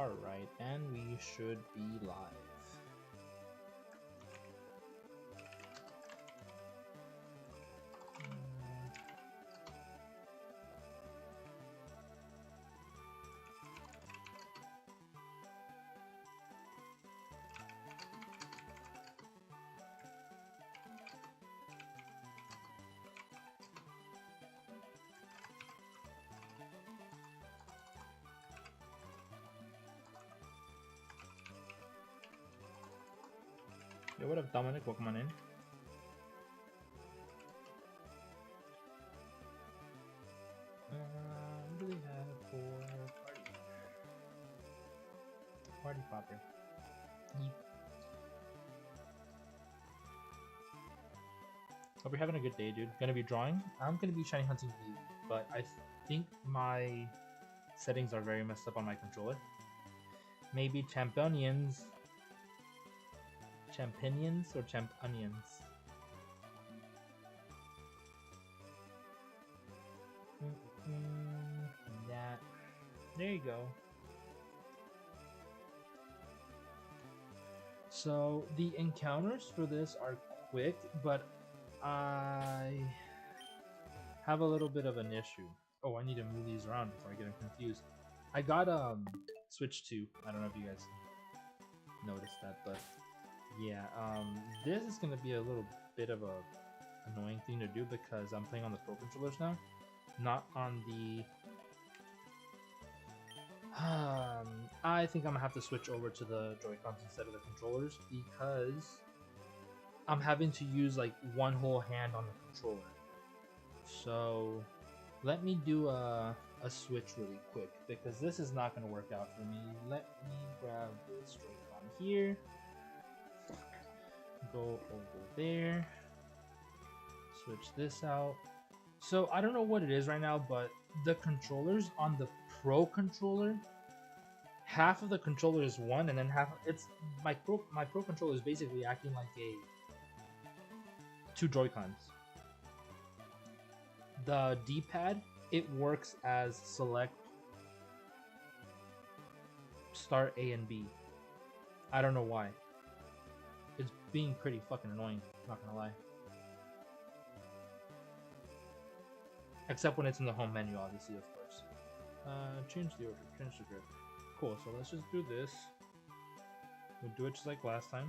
Alright, and we should be live. Yo, what up, Dominic? Welcome on in. What do they have for party popper? Yeep. Hope you're having a good day, dude. Gonna be drawing. I'm gonna be shiny hunting Eevee, but I think my settings are very messed up on my controller. Maybe Champonions or Champonions? That. There you go. So the encounters for this are quick, but I have a little bit of an issue. Oh, I need to move these around before I get them confused. I got Switch 2. I don't know if you guys noticed that, but yeah, this is gonna be a little bit of a annoying thing to do because I'm playing on the Pro controllers now, not on the. I think I'm gonna have to switch over to the Joy-Cons instead of the controllers because I'm having to use like one whole hand on the controller. So let me do a switch really quick because this is not gonna work out for me. Let me grab this Joy-Con here. Go over there, switch this out. So I don't know what it is right now, but the controllers on the Pro controller, half of the controller is one, and then half it's my Pro controller is basically acting like two Joy-Cons. The D-pad, it works as select, start A and B. I don't know why. It's being pretty fucking annoying, not gonna lie. Except when it's in the home menu, obviously, of course. Change the order, change the grip. Cool, so let's just do this. We'll do it just like last time.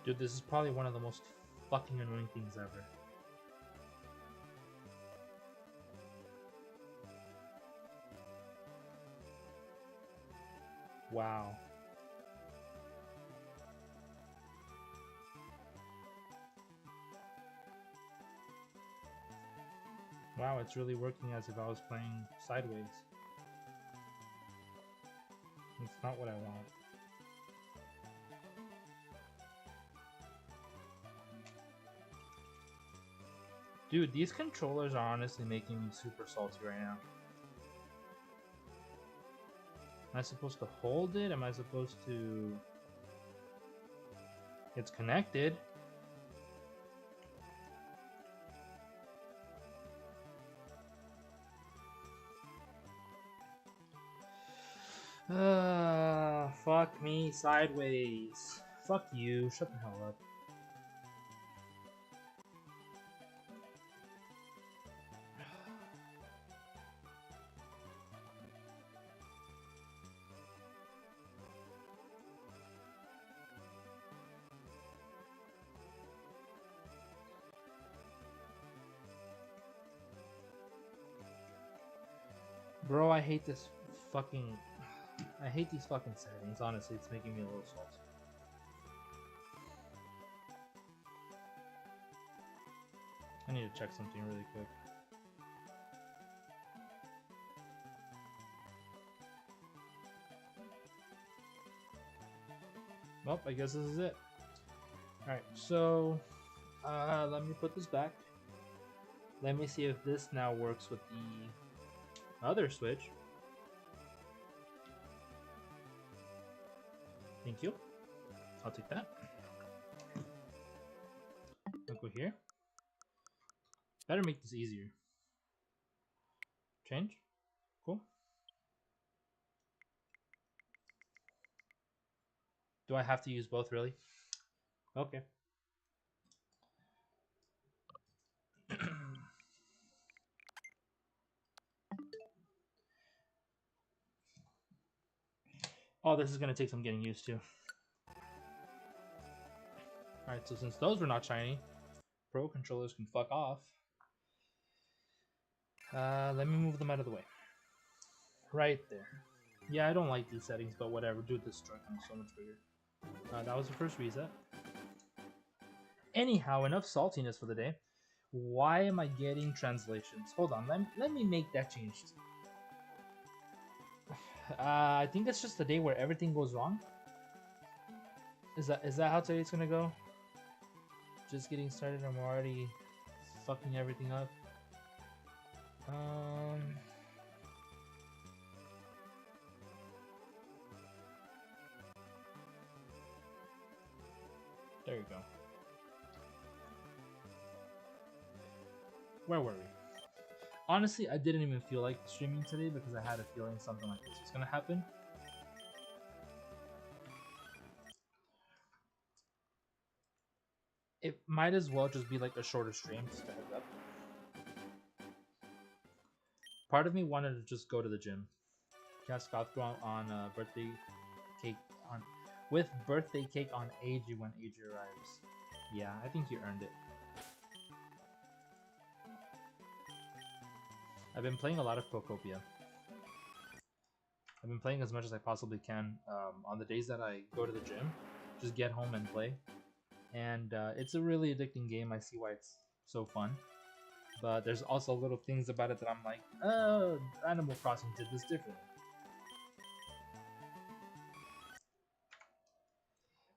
Dude, this is probably one of the most fucking annoying things ever. Wow. Wow, it's really working as if I was playing sideways. It's not what I want. Dude, these controllers are honestly making me super salty right now. Am I supposed to hold it? Am I supposed to... It's connected. Fuck me sideways. Fuck you, shut the hell up. Bro, I hate this fucking... I hate these fucking settings, honestly, it's making me a little salty. I need to check something really quick. Well, I guess this is it. Alright, so let me put this back. Let me see if this now works with the other Switch. Thank you. I'll take that. I'll go here. Better make this easier. Change. Cool. Do I have to use both, really? Okay. Oh, this is going to take some getting used to. Alright, so since those were not shiny, Pro controllers can fuck off. Let me move them out of the way. Right there. Yeah, I don't like these settings, but whatever. Dude, this truck is so much bigger. That was the first reset. Anyhow, enough saltiness for the day. Why am I getting translations? Hold on, let me make that change. I think it's just the day where everything goes wrong. Is that how today's gonna go? Just getting started, I'm already fucking everything up. There you go. Where were we? Honestly, I didn't even feel like streaming today because I had a feeling something like this was gonna happen. It might as well just be like a shorter stream, just a heads up. Part of me wanted to just go to the gym. Cast Gothgron on birthday cake on with birthday cake on AG when AG arrives. Yeah, I think you earned it. I've been playing a lot of Cocopia. I've been playing as much as I possibly can on the days that I go to the gym. Just get home and play. And it's a really addicting game. I see why it's so fun. But there's also little things about it that I'm like, oh, Animal Crossing did this differently.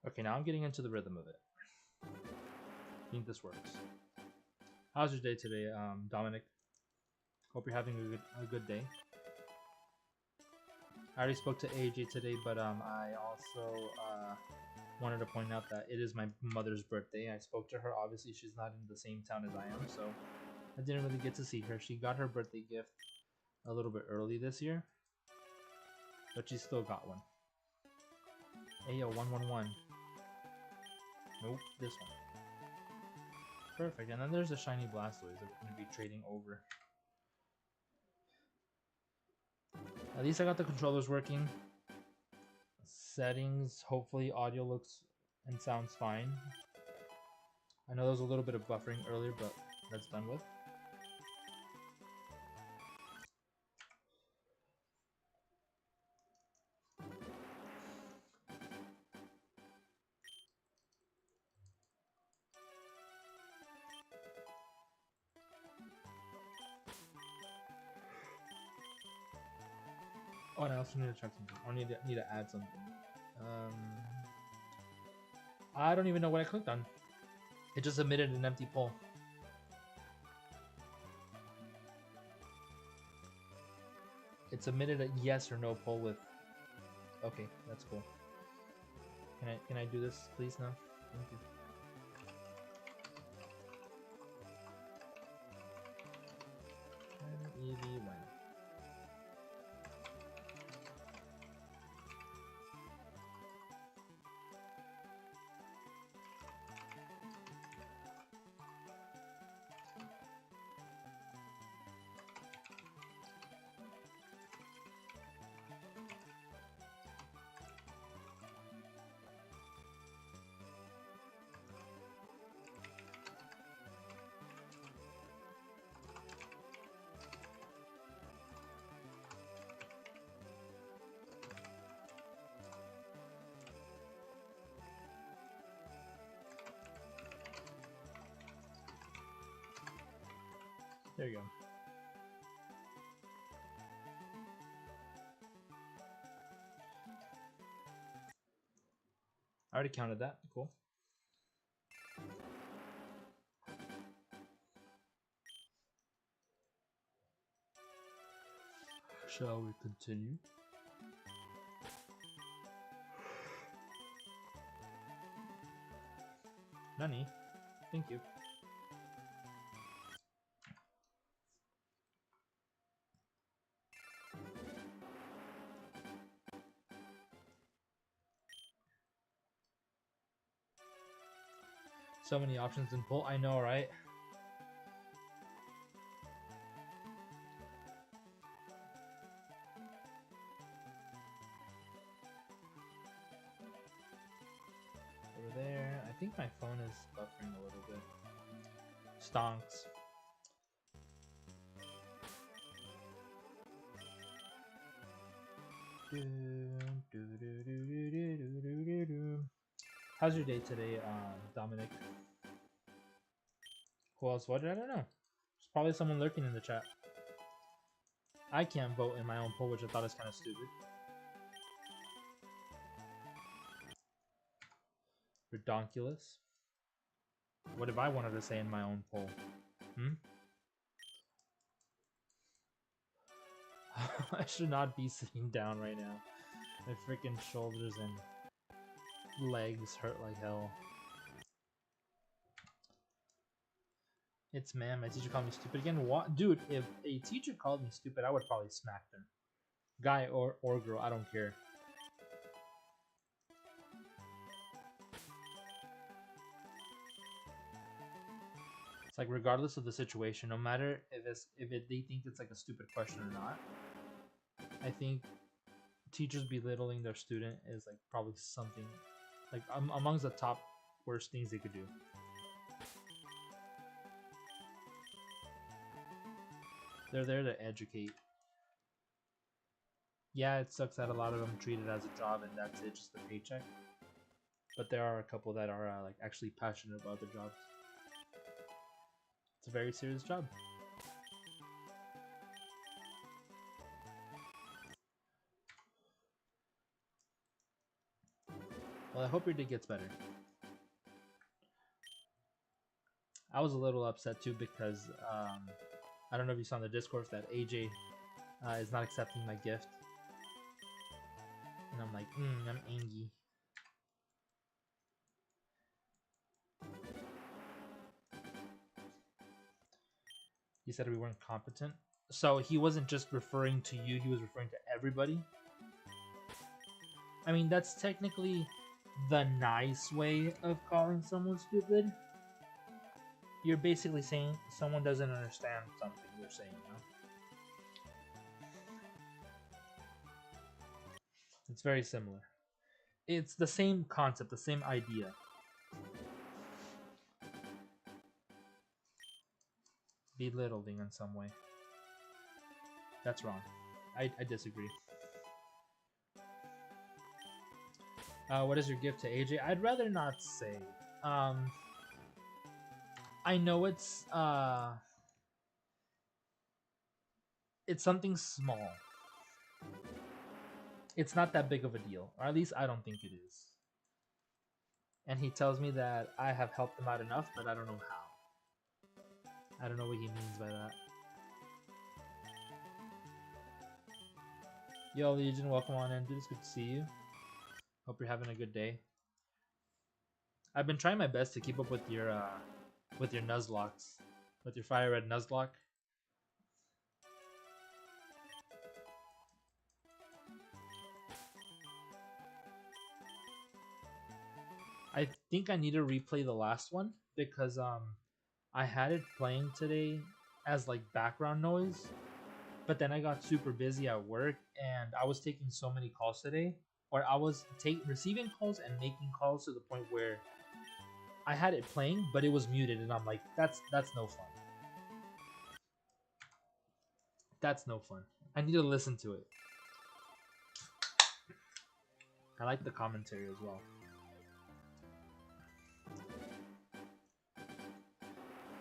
Okay, now I'm getting into the rhythm of it. I think this works. How's your day today, Dominic? Hope you're having a good day. I already spoke to AJ today, but I also wanted to point out that it is my mother's birthday. I spoke to her. Obviously, she's not in the same town as I am, so I didn't really get to see her. She got her birthday gift a little bit early this year, but she still got one. Ayo, 111. Nope, this one. Perfect. And then there's the shiny Blastoise that we're going to be trading over. At least I got the controllers working. Settings, hopefully audio looks and sounds fine. I know there was a little bit of buffering earlier, but that's done with. Oh, and I also need to check something. I need to add something. I don't even know what I clicked on. It just emitted an empty poll. It submitted a yes or no poll with. Okay, that's cool. Can I do this, please? Now, thank you. Eevee win. There you go. I already counted that. Cool. Shall we continue? honey. Thank you. So many options in pull. I know, right? Over there. I think my phone is buffering a little bit. Stonks. How's your day today, Dominic? Who else voted? I don't know. There's probably someone lurking in the chat. I can't vote in my own poll, which I thought is kind of stupid. Redonkulous. What if I wanted to say in my own poll? I should not be sitting down right now. My freaking shoulders and legs hurt like hell. It's man, my teacher called me stupid again. What, dude? If a teacher called me stupid, I would probably smack them. Guy or girl, I don't care. It's like regardless of the situation, no matter if they think it's like a stupid question or not. I think teachers belittling their student is like probably something like amongst the top worst things they could do. They're there to educate. Yeah, it sucks that a lot of them treat it as a job and that's it, just a paycheck. But there are a couple that are like actually passionate about their jobs. It's a very serious job. Well, I hope your day gets better. I was a little upset too because I don't know if you saw in the discourse that AJ is not accepting my gift. And I'm like, I'm angry. He said we weren't competent. So he wasn't just referring to you, he was referring to everybody. I mean, that's technically the nice way of calling someone stupid. You're basically saying someone doesn't understand something you're saying, you know? It's very similar. It's the same concept, the same idea. Belittling in some way. That's wrong. I disagree. What is your gift to AJ? I'd rather not say. I know it's something small. It's not that big of a deal, or at least I don't think it is. And he tells me that I have helped him out enough, but I don't know how. I don't know what he means by that. Yo, Legion, welcome on in, dude. It's good to see you. Hope you're having a good day. I've been trying my best to keep up with your Nuzlocks, with your FireRed Nuzlock. I think I need to replay the last one because I had it playing today as like background noise, but then I got super busy at work and I was taking so many calls today, or I was receiving calls and making calls to the point where I had it playing, but it was muted, and I'm like, that's no fun. That's no fun. I need to listen to it. I like the commentary as well.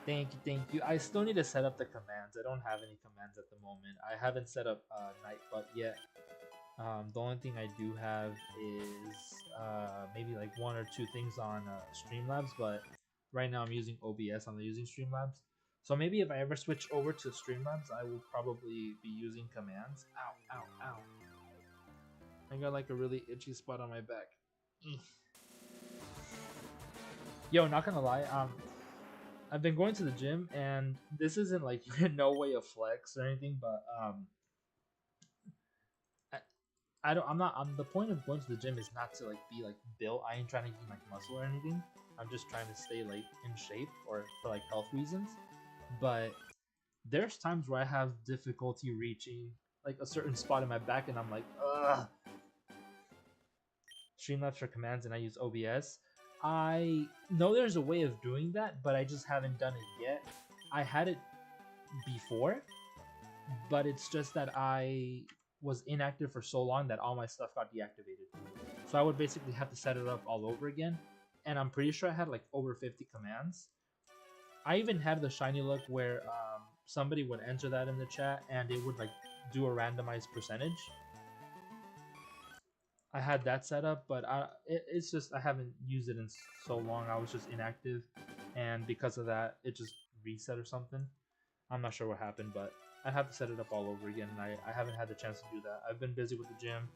Thank you. I still need to set up the commands. I don't have any commands at the moment. I haven't set up Nightbutt yet. The only thing I do have is maybe like one or two things on Streamlabs, but right now I'm using OBS. I'm not using Streamlabs. So maybe if I ever switch over to Streamlabs, I will probably be using commands. Ow, ow, ow. I got like a really itchy spot on my back. Yo, not gonna lie, I've been going to the gym, and this isn't like no way of flex or anything, but I, I don't. I'm not. I'm the point of going to the gym is not to like be like built. I ain't trying to gain like muscle or anything. I'm just trying to stay like in shape or for like health reasons. But there's times where I have difficulty reaching like a certain spot in my back, and I'm like, ugh. Streamlabs for commands, and I use OBS. I know there's a way of doing that, but I just haven't done it yet. I had it before, but it's just that I was inactive for so long that all my stuff got deactivated. So I would basically have to set it up all over again. And I'm pretty sure I had like over 50 commands. I even had the shiny luck where somebody would enter that in the chat and it would like do a randomized percentage. I had that set up, but it's just I haven't used it in so long. I was just inactive, and because of that, it just reset or something. I'm not sure what happened, but I have to set it up all over again, and I haven't had the chance to do that. I've been busy with the gym.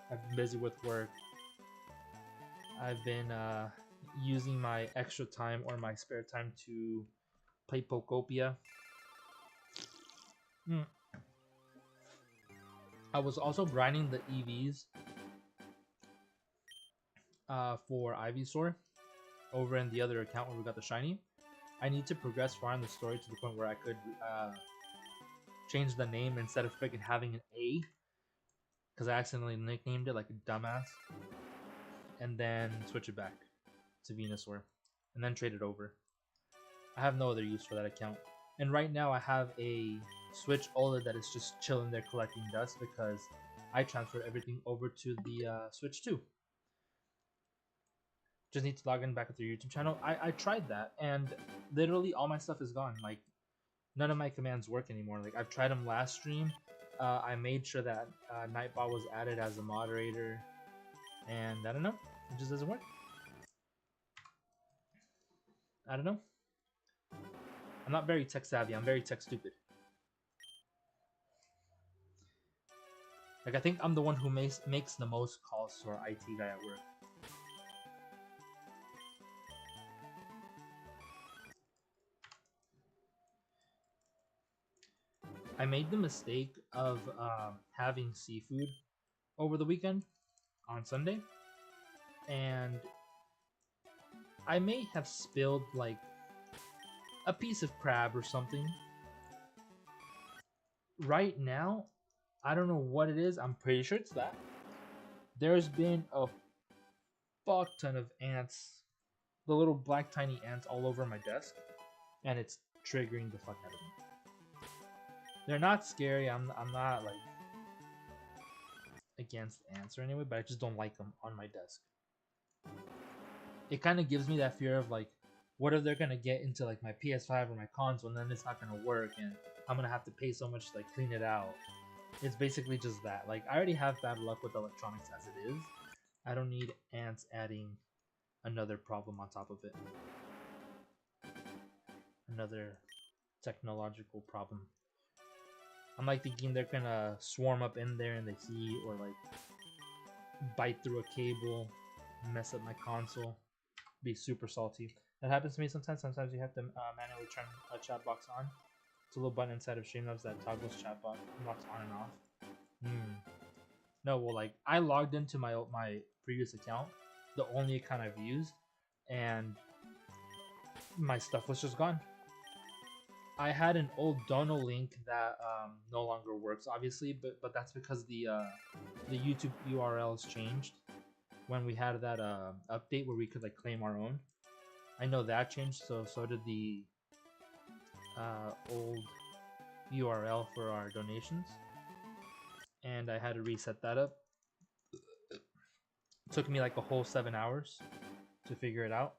I've been busy with work. I've been using my extra time or my spare time to play Pokopia. I was also grinding the EVs for Ivysaur over in the other account where we got the shiny. I need to progress far in the story to the point where I could change the name instead of freaking having an A, because I accidentally nicknamed it like a dumbass, and then switch it back to Venusaur, and then trade it over. I have no other use for that account. And right now I have a Switch OLED that is just chilling there collecting dust because I transferred everything over to the Switch 2. Just need to log in back with your YouTube channel. I tried that, and literally all my stuff is gone. Like, none of my commands work anymore. Like, I've tried them last stream. I made sure that Nightbot was added as a moderator, and I don't know. It just doesn't work. I don't know. I'm not very tech savvy. I'm very tech stupid. Like, I think I'm the one who makes the most calls to our IT guy at work. I made the mistake of having seafood over the weekend on Sunday, and I may have spilled like a piece of crab or something. Right now, I don't know what it is. I'm pretty sure it's that. There's been a fuck ton of ants, the little black tiny ants all over my desk, and it's triggering the fuck out of me. They're not scary. I'm not like against ants or anyway, but I just don't like them on my desk. It kind of gives me that fear of like, what if they're gonna get into like my PS5 or my console, and then it's not gonna work, and I'm gonna have to pay so much to like clean it out. It's basically just that. Like, I already have bad luck with electronics as it is. I don't need ants adding another problem on top of it. Another technological problem. I'm like thinking they're gonna swarm up in there in the heat, or like bite through a cable, mess up my console, be super salty. That happens to me sometimes. Sometimes you have to manually turn a chat box on. It's a little button inside of Streamlabs that toggles chat box on and off. No, well, like, I logged into my previous account, the only account I've used, and my stuff was just gone. I had an old Dono link that no longer works, obviously, but that's because the YouTube URLs changed when we had that update where we could like claim our own. I know that changed, so did the old URL for our donations, and I had to reset that up. It took me like a whole 7 hours to figure it out.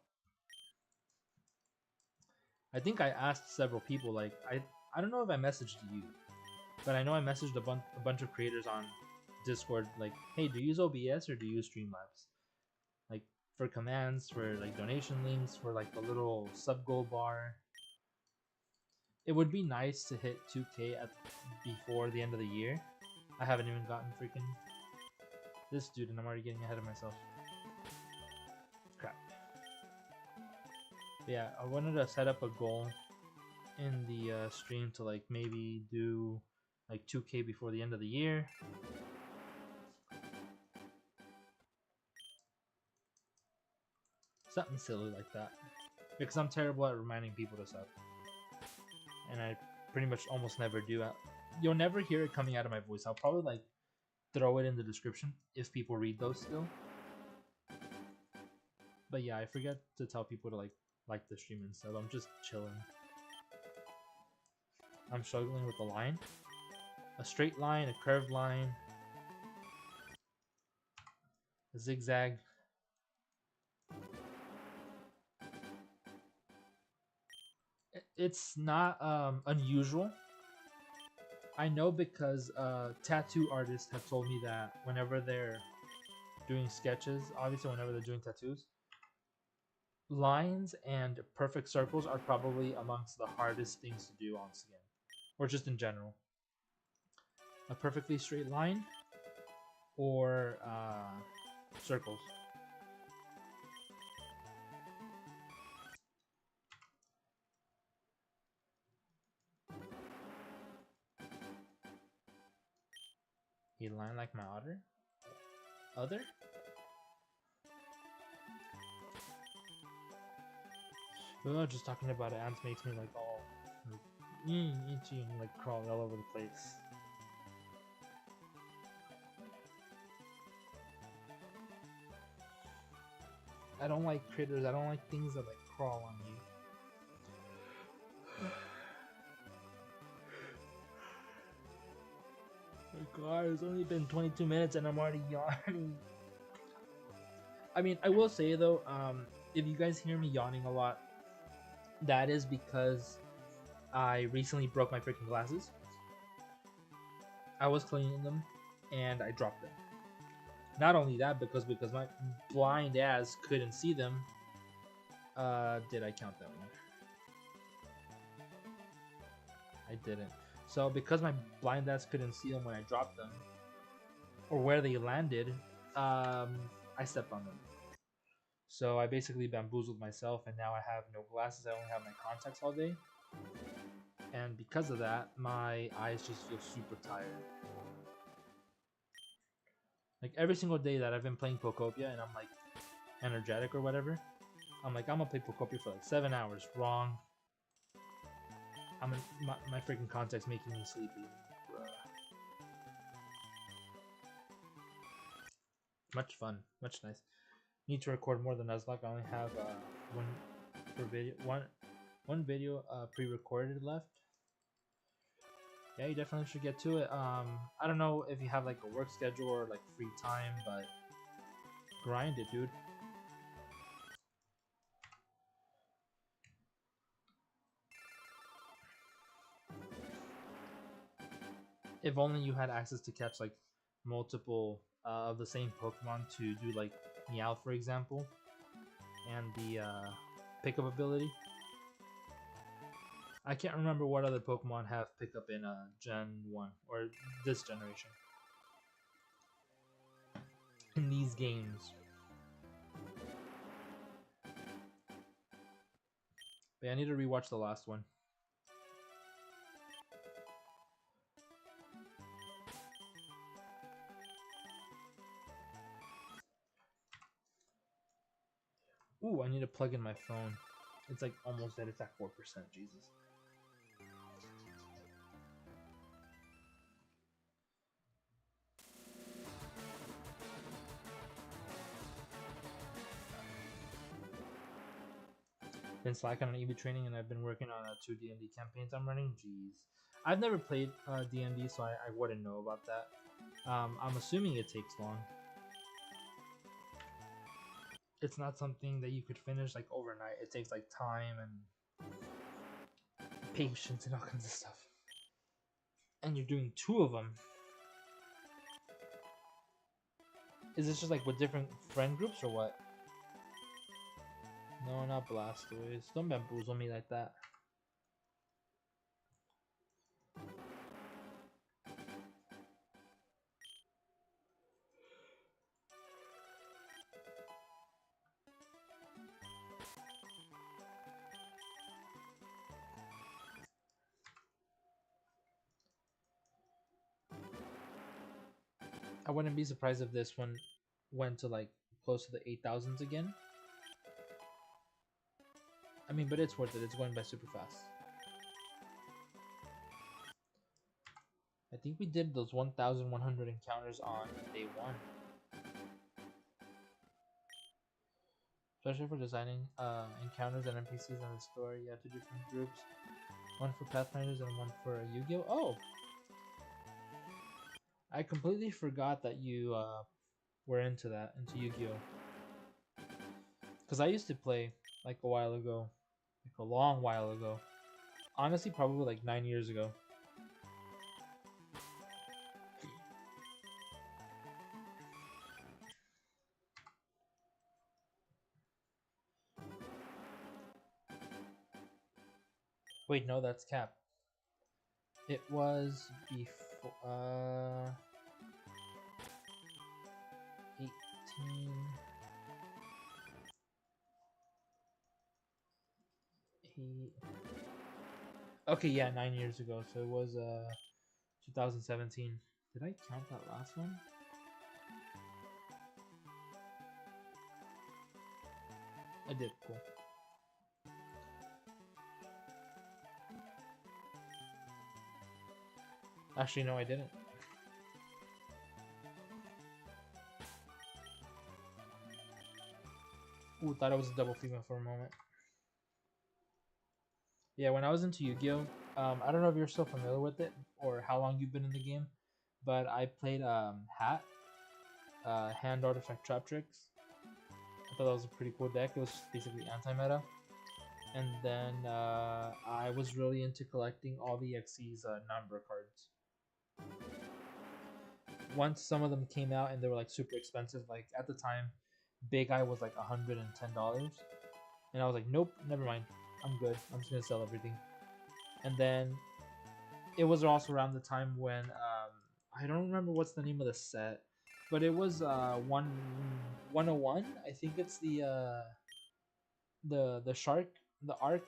I think I asked several people, like, I don't know if I messaged you, but I know I messaged a bunch of creators on Discord, like, hey, do you use OBS or do you use Streamlabs? Like, for commands, for like donation links, for like the little sub goal bar. It would be nice to hit 2K before the end of the year. I haven't even gotten freaking this dude, and I'm already getting ahead of myself. Crap. Yeah, I wanted to set up a goal in the stream to like maybe do like 2K before the end of the year. Something silly like that. Because I'm terrible at reminding people to sub. And I pretty much almost never do. You'll never hear it coming out of my voice. I'll probably like throw it in the description if people read those still. But yeah, I forget to tell people to like the stream and stuff. I'm just chilling. I'm struggling with the line. A straight line, a curved line, a zigzag. It's not unusual. I know because tattoo artists have told me that whenever they're doing sketches, obviously whenever they're doing tattoos, lines and perfect circles are probably amongst the hardest things to do on skin, or just in general. A perfectly straight line or circles. A line like my otter? Other? Oh, just talking about ants makes me like all itchy and like crawling all over the place. I don't like critters. I don't like things that like crawl on you. Oh god, it's only been 22 minutes and I'm already yawning. I mean, I will say though, if you guys hear me yawning a lot, that is because I recently broke my freaking glasses. I was cleaning them and I dropped them. Not only that, because my blind ass couldn't see them. Did I count that one? I didn't. So because my blind ass couldn't see them when I dropped them, or where they landed, I stepped on them. So I basically bamboozled myself, and now I have no glasses. I only have my contacts all day. And because of that, my eyes just feel super tired. Like every single day that I've been playing Pokopia and I'm like energetic or whatever, I'm like, I'm gonna play Pokopia for like 7 hours. Wrong. My freaking contact's making me sleepy. Bruh. Much fun, much nice. Need to record more than Nuzlocke. I only have one video pre-recorded left. Yeah, you definitely should get to it. I don't know if you have like a work schedule or like free time, but grind it, dude. If only you had access to catch like multiple of the same Pokemon to do like Meowth, for example, and the pickup ability. I can't remember what other Pokemon have pickup in Gen 1 or this generation in these games. But yeah, I need to rewatch the last one. Ooh, I need to plug in my phone. It's like almost dead. It's at 4%. Jesus. Been slacking on Eevee training, and I've been working on 2 D&D campaigns I'm running. Jeez. I've never played D&D, so I wouldn't know about that. I'm assuming it takes long. It's not something that you could finish like overnight. It takes like time and patience and all kinds of stuff. And you're doing 2 of them. Is this just like with different friend groups or what? No, not Blastoise. Don't bamboozle me like that. I wouldn't be surprised if this one went to like close to the 8,000s again. I mean, but it's worth it. It's going by super fast. I think we did those 1,100 encounters on day 1. Especially for designing encounters and NPCs in the story. Yeah, 2 different groups. One for Pathfinders and one for Yu-Gi-Oh! Oh! I completely forgot that you were into that, into Yu-Gi-Oh! Because I used to play like a while ago. Like a long while ago. Honestly, probably like 9 years ago. Wait, no, that's Cap. It was before 18. Okay, yeah, 9 years ago. So it was 2017. Did I count that last one? I did. Cool. Actually, no, I didn't. Ooh, thought it was a double female for a moment. Yeah, when I was into Yu-Gi-Oh, I don't know if you're still familiar with it or how long you've been in the game, but I played Hat, Hand Artifact Trap Tricks. I thought that was a pretty cool deck. It was basically anti-meta. And then I was really into collecting all the XC's number cards. Once some of them came out and they were like super expensive, like at the time, Big Eye was like $110, and I was like, nope, never mind, I'm good. I'm just gonna sell everything. And then it was also around the time when I don't remember what's the name of the set, but it was 101. I think it's the shark, the arc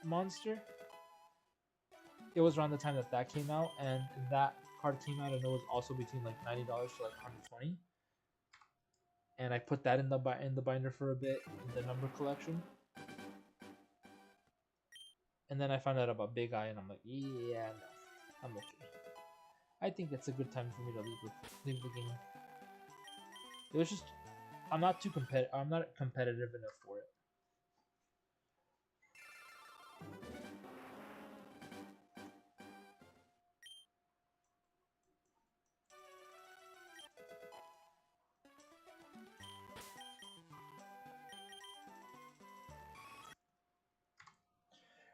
monster. It was around the time that that came out, and that card came out, and it was also between like $90 to like 120. And I put that in the binder for a bit in the number collection. And then I found out about Big Eye, and I'm like, yeah, no, I'm okay. I think it's a good time for me to leave the game. It was just I'm not competitive enough for it.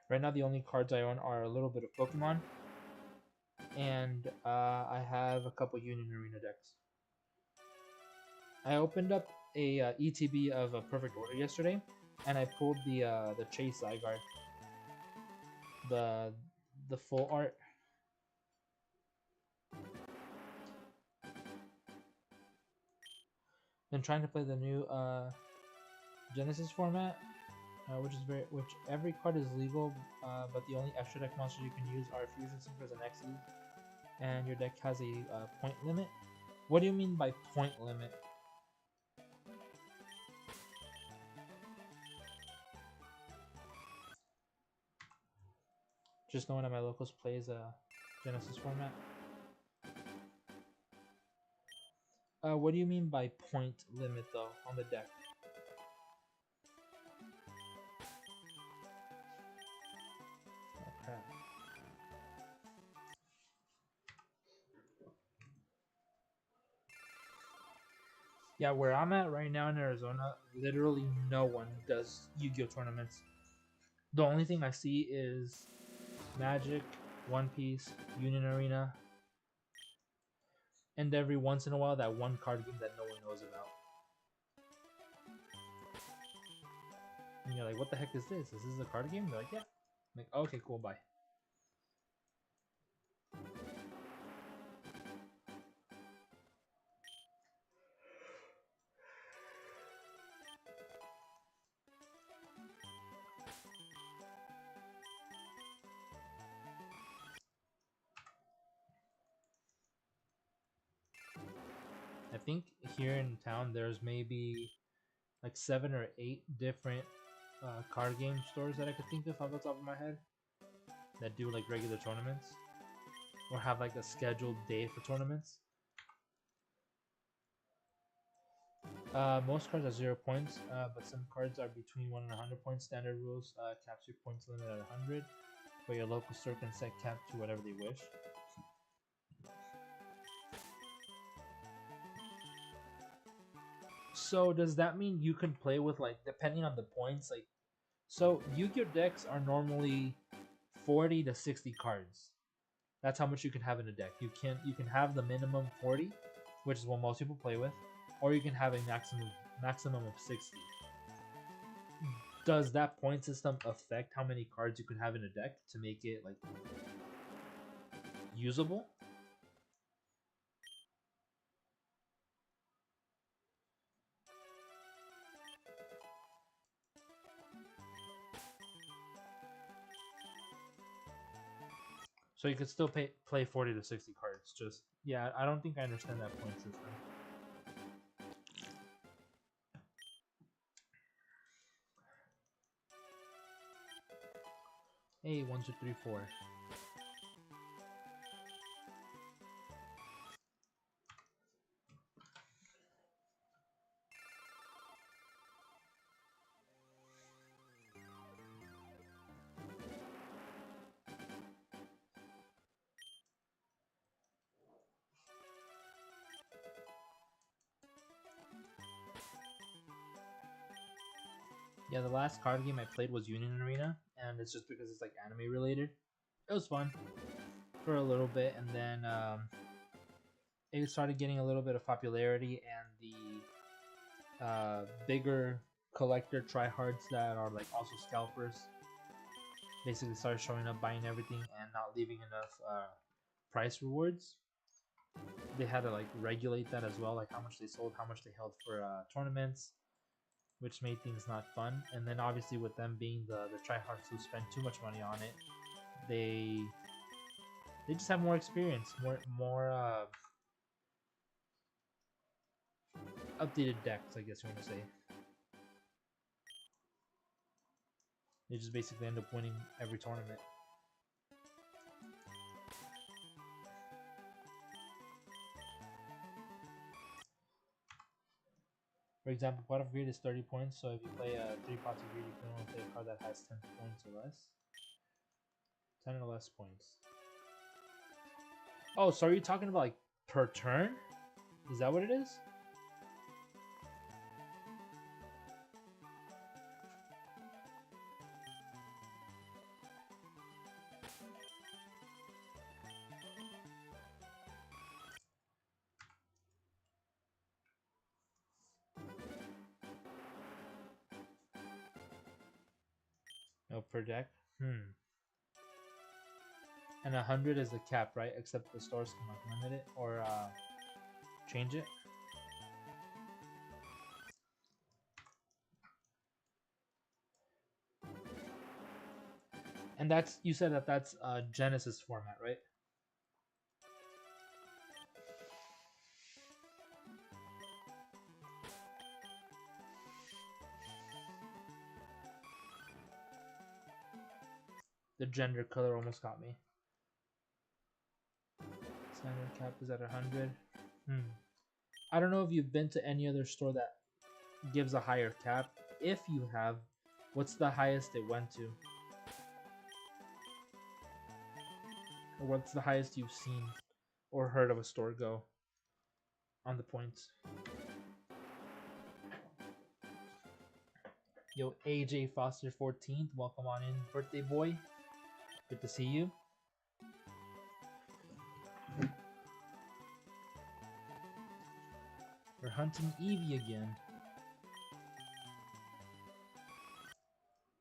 Right now, the only cards I own are a little bit of Pokemon, and I have a couple Union Arena decks. I opened up a ETB of a Perfect Order yesterday, and I pulled the Chase Zygarde, the full art. Been trying to play the new Genesis format, which every card is legal, but the only extra deck monsters you can use are Fusion Synchros and Xe, and your deck has a point limit. What do you mean by point limit? Just no one at my locals plays a Genesis format. What do you mean by point limit though on the deck? Oh crap. Yeah, where I'm at right now in Arizona, literally no one does Yu-Gi-Oh tournaments. The only thing I see is Magic, One Piece, Union Arena, and every once in a while that one card game that no one knows about. And you're like, what the heck is this? Is this a card game? They're like, yeah. I'm like, okay, cool, bye. think here in town there's maybe like 7 or 8 different card game stores that I could think of off the top of my head that do like regular tournaments or have like a scheduled day for tournaments. Most cards are 0 points, but some cards are between 1 and 100 points. Standard rules caps your points limit at 100, but your local store can set cap to whatever they wish. So does that mean you can play with, like, depending on the points, like, so Yu-Gi-Oh decks are normally 40 to 60 cards. That's how much you can have in a deck. You can have the minimum 40, which is what most people play with, or you can have a maximum of 60. Does that point system affect how many cards you can have in a deck to make it like usable? So you could still play 40 to 60 cards. Just, yeah, I don't think I understand that point system. Hey, 1, 2, 3, 4. Yeah, the last card game I played was Union Arena, and it's just because it's like anime related. It was fun for a little bit, and then it started getting a little bit of popularity, and the bigger collector tryhards that are like also scalpers basically started showing up, buying everything, and not leaving enough price rewards. They had to like regulate that as well, like how much they sold, how much they held for tournaments, which made things not fun. And then obviously with them being the tryhards who spend too much money on it, they just have more experience, more updated decks, I guess you want to say. They just basically end up winning every tournament. For example, pot of greed is 30 points, so if you play 3 pots of greed, you can only play a card that has 10 points or less. 10 or less points. Oh, so are you talking about like per turn? Is that what it is? No, per deck? And 100 is the cap, right? Except the stores can like limit it or change it. And that's, you said that that's Genesis format, right? The gender color almost got me. Standard cap is at 100. I don't know if you've been to any other store that gives a higher cap. If you have, what's the highest it went to? Or what's the highest you've seen or heard of a store go on the points? Yo, AJ Foster 14th, welcome on in, birthday boy. Good to see you. We're hunting Eevee again.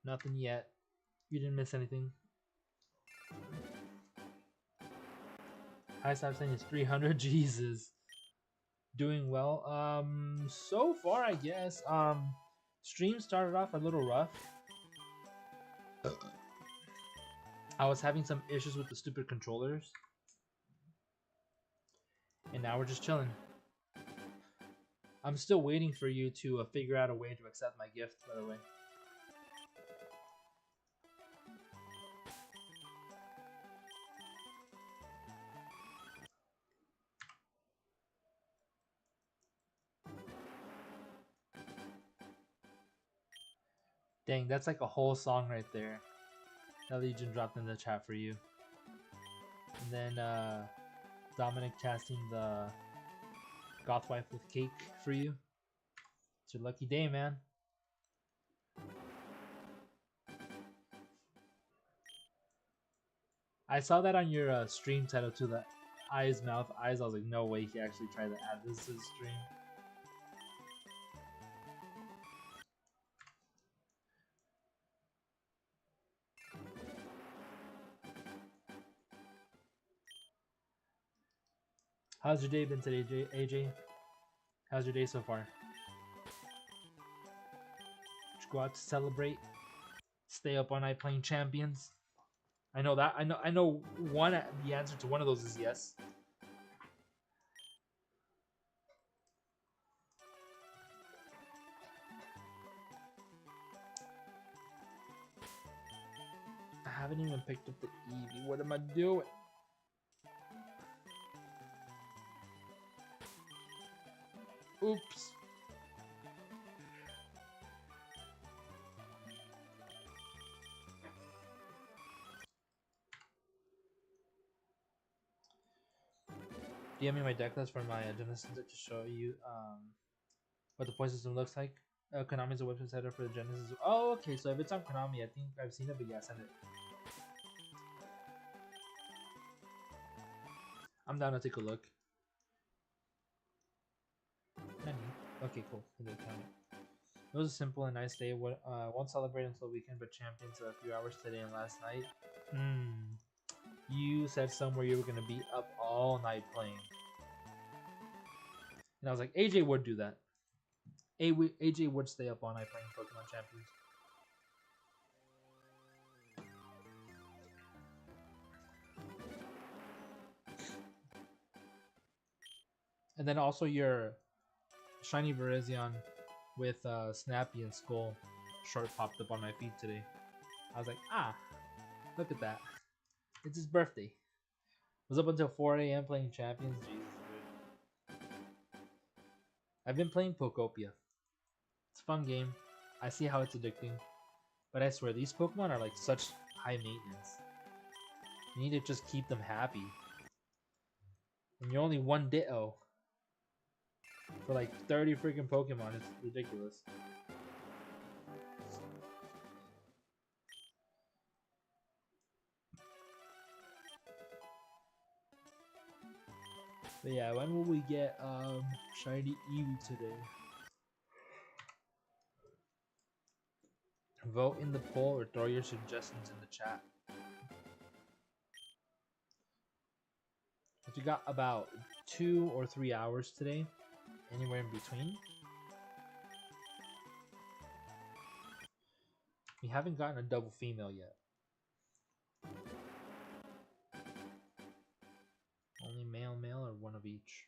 Nothing yet. You didn't miss anything. Highest I've seen is 300. Jesus. Doing well. So far, I guess. Stream started off a little rough. I was having some issues with the stupid controllers. And now we're just chilling. I'm still waiting for you to figure out a way to accept my gift, by the way. Dang, that's like a whole song right there. That Legion dropped in the chat for you. And then Dominic casting the Goth Wife with Cake for you. It's your lucky day, man. I saw that on your stream title too, the Eyes, Mouth, Eyes. I was like, no way he actually tried to add this to the stream. How's your day been today, AJ? How's your day so far? Did you go out to celebrate? Stay up all night playing Champions? I know that. I know one. The answer to one of those is yes. I haven't even picked up the Eevee. What am I doing? Oops. DM me my deck list for my Genesis to show you what the point system looks like. Konami's a website setup for the Genesis. Oh, okay. So if it's on Konami, I think I've seen it, but yeah, send it. I'm down to take a look. Okay, cool. It was a simple and nice day. Won't celebrate until weekend, but Champions a few hours today and last night. You said somewhere you were going to be up all night playing. And I was like, AJ would do that. AJ would stay up all night playing Pokemon Champions. And then also your Shiny Virizion with Snappy and Skull short popped up on my feed today. I was like, look at that. It's his birthday. Was up until 4 a.m. playing Champions. Jesus, dude. I've been playing Pokopia. It's a fun game. I see how it's addicting. But I swear, these Pokemon are like such high maintenance. You need to just keep them happy. And you're only one Ditto for like 30 freaking Pokemon. It's ridiculous. But yeah, when will we get shiny Eevee today? Vote in the poll or throw your suggestions in the chat. If you got about 2 or 3 hours today, anywhere in between. We haven't gotten a double female yet. Only male, or one of each.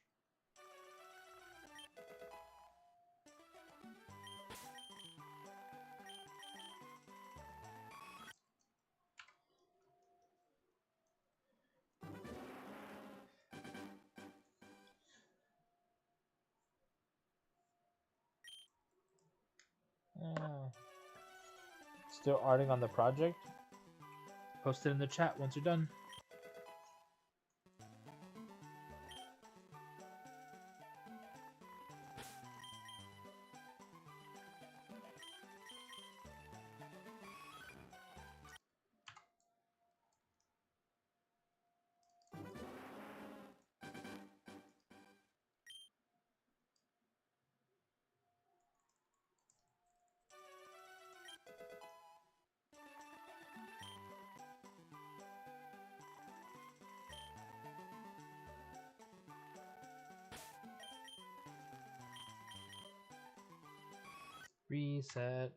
Still arting on the project? Post it in the chat once you're done. Reset.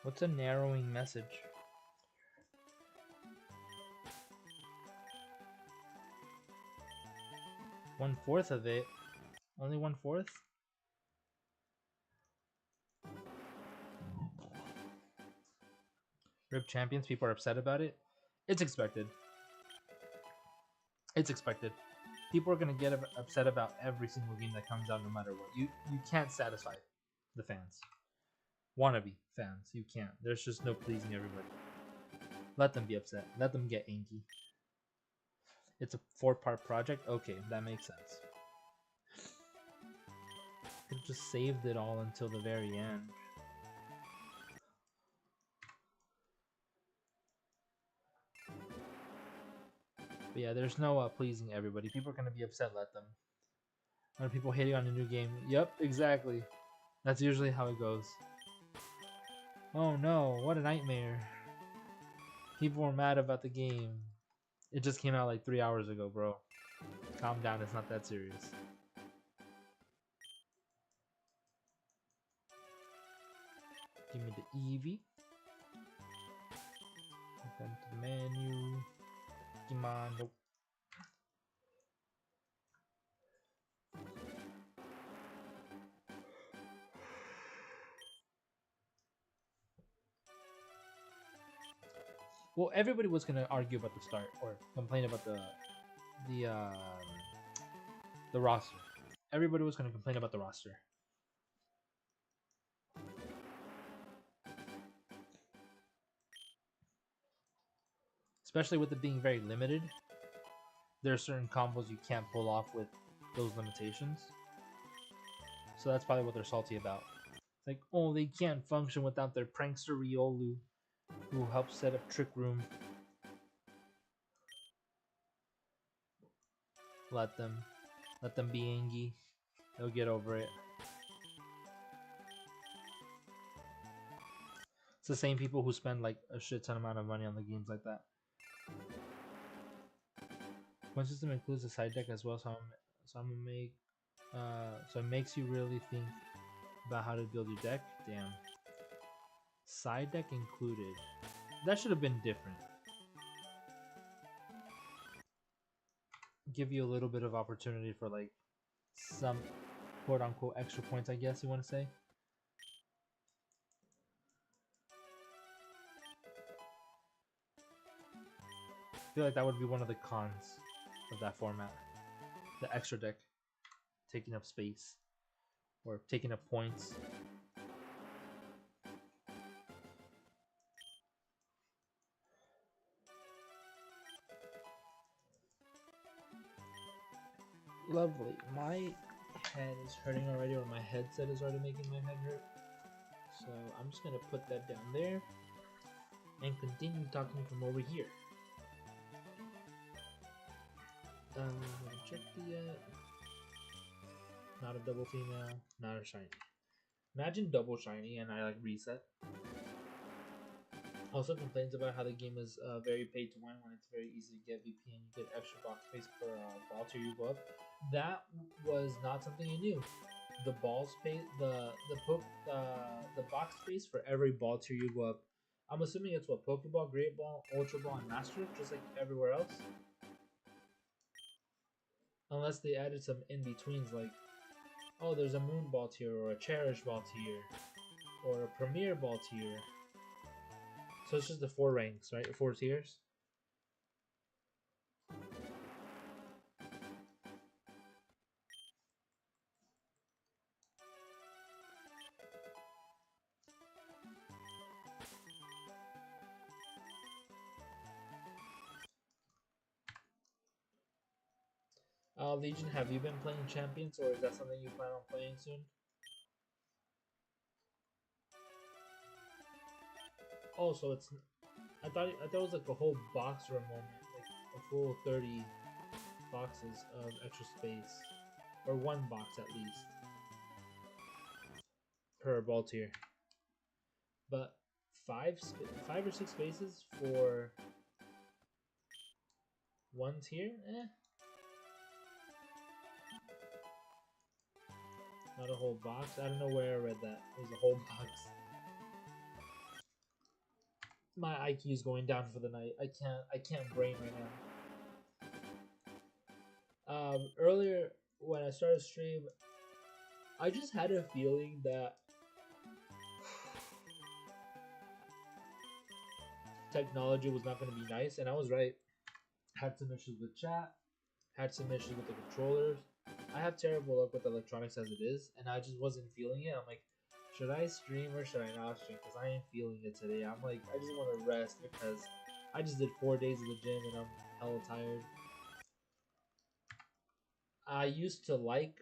What's a narrowing message? 1/4 of it. Only 1/4? RIP champions, people are upset about it. It's expected. It's expected. People are gonna get upset about every single game that comes out, no matter what. You can't satisfy the fans. Wannabe fans, you can't. There's just no pleasing everybody. Let them be upset. Let them get angry. It's a 4-part project. Okay, that makes sense. Could have just saved it all until the very end. But yeah, there's no pleasing everybody. People are gonna be upset. Let them. Are people hating on a new game? Yep, exactly. That's usually how it goes. Oh no, what a nightmare. People were mad about the game. It just came out like 3 hours ago, bro. Calm down, it's not that serious. Give me the Eevee. Come to the menu. Come on, nope. Well, everybody was gonna argue about the start or complain about the roster. Everybody was gonna complain about the roster. Especially with it being very limited. There are certain combos you can't pull off with those limitations. So that's probably what they're salty about. It's like, oh, they can't function without their prankster Riolu, who helps set up Trick Room. Let them be angry. They'll get over it. It's the same people who spend like a shit ton amount of money on the games like that. One system includes a side deck as well, so I'm gonna make so it makes you really think about how to build your deck. Damn. Side deck included. That should have been different. Give you a little bit of opportunity for like some quote unquote extra points, I guess you want to say. I feel like that would be one of the cons of that format. The extra deck taking up space or taking up points. Lovely. My head is hurting already, or my headset is already making my head hurt. So I'm just gonna put that down there and continue talking from over here. Check the not a double female, not a shiny. Imagine double shiny and I like reset. Also complains about how the game is very pay to win when it's very easy to get VP and you get extra box space per ball tier you go up. That was not something I knew. The ball space, the box space for every ball tier you go up. I'm assuming it's what, Pokeball, Great Ball, Ultra Ball, and Master, just like everywhere else. Unless they added some in betweens, like, oh, there's a Moon Ball tier or a Cherish Ball tier or a Premier Ball tier. So it's just the 4 ranks, right? 4 tiers. Legion, have you been playing Champions, or is that something you plan on playing soon? Oh, so it's... I thought it was like a whole box for a moment, like a full 30 boxes of extra space, or 1 box at least per ball tier. But 5 or 6 spaces for 1 tier? Eh. Not a whole box. I don't know where I read that. It was a whole box. My IQ is going down for the night. I can't brain right Earlier when I started stream, I just had a feeling that technology was not going to be nice, and I was right. Had some issues with chat, had some issues with the controllers. I have terrible luck with electronics as it is, and I just wasn't feeling it. I'm like, should I stream or should I not stream? Because I ain't feeling it today. I'm like, I just want to rest because I just did 4 days of the gym and I'm hella tired. I used to like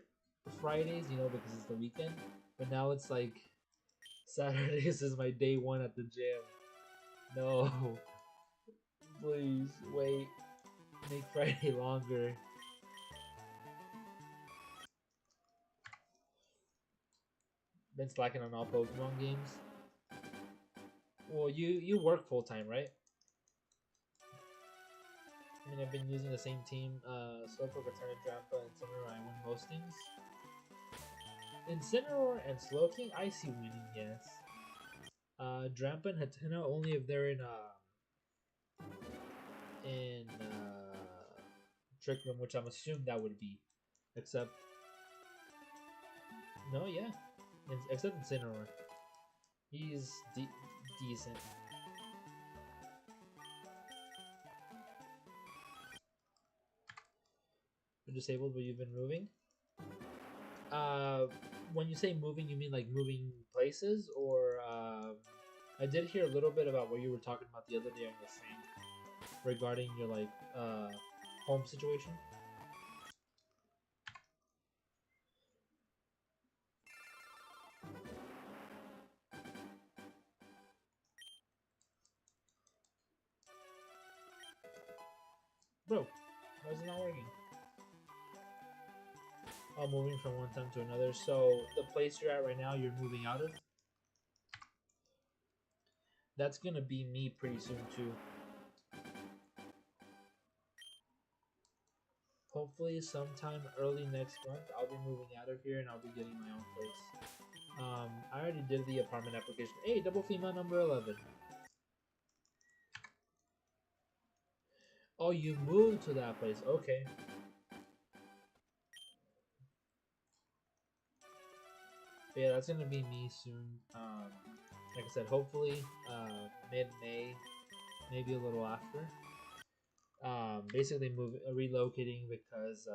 Fridays, because it's the weekend, but now it's like Saturdays is my day one at the gym. No, please wait. Make Friday longer. Been slacking on all Pokemon games. Well, you work full time, right? I mean, I've been using the same team. Slowpoke, Katana, Drampa, and Incineroar. I win most things. Incineroar and Slowking, I see winning. Yes. Drampa and Hatena only if they're in Trick Room, which I'm assuming that would be. Except no, yeah. Except Incineroar, he's decent. You're disabled, but you've been moving. Uh, when you say moving, you mean like moving places, or I did hear a little bit about what you were talking about the other day on the stream regarding your home situation. Bro, why is it not working? Oh, moving from one time to another. So the place you're at right now, you're moving out of. That's gonna be me pretty soon too. Hopefully, sometime early next month, I'll be moving out of here and I'll be getting my own place. I already did the apartment application. Hey, double female number 11. Oh, you moved to that place. Okay. But yeah, that's gonna be me soon. Like I said, hopefully mid-May, maybe a little after. Basically relocating because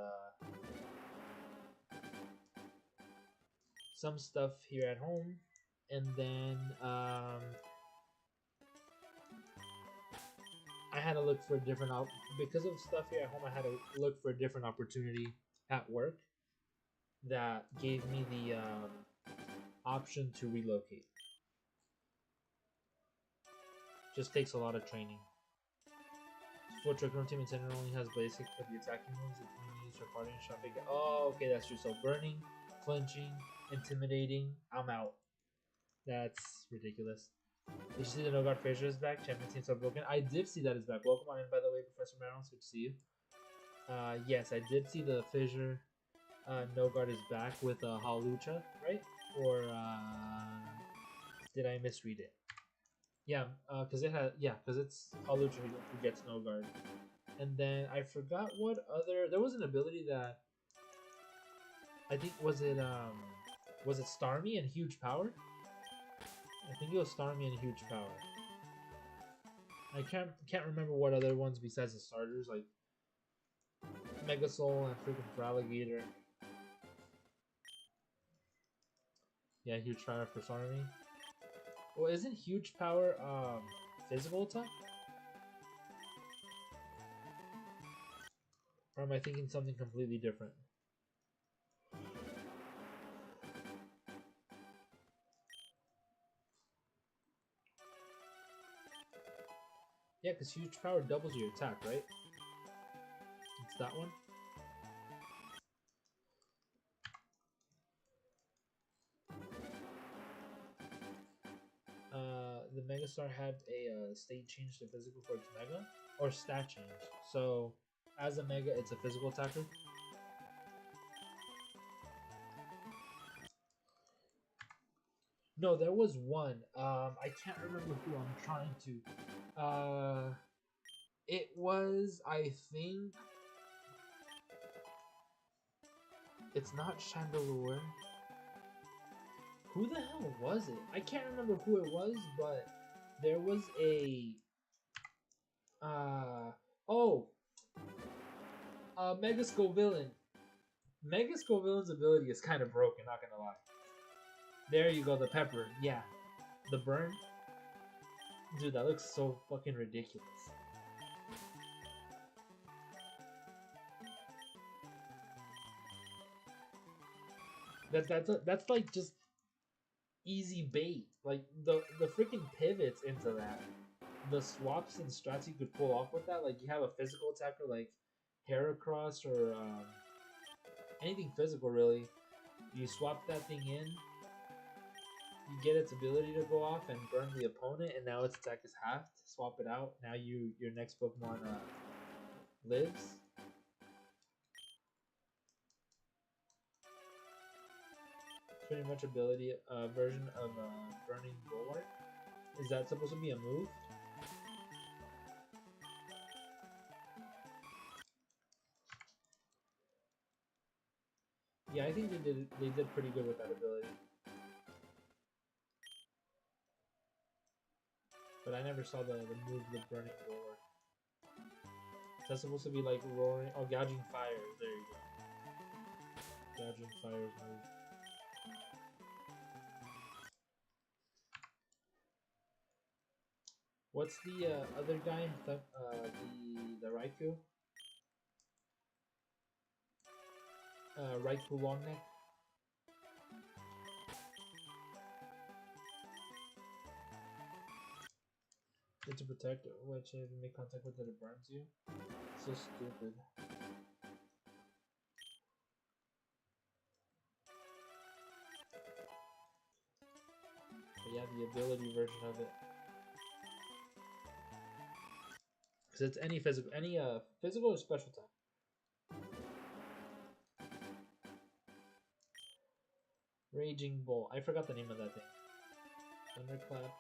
some stuff here at home, and then I had to look for a different because of stuff here at home. I had to look for a different opportunity at work that gave me the option to relocate. Just takes a lot of training. Full Trick Room Team and Center only has basic for the attacking moves. If you use your party and shopping. Oh, okay, that's true. So burning, flinching, intimidating. I'm out. That's ridiculous. Did you see the No Guard Fissure is back? Champion teams are broken. I did see that is back. Welcome on in, by the way, Professor Maron. It's good to see you. Yes, I did see the Fissure. No Guard is back with Halucha, right? Or did I misread it? Yeah, because it's Halucha who gets No Guard. And then I forgot what other. There was an ability that I think was it Starmie and Huge Power? I think it was Starmie and Huge Power. I can't remember what other ones besides the starters like Mega Soul and freaking Feraligatr. Yeah, Huge Power for Starmie. Well, isn't Huge Power physical attack? Or am I thinking something completely different? Yeah, because Huge Power doubles your attack, right? It's that one. The Megastar had a state change to physical for its Mega, or stat change. So, as a Mega, it's a physical attacker. No, there was one. I can't remember who I'm trying to. It was, I think, It's not Chandelure. Who the hell was it? I can't remember who it was, but there was a oh, Mega Villain. Mega Villain's ability is kind of broken, not gonna lie. There you go, the pepper. Yeah. The burn. Dude, that looks so fucking ridiculous. That's like just easy bait. Like the freaking pivots into that. The swaps and strats you could pull off with that. Like you have a physical attacker like Heracross or anything physical really. You swap that thing in. You get its ability to go off and burn the opponent, and now its attack is halved. Swap it out. Now your next Pokemon lives. Pretty much ability version of Burning Bulwark. Is that supposed to be a move? Yeah, I think they did pretty good with that ability. But I never saw the move, the Burning Bulwark. That's supposed to be like roaring, oh, gouging fires. There you go. Gouging fires move. What's the other guy? The Raikou? Raikou Longneck? It's a protector, which if you make contact with it, it burns you. So stupid. But yeah, the ability version of it. Because it's any physical or special type. Raging Bolt. I forgot the name of that thing. Thunderclap.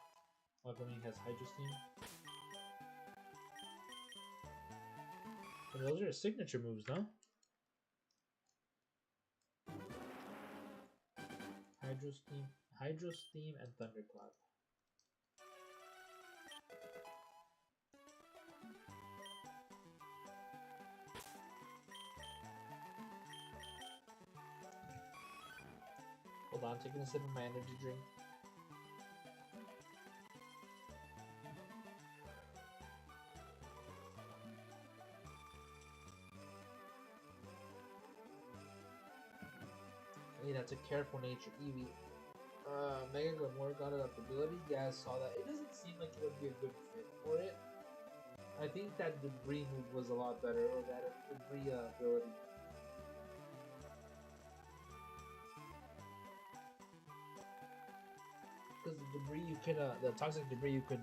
Welcoming has Hydro Steam. And those are signature moves, no? Hydro Steam, and Thunderclap. Hold on, taking a sip of my energy drink. Hey, that's a careful nature Eevee. Mega Glamour got adaptability. Yeah, I saw that. It doesn't seem like it would be a good fit for it. I think that debris move was a lot better, or that debris ability. Because the debris you could, the toxic debris you could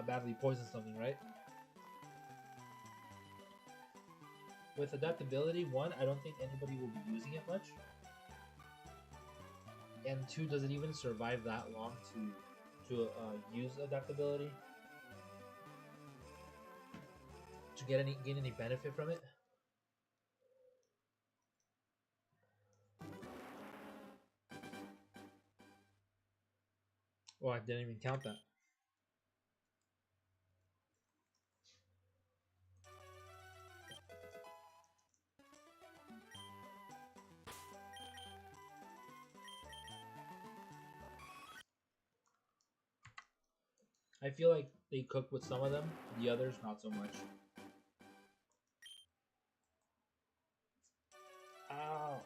badly poison something, right? With adaptability, one, I don't think anybody will be using it much. And two, does it even survive that long to use adaptability? To gain any benefit from it? Well, I didn't even count that. I feel like they cook with some of them, the others not so much. Ow!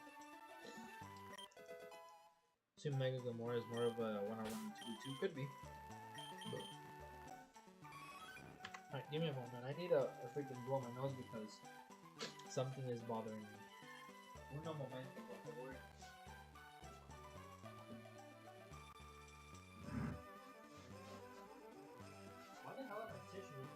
Two Mega Gamora is more of a 1-on-1 and 2v2. Could be. Alright, give me a moment. I need a freaking blow my nose because something is bothering me. Uno momento, por favor. Why the hell am I tissue?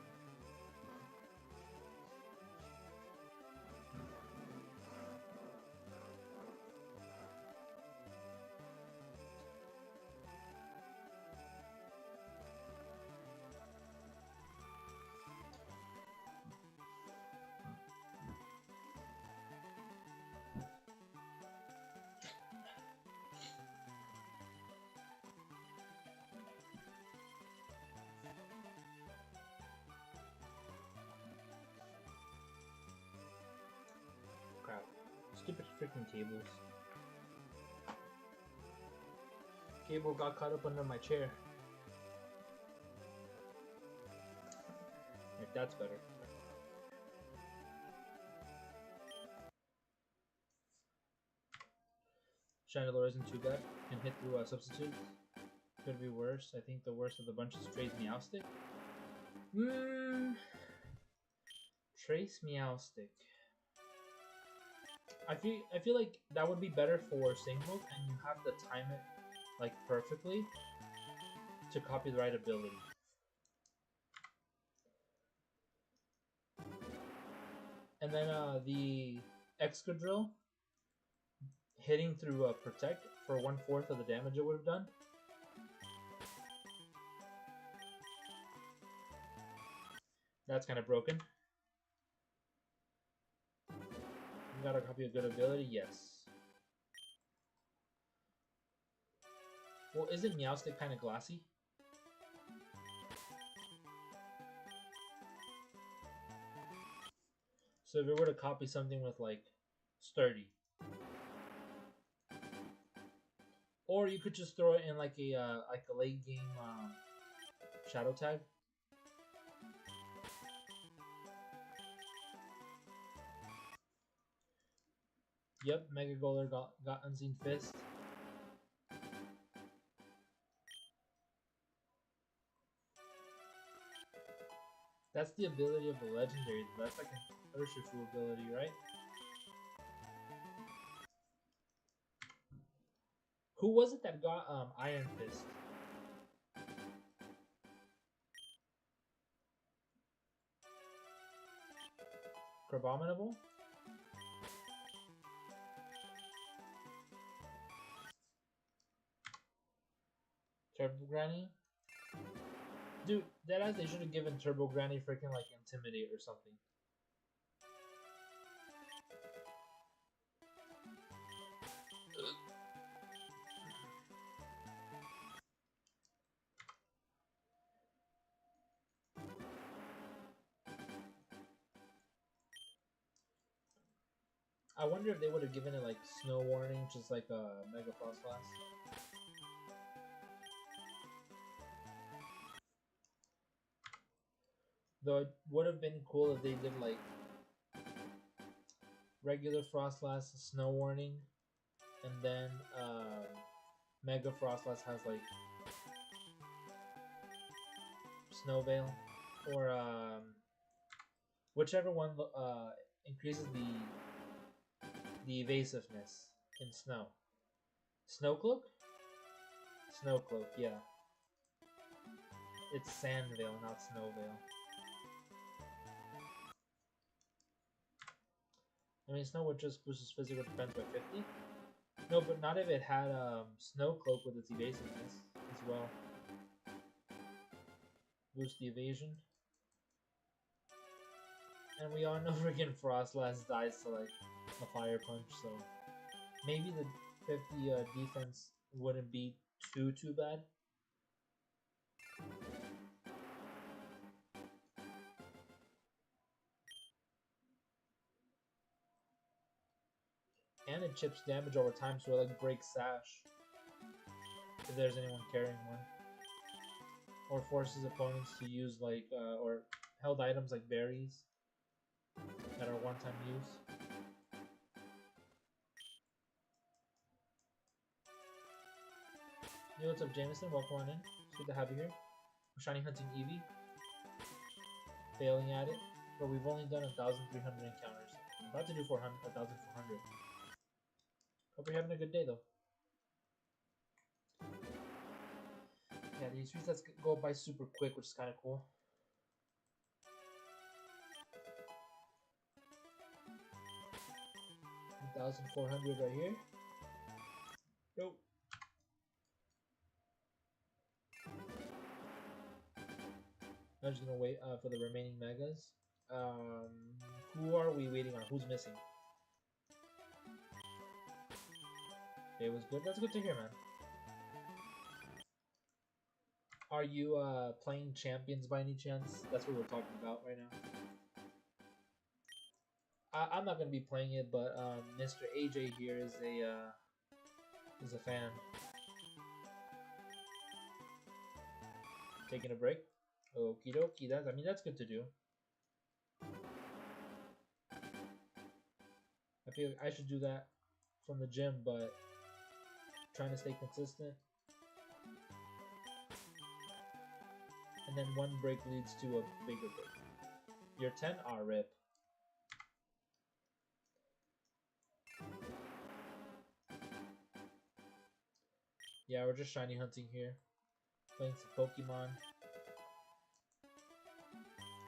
Freaking cables. Cable got caught up under my chair. If that's better. Chandelure isn't too bad. Can hit through substitutes. Could be worse. I think the worst of the bunch is Trace Meowstic. Trace Meowstic. I feel like that would be better for singles, and you have to time it like perfectly to copy the right ability. And then the Excadrill hitting through Protect for 1/4 of the damage it would have done. That's kind of broken. You gotta copy a good ability, yes. Well, isn't Meowstic kind of glassy? So if we were to copy something with like Sturdy, or you could just throw it in like a late game Shadow Tag. Yep, Mega Golder got Unseen Fist. That's the ability of the legendary. That's like an Urshifu ability, right? Who was it that got Iron Fist? Crabominable? Turbo Granny? Dude, deadass, they should have given Turbo Granny freaking like Intimidate or something. I wonder if they would have given it like Snow Warning, just like a Mega Frost Blast. Though it would have been cool if they did like regular Frost Blast, Snow Warning, and then Mega Frost Blast has like Snow Veil, or whichever one increases the evasiveness in snow. Snow Cloak? Snow Cloak, yeah. It's Sand Veil, not Snow Veil. I mean, Snow would just boost its physical defense by 50. No, but not if it had Snow Cloak with its evasiveness as well. Boost the evasion. And we all know freaking Frostlass dies to like a Fire Punch, so maybe the 50 defense wouldn't be too bad. And it chips damage over time, so it like breaks Sash if there's anyone carrying one, or forces opponents to use like or held items like berries that are one-time use. Yo, what's up, Jameson? Welcome on in. It's good to have you here. We're shiny hunting Eevee. Failing at it, but we've only done 1,300 encounters. I'm about to do 1,400. Hope you're having a good day, though. Yeah, these resets go by super quick, which is kind of cool. 1,400 right here. Nope. I'm just gonna wait for the remaining megas. Who are we waiting on? Who's missing? It was good. That's good to hear, man. Are you playing champions by any chance? That's what we're talking about right now. I'm not gonna be playing it, but Mr. AJ here is a fan. Taking a break. Okie dokie. That's good to do. I feel like I should do that from the gym, but trying to stay consistent. And then one break leads to a bigger break. You're 10? Rip. Yeah, we're just shiny hunting here. Playing some Pokemon.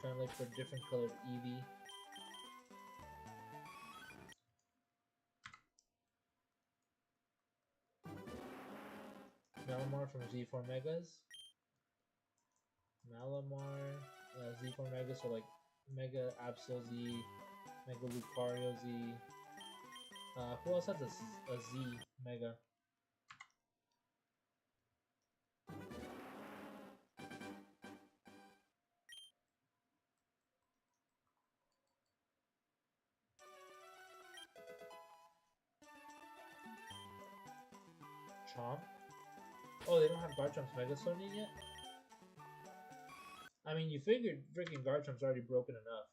Trying to look for different colored Eevee. Malamar from Z4 Megas. Malamar, Z4 Megas, so like Mega Absol Z, Mega Lucario Z. Who else has a Z Mega? Chomp? Oh, they don't have Garchomp's Mega Stone yet? I mean, you figured freaking Garchomp's already broken enough.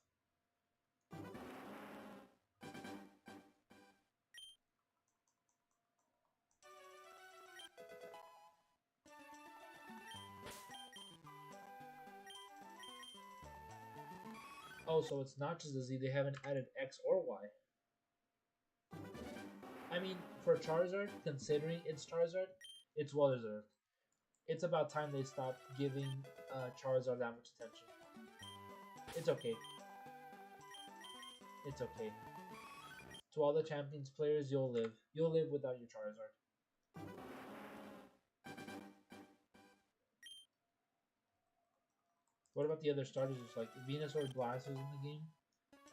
Oh, so it's not just a Z, they haven't added X or Y. I mean, for Charizard, considering it's Charizard, it's well deserved. It's about time they stop giving Charizard that much attention. It's okay. It's okay. To all the Champions players, you'll live. You'll live without your Charizard. What about the other starters? Just like Venusaur, Blastoise in the game?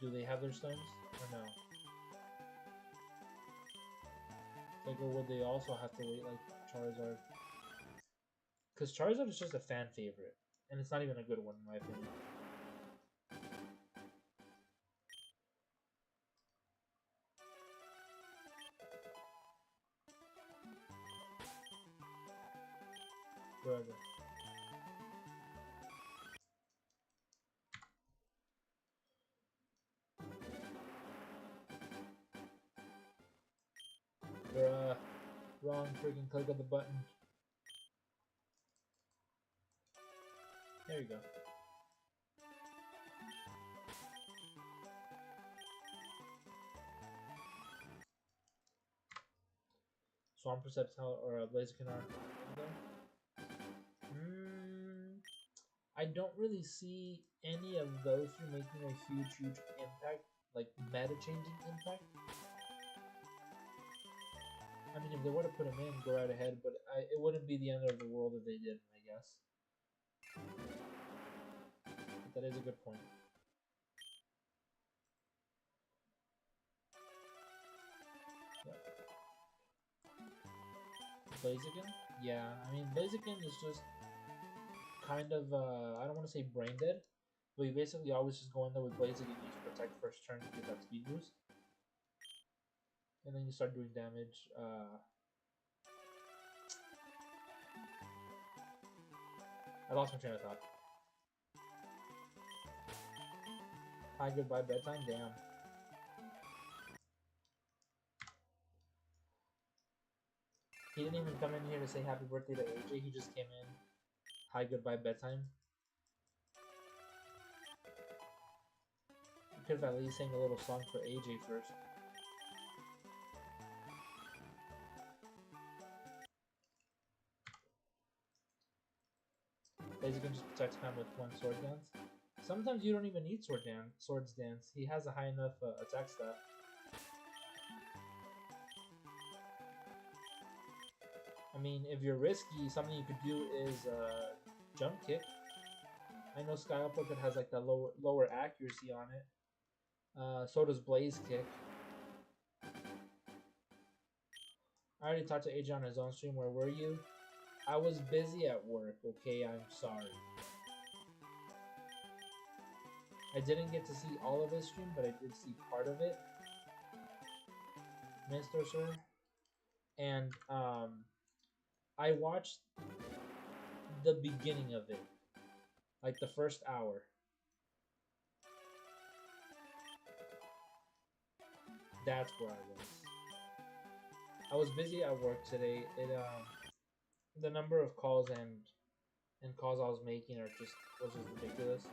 Do they have their stones or no? Like, or would they also have to wait like Charizard? Because Charizard is just a fan favorite, and it's not even a good one in my opinion. Brother. Bruh. Wrong freaking click of the button. There you go. Swamp Perceptile or Blaziken are I don't really see any of those three making a huge impact, like meta changing impact. I mean, if they were to put them in, go right ahead, but it wouldn't be the end of the world if they didn't, I guess. But that is a good point. Yep. Blaziken? Yeah, I mean, Blaziken is just kind of, I don't want to say brain dead, but you basically always just go in there with Blaziken, use Protect first turn to get that speed boost. And then you start doing damage. I lost my train of thought. Hi, goodbye, bedtime? Damn. He didn't even come in here to say happy birthday to AJ, he just came in. Hi, goodbye, bedtime. You could have at least sang a little song for AJ first. Blaziken just protects him with one sword dance. Sometimes you don't even need swords dance. He has a high enough attack stat. I mean, if you're risky, something you could do is jump kick. I know Sky Uppercut has like that lower accuracy on it. So does Blaze Kick. I already talked to AJ on his own stream. Where were you? I was busy at work, okay? I'm sorry. I didn't get to see all of his stream, but I did see part of it, Mr. Sir. And I watched the beginning of it, like the first hour. That's where I was. I was busy at work today. It the number of calls and calls I was making was just ridiculous.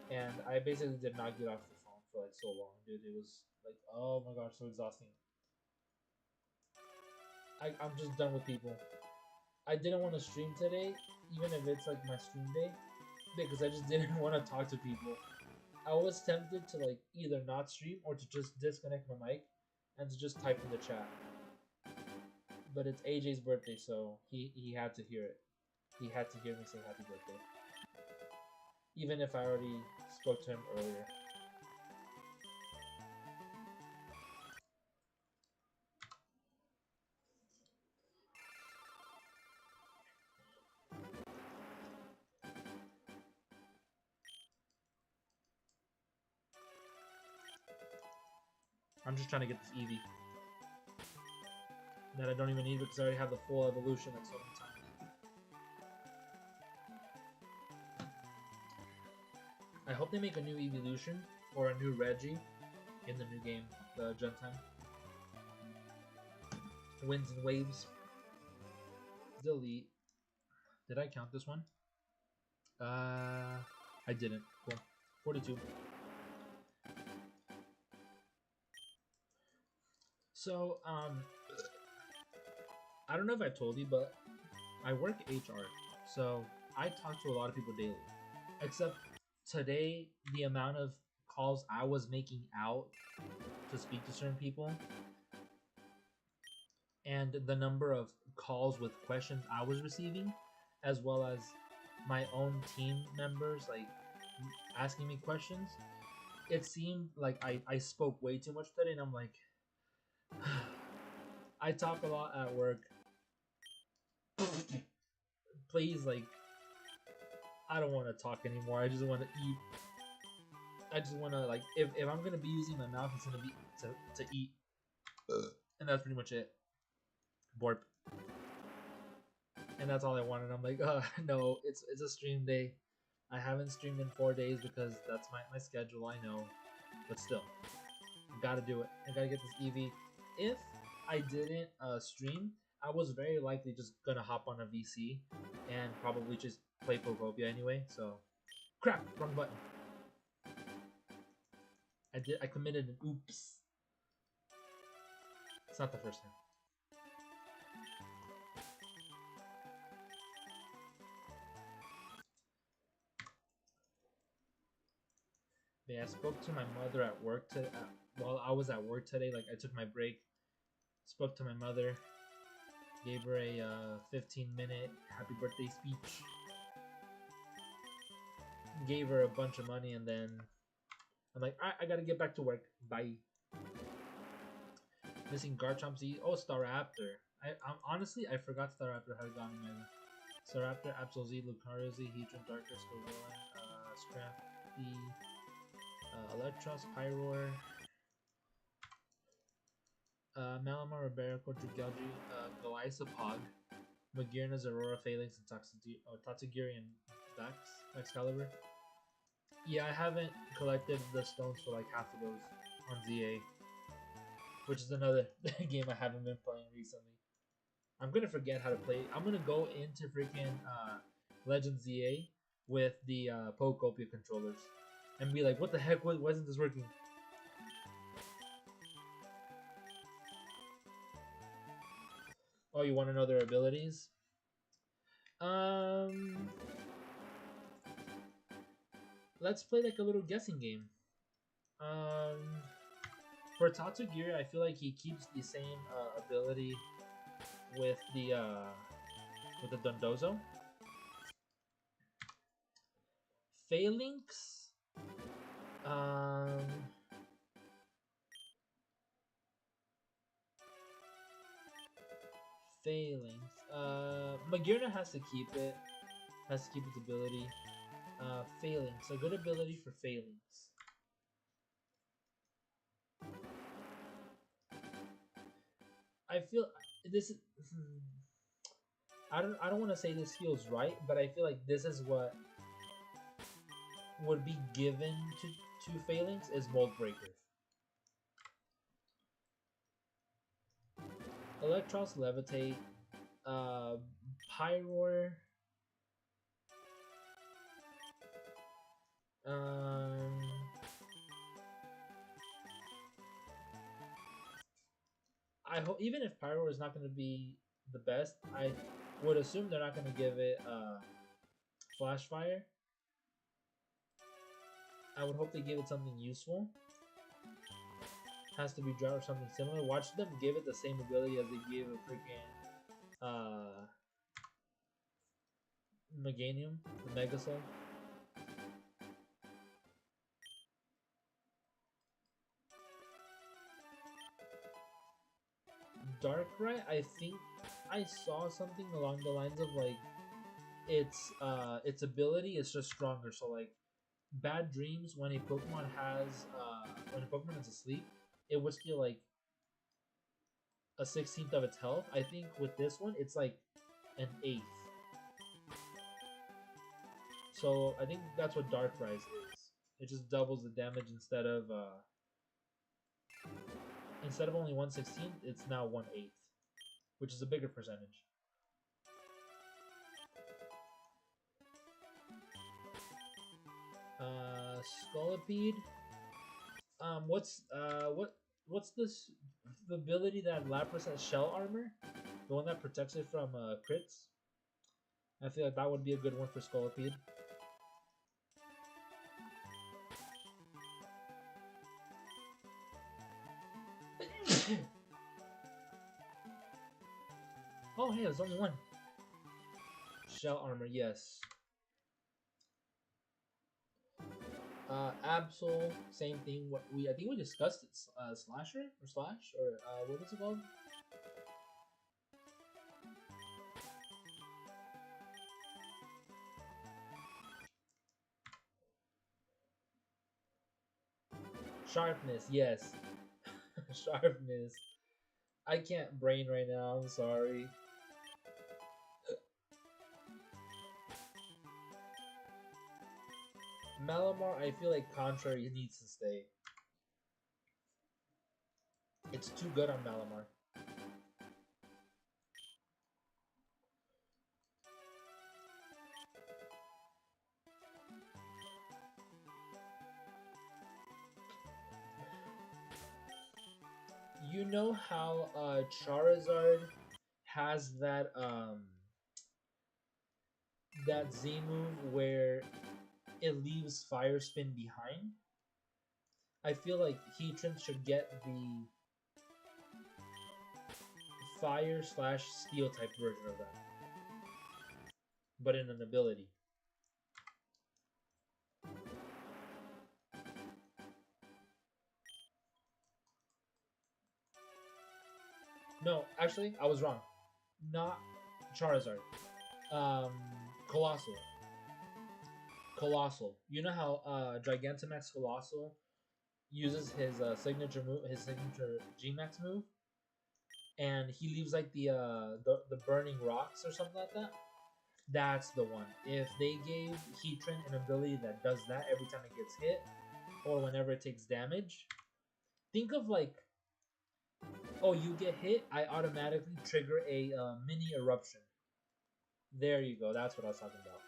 And I basically did not get off the phone for like so long, dude. It was like, oh my gosh, so exhausting. I'm just done with people. I didn't want to stream today, even if it's like my stream day, because I just didn't want to talk to people. I was tempted to like either not stream or to just disconnect my mic and to just type in the chat. But it's AJ's birthday, so he had to hear it. He had to hear me say happy birthday, even if I already spoke to him earlier. I'm just trying to get this Eevee that I don't even need because I already have the full evolution like so many times. I hope they make a new evolution or a new Reggie in the new game, the Gen 10. Winds and waves. Delete. Did I count this one? I didn't. Cool. 42. So, I don't know if I told you, but I work HR. So, I talk to a lot of people daily. Except today, the amount of calls I was making out to speak to certain people and the number of calls with questions I was receiving, as well as my own team members like asking me questions, it seemed like I spoke way too much today, and I'm like, I talk a lot at work. Please, like, I don't want to talk anymore. I just want to eat. I just want to, like, if I'm going to be using my mouth, it's going to be to eat. And that's pretty much it. Borp. And that's all I wanted. I'm like, no, it's a stream day. I haven't streamed in 4 days because that's my schedule, I know. But still, I gotta do it. I gotta get this Eevee. If I didn't stream, I was very likely just gonna hop on a VC and probably just play Pokopia anyway. So, crap, wrong button. I committed an oops. It's not the first time. But yeah, I spoke to my mother at work while I was at work today. Like I took my break, spoke to my mother, gave her a 15-minute happy birthday speech, gave her a bunch of money, and then I'm like, I gotta get back to work. Bye. Missing Garchomp Z. Oh, Staraptor. Honestly, I forgot Staraptor had gone in my Staraptor, Absol Z, Lucario Z, Heatran, Darker, Scovillain, Scrappy, Electros, Pyroar, Malamar, Reberico, Dragalge, Golisopod, Magearna, Aurora, Phalanx, and Tatsugiri, and Vex, Excalibur. Yeah, I haven't collected the stones for like half of those on ZA, which is another game I haven't been playing recently. I'm gonna forget how to play. I'm gonna go into freaking Legend ZA with the Pokopia controllers and be like, what the heck? Why isn't this working? Oh, you want to know their abilities? Let's play like a little guessing game. For Tatsugiri, I feel like he keeps the same ability with the Dondozo. Phalanx, Phalanx. Magearna has to keep it. Has to keep its ability. Phalanx. A good ability for Phalanx. I feel this. I don't want to say this feels right, but I feel like this is what would be given to Phalanx is Mold Breaker. Electros Levitate, Pyroar, um, I hope even if Pyroar is not going to be the best, I would assume they're not going to give it Flash Fire. I would hope they give it something useful. Has to be drought or something similar. Watch them give it the same ability as they gave a freaking Meganium, the Mega Soul. Darkrai, I think I saw something along the lines of like its ability is just stronger. So like Bad Dreams, when a Pokemon has when a Pokemon is asleep, it would steal like a 16th of its health. I think with this one, it's like an 8th. So I think that's what Dark Rise is. It just doubles the damage instead of only 1/16th, it's now 1/8, which is a bigger percentage. Scolipede. What's this the ability that Lapras has shell armor? The one that protects it from crits? I feel like that would be a good one for Scolipede. Oh, hey, there's only one. Shell armor, yes. Absol, same thing. What I think we discussed it. Slasher or Slash or what was it called? Sharpness, yes. Sharpness. I can't brain right now. I'm sorry. Malamar, I feel like Contrary needs to stay. It's too good on Malamar. You know how Charizard has that Z move where it leaves Fire Spin behind? I feel like Heatran should get the Fire slash Steel type version of that, but in an ability. No, actually, I was wrong. Not Charizard. Um, Colossal. Colossal. You know how Gigantamax Colossal uses his signature G-Max move, and he leaves like the burning rocks or something like that. That's the one. If they gave Heatran an ability that does that every time it gets hit, or whenever it takes damage, think of like, oh, you get hit, I automatically trigger a mini eruption. There you go. That's what I was talking about.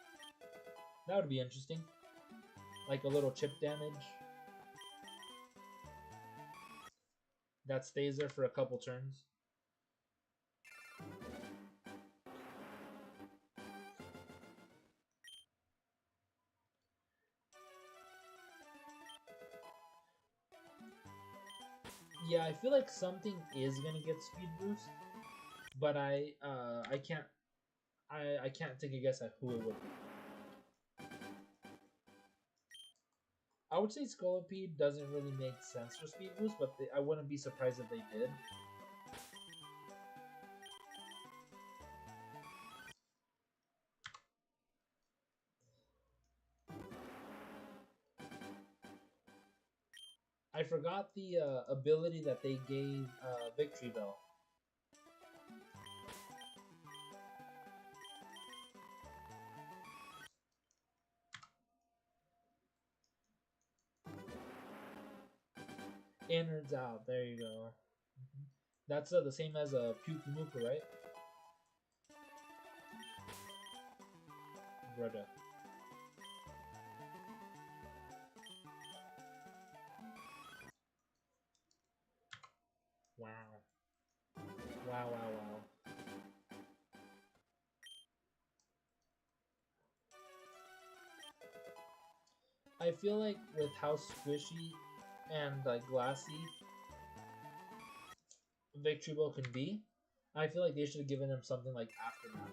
That would be interesting. Like a little chip damage that stays there for a couple turns. Yeah, I feel like something is gonna get speed boost, but I can't take a guess at who it would be. I would say Scolipede doesn't really make sense for speed boost, but I wouldn't be surprised if they did. I forgot the ability that they gave Victory Bell. Innards out. There you go. That's the same as a puke muka, right? Brother. Wow. Wow, wow, wow. I feel like with how squishy and like glassy Victory Bell can be, I feel like they should have given him something like Aftermath.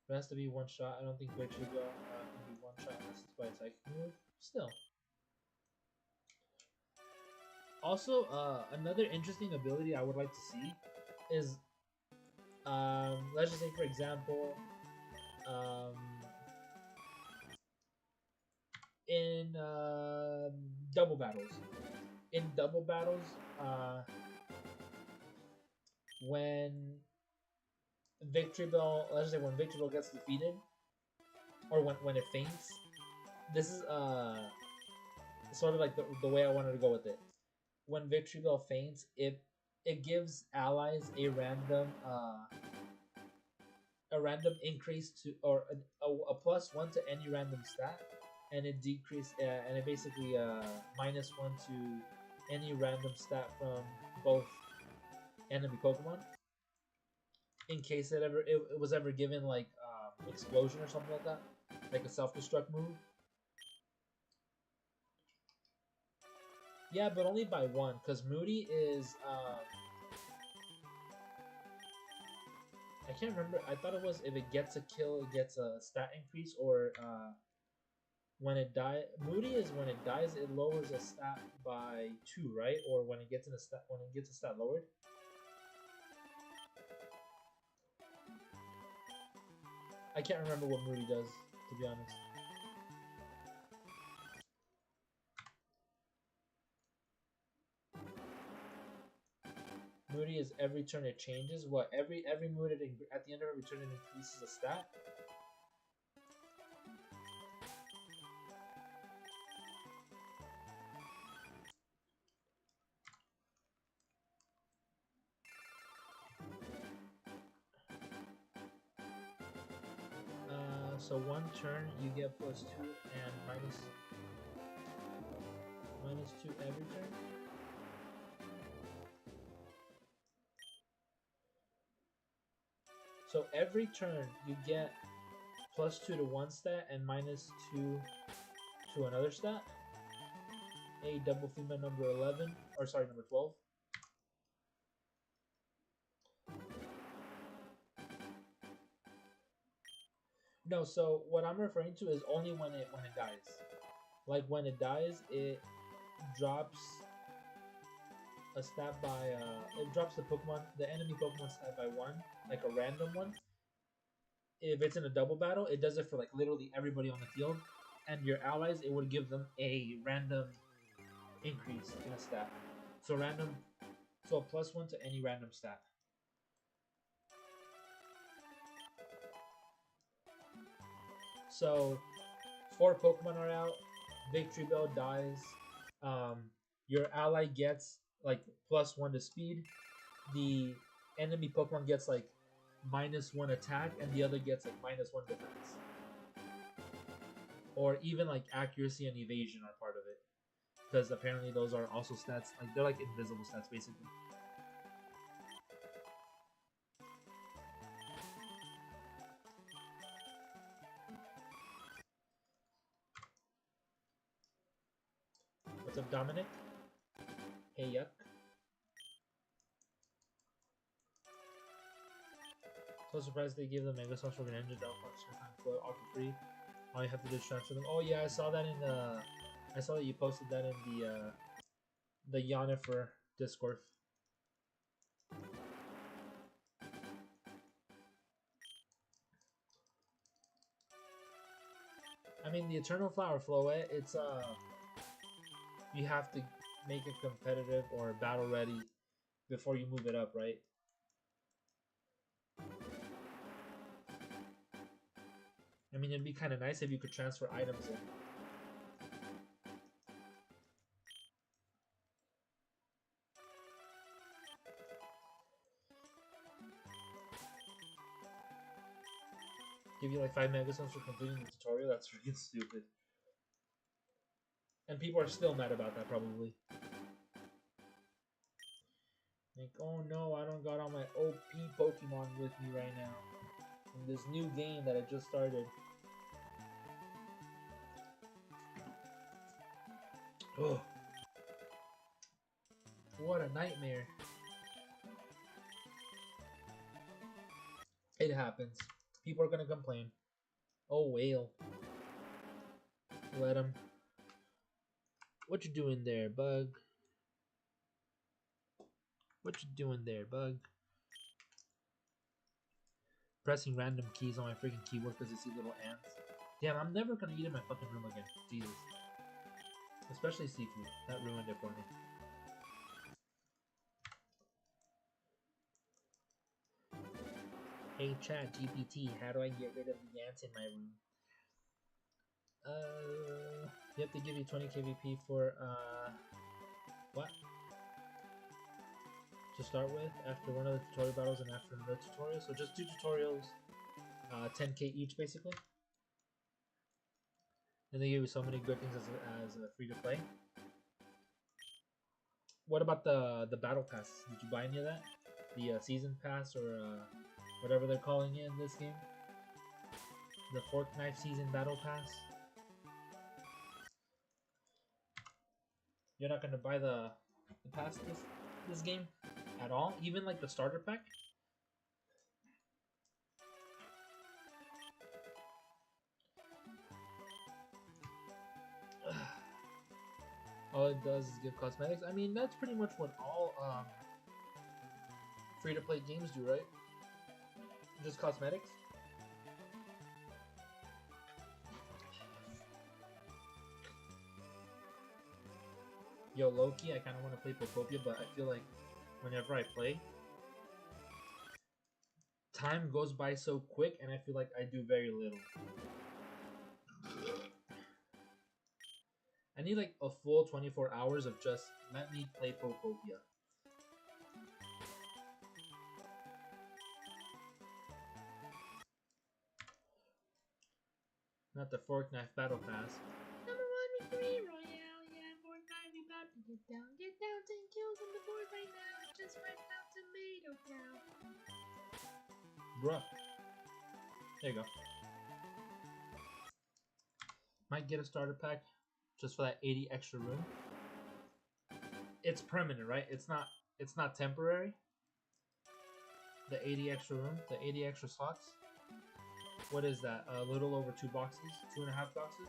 It has to be one shot. I don't think Victory Bell can be one shot unless it's by a psychic move. Still. Also, another interesting ability I would like to see is, let's just say for example, um, in double battles. In double battles, when Victory Bell, let's just say when Victory Bell gets defeated, or when it faints, this is sort of like the way I wanted to go with it. When Victory Bell faints, it gives allies a random increase to or a +1 to any random stat, and it basically -1 to any random stat from both enemy Pokemon. In case it was ever given like explosion or something like that, like a self-destruct move. Yeah, but only by one, because Moody is I can't remember. I thought it was if it gets a kill, it gets a stat increase, or when it die. Moody is when it dies, it lowers a stat by 2, right? Or when it gets a stat lowered. I can't remember what Moody does, to be honest. Moody is every turn it changes. What every mood at the end of every turn it increases a stat. So one turn you get +2 and -2 every turn. So every turn you get +2 to one stat and -2 to another stat. A double female number 11, or sorry, number 12. No, so what I'm referring to is only when it dies. Like when it dies, it drops a stat by it drops the enemy Pokemon stat by 1, like a random one. If it's in a double battle, it does it for like literally everybody on the field, and your allies, it would give them a random increase in a stat. So a +1 to any random stat. So 4 Pokemon are out. Victory Bell dies. Um, your ally gets like +1 to speed. The enemy Pokemon gets like -1 attack, and the other gets like -1 defense. Or even like accuracy and evasion are part of it, because apparently those are also stats. Like they're like invisible stats basically. What's up, Dominic? Hey, yuck. So surprised they gave the Mega Sauce for Greninja Delphox for all for free. All you have to do is transfer them. Oh yeah, I saw that in the. I saw that you posted that in the Yennefer Discord. I mean, the Eternal Flower Floette, it's you have to make it competitive or battle ready before you move it up, right? I mean, it'd be kind of nice if you could transfer items in. Give you like 5 megastones for completing the tutorial. That's freaking stupid. And people are still mad about that, probably. Like, oh no, I don't got all my OP Pokemon with me right now. In this new game that I just started. Oh. What a nightmare. It happens. People are gonna complain. Oh, whale. Let him. What you doing there, bug? What you doing there, bug? Pressing random keys on my freaking keyboard because I see little ants. Damn, I'm never gonna eat in my fucking room again. Jesus. Especially seafood. That ruined it for me. Hey chat GPT, how do I get rid of the ants in my room? You have to give you 20 KVP for, what? To start with, after one of the tutorial battles and after the tutorial. So just 2 tutorials, 10k each basically. And they give you so many good things as free to play. What about the battle pass? Did you buy any of that? The season pass or whatever they're calling it in this game? The Fork Knife Season Battle Pass? You're not gonna buy the pass this game at all? Even like the starter pack? All it does is give cosmetics. I mean, that's pretty much what all free-to-play games do, right? Just cosmetics. Yo, Loki, I kind of want to play Pokopia, but I feel like whenever I play, time goes by so quick, and I feel like I do very little. I need like a full 24 hours of just let me play Pokopia. Not the Fork Knife Battle Pass. Number 1 victory royale, yeah, Fork Knife, we about to get down, 10 kills on the board right now, just wiped out Tomato Town. Bruh. There you go. Might get a starter pack just for that 80 extra room. It's permanent, right? It's not temporary. The 80 extra room, the 80 extra slots. What is that? A little over 2 boxes? 2.5 boxes?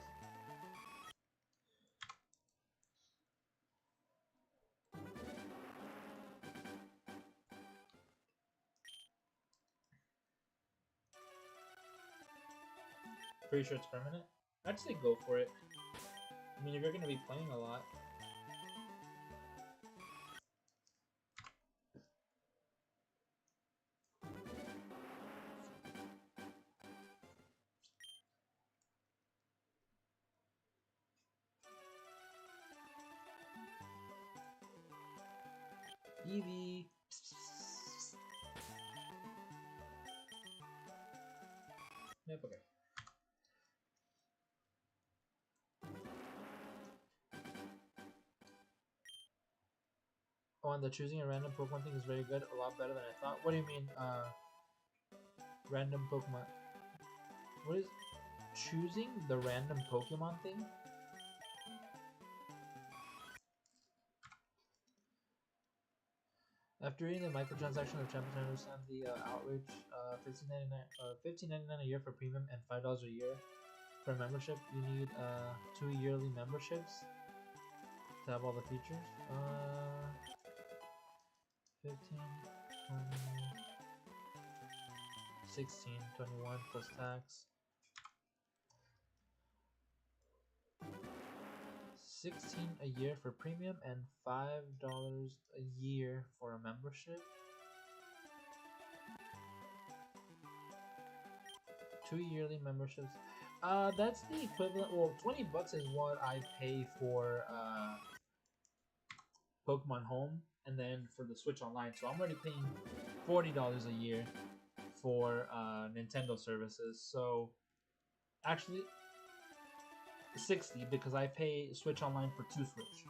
Pretty sure it's permanent. I'd say go for it. I mean, if you're gonna be playing a lot. Eevee. Yep, okay. Oh, and the choosing a random Pokemon thing is very good. A lot better than I thought. What do you mean, random Pokemon? What is choosing the random Pokemon thing? After reading the microtransaction of Champions, I understand the outrage. $15.99 a year for premium and $5 a year for membership. You need 2 yearly memberships to have all the features. 15, 20, 16, 21 plus tax. $16 a year for premium and $5 a year for a membership. 2 yearly memberships. That's the equivalent. Well, $20 is what I pay for Pokemon Home, and then for the Switch Online. So I'm already paying $40 a year for Nintendo services. So actually, 60 because I pay Switch Online for 2 Switch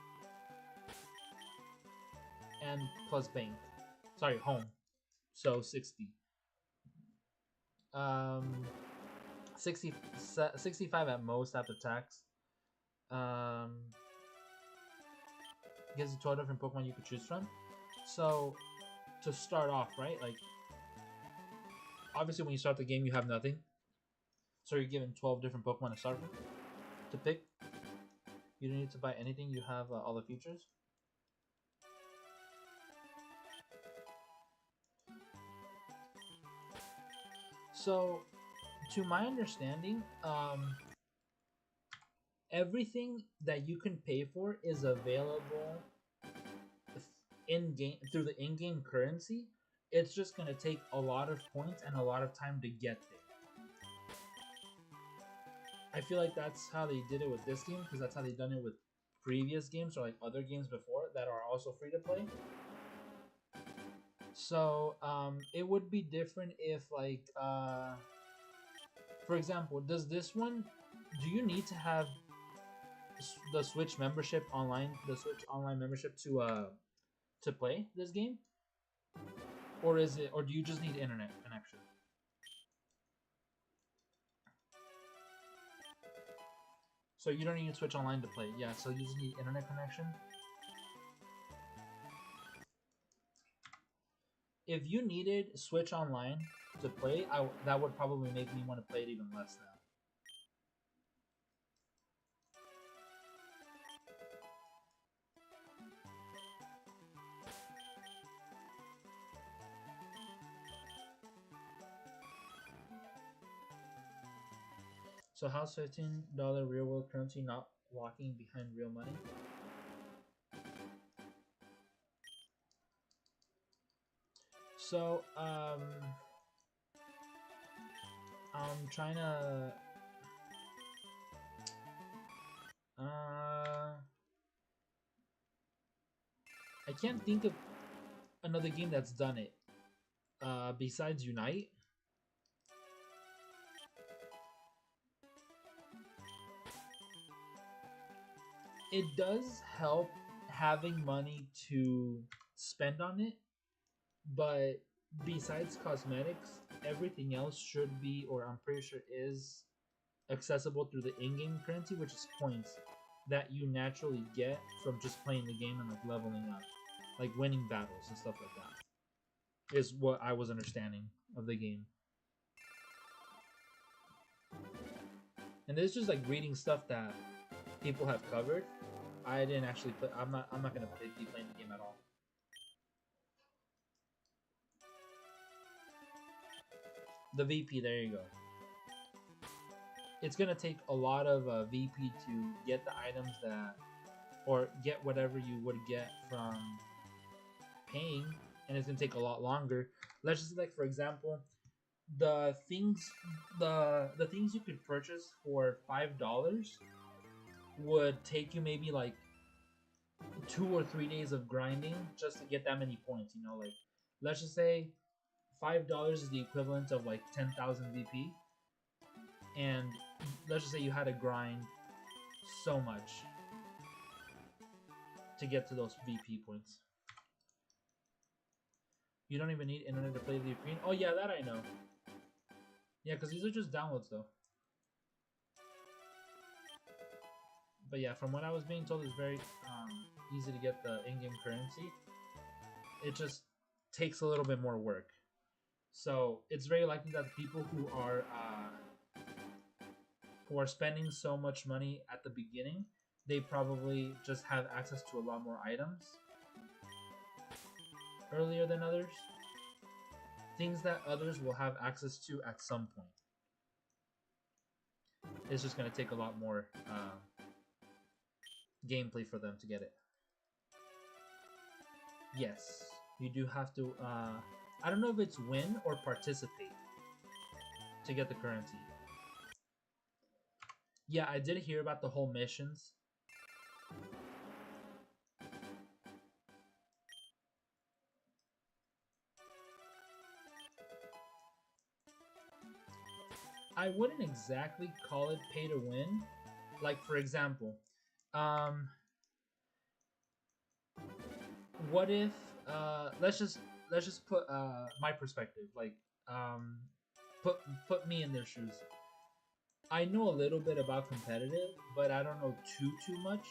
and plus bank. Sorry, home. So 60. Um, 60, 65 at most after tax. Gives you 12 different Pokemon you could choose from. So to start off, right? Like obviously when you start the game you have nothing. So you're given 12 different Pokemon to start with to pick. You don't need to buy anything. You have all the features. So, to my understanding, everything that you can pay for is available in game through the in-game currency. It's just gonna take a lot of points and a lot of time to get there. I feel like that's how they did it with this game because that's how they've done it with previous games or like other games before that are also free to play. So it would be different if like for example, does this one? Do you need to have the Switch membership online? The Switch online membership to play this game, or is it? Or do you just need internet connection? So you don't need Switch online to play. Yeah, so you just need internet connection. If you needed Switch online to play, that would probably make me want to play it even less now. So how's $15 real world currency not walking behind real money? So I'm trying to I can't think of another game that's done it. Besides Unite. It does help having money to spend on it, but besides cosmetics, everything else should be, or I'm pretty sure is, accessible through the in-game currency, which is points that you naturally get from just playing the game and like leveling up, like winning battles and stuff like that. Is what I was understanding of the game. And this is just like reading stuff that people have covered. I didn't actually play. I'm not. I'm not gonna be playing the game at all. The VP. There you go. It's gonna take a lot of VP to get the items that, or get whatever you would get from paying, and it's gonna take a lot longer. Let's just like for example, the things, the things you could purchase for $5 would take you maybe like 2 or 3 days of grinding just to get that many points. You know, like let's just say $5 is the equivalent of like 10,000 VP, and let's just say you had to grind so much to get to those VP points. You don't even need internet to play LeafGreen. Oh yeah, that I know. Yeah, because these are just downloads though. But yeah, from what I was being told, it's very easy to get the in-game currency. It just takes a little bit more work. So it's very likely that the people who are spending so much money at the beginning, they probably just have access to a lot more items earlier than others. Things that others will have access to at some point. It's just going to take a lot more gameplay for them to get it. Yes, you do have to. I don't know if it's win or participate to get the currency. Yeah, I did hear about the whole missions. I wouldn't exactly call it pay to win. Like for example, um, what if let's just put my perspective. Like um, put put me in their shoes. I know a little bit about competitive, but I don't know too much.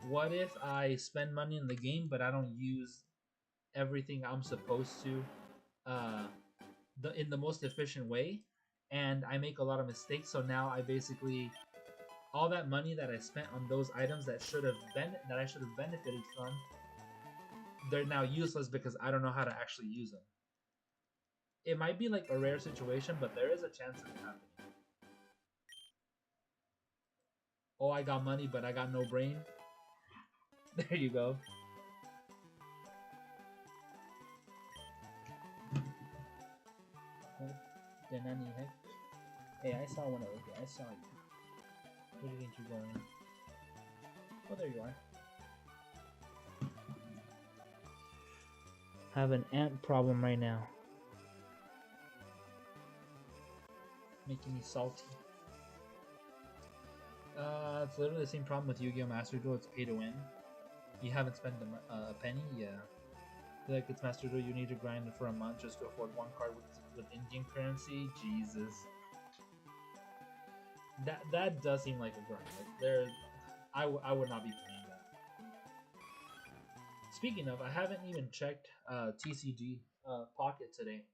What if I spend money in the game, but I don't use everything I'm supposed to, uh, in the most efficient way, and I make a lot of mistakes. So now I basically all that money that I spent on those items that I should have benefited from, they're now useless because I don't know how to actually use them. It might be like a rare situation, but there is a chance of it happening. Oh, I got money, but I got no brain. There you go. Hey, I saw one over here. I saw you. Where do you think you're going? Oh, there you are. I have an ant problem right now. Making me salty. It's literally the same problem with Yu-Gi-Oh! Master Duel. It's pay to win. You haven't spent a penny, yeah. Like it's Master Duel, you need to grind for a month just to afford one card with Indian currency. Jesus, that does seem like a grind. Like there, I would not be playing that. Speaking of, I haven't even checked TCG Pocket today.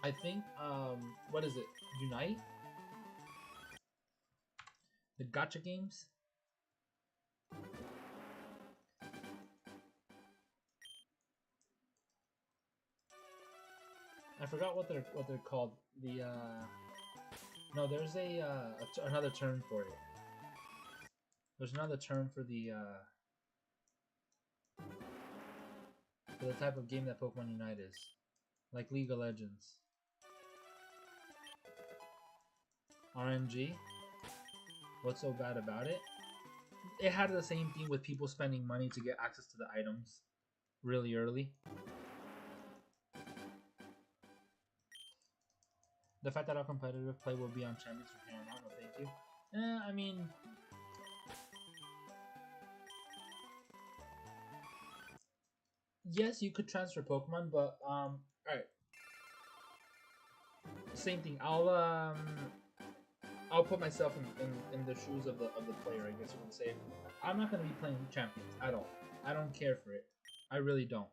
I think what is it? Unite? The gotcha games? I forgot what they're called. The no, there's another term for it. There's another term for the type of game that Pokemon Unite is, like League of Legends. RNG. What's so bad about it? It had the same thing with people spending money to get access to the items really early. The fact that our competitive play will be on Champions from here on out, no thank you. I mean, yes, you could transfer Pokemon, but alright. Same thing. I'll put myself in the shoes of the player, I guess you would say. I'm not gonna be playing Champions at all. I don't care for it. I really don't.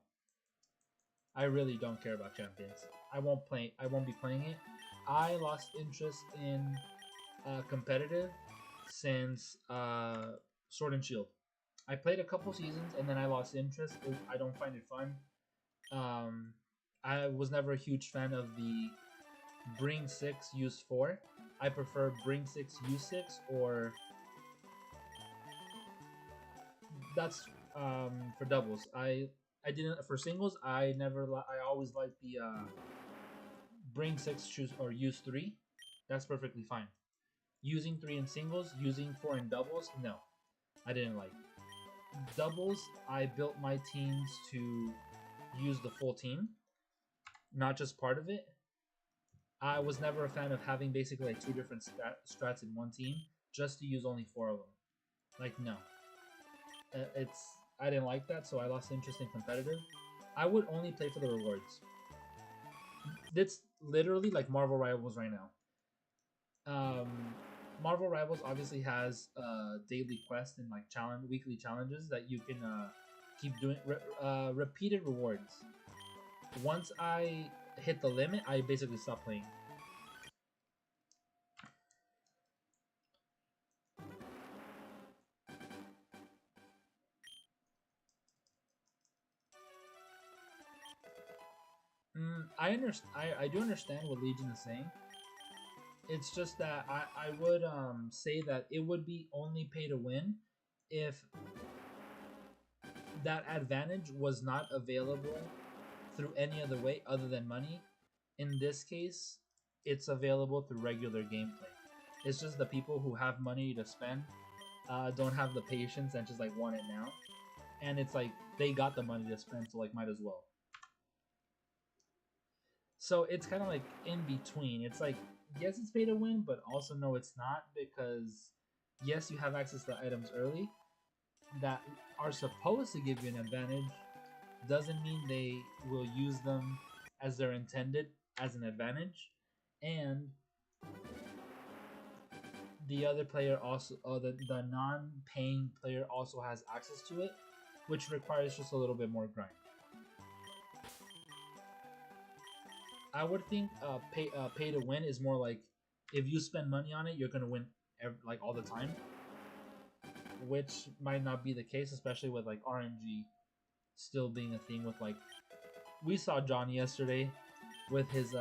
I really don't care about Champions. I won't be playing it. I lost interest in competitive since Sword and Shield. I played a couple seasons and then I lost interest. I don't find it fun. I was never a huge fan of the Bring 6, use 4. I prefer Bring 6, use 6, or that's for doubles. I didn't for singles. I always liked the Bring 6, choose or use 3. That's perfectly fine. Using 3 in singles, using 4 in doubles, no, I didn't like. Doubles, I built my teams to use the full team, not just part of it. I was never a fan of having basically like 2 different strats in one team just to use only 4 of them. Like, no. I didn't like that, so I lost interest in competitive. I would only play for the rewards. It's literally like Marvel Rivals right now. Marvel Rivals obviously has daily quests and like weekly challenges that you can keep doing repeated rewards. Once I hit the limit, I basically stop playing. I understand. I do understand what Legion is saying. It's just that I would say that it would be only pay to win if that advantage was not available through any other way other than money. In this case, it's available through regular gameplay. It's just the people who have money to spend don't have the patience and just like want it now. And it's like they got the money to spend, so like might as well. So it's kind of like in between. It's like yes, it's pay to win, but also no, it's not, because yes, you have access to items early that are supposed to give you an advantage. Doesn't mean they will use them as they're intended as an advantage, and the other player also, the non-paying player also has access to it, which requires just a little bit more grind. I would think pay to win is more like if you spend money on it, you're gonna win like all the time, which might not be the case, especially with like RNG still being a thing. With like we saw John yesterday with his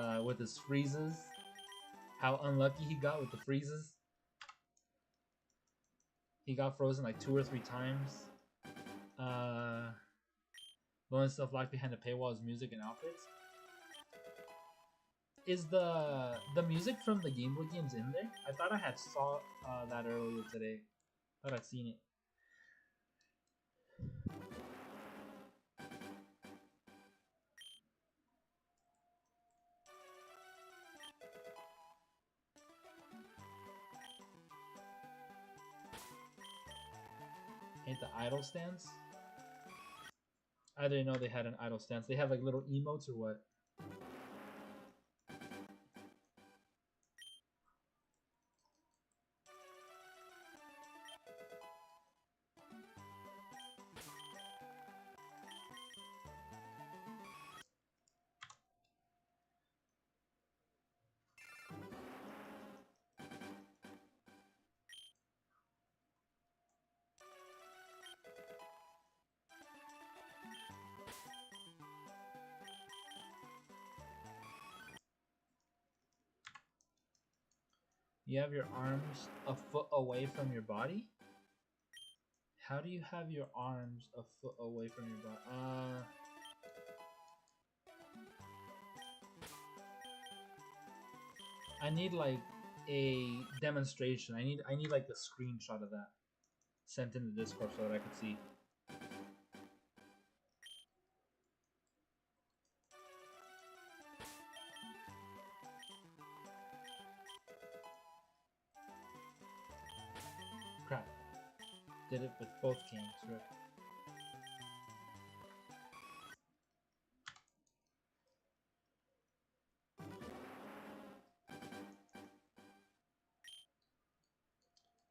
freezes, how unlucky he got with the freezes. He got frozen like 2 or 3 times. The only stuff locked behind the paywall is music and outfits. Is the music from the Game Boy games in there? I thought I had saw that earlier today. Thought I'd seen it. Ain't the idle stance? I didn't know they had an idle stance. They have like little emotes or what? You have your arms a foot away from your body? How do you have your arms a foot away from your body? I need like a demonstration. I need like a screenshot of that sent in the Discord so that I could see. Crap. Did it with both games, right?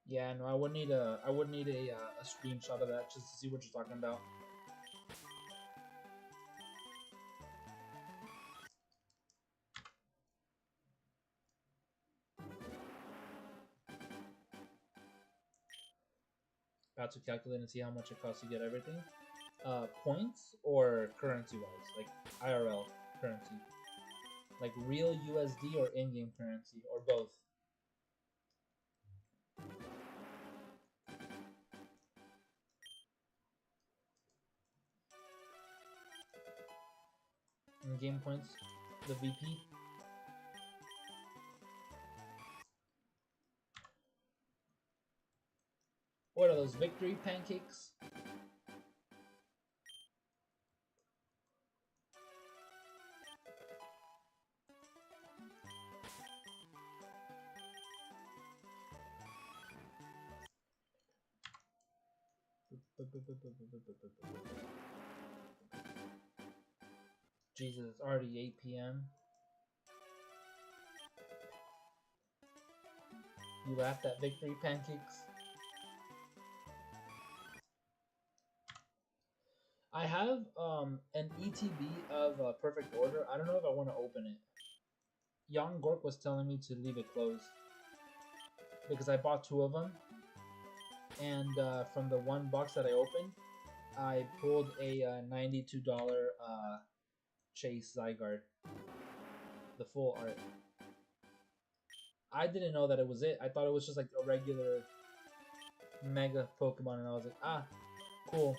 Yeah, no, I would need a screenshot of that just to see what you're talking about. About to calculate and see how much it costs to get everything. Points or currency wise, like IRL currency, like real USD or in-game currency or both. In-game points, the VP. What are those victory pancakes? Jesus, it's already 8 p.m. You laughed at victory pancakes? I have an ETB of Perfect Order. I don't know if I want to open it. Young Gork was telling me to leave it closed because I bought 2 of them, and from the one box that I opened, I pulled a $92 Chase Zygarde, the full art. I didn't know that it was it. I thought it was just like a regular Mega Pokemon, and I was like, ah, cool.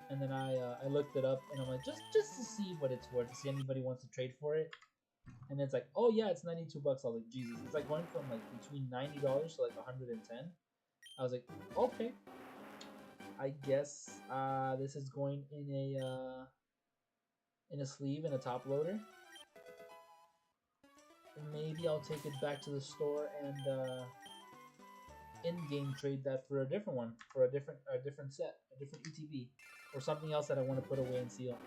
And then I looked it up, and I'm like, just to see what it's worth, to see anybody wants to trade for it. And it's like, oh yeah, it's $92. I was like, Jesus, it's like going from like between $90 to like 110. I was like, okay, I guess this is going in a sleeve and a top loader. Maybe I'll take it back to the store and in-game trade that for a different one, for a different set, a different ETB, or something else that I want to put away and seal.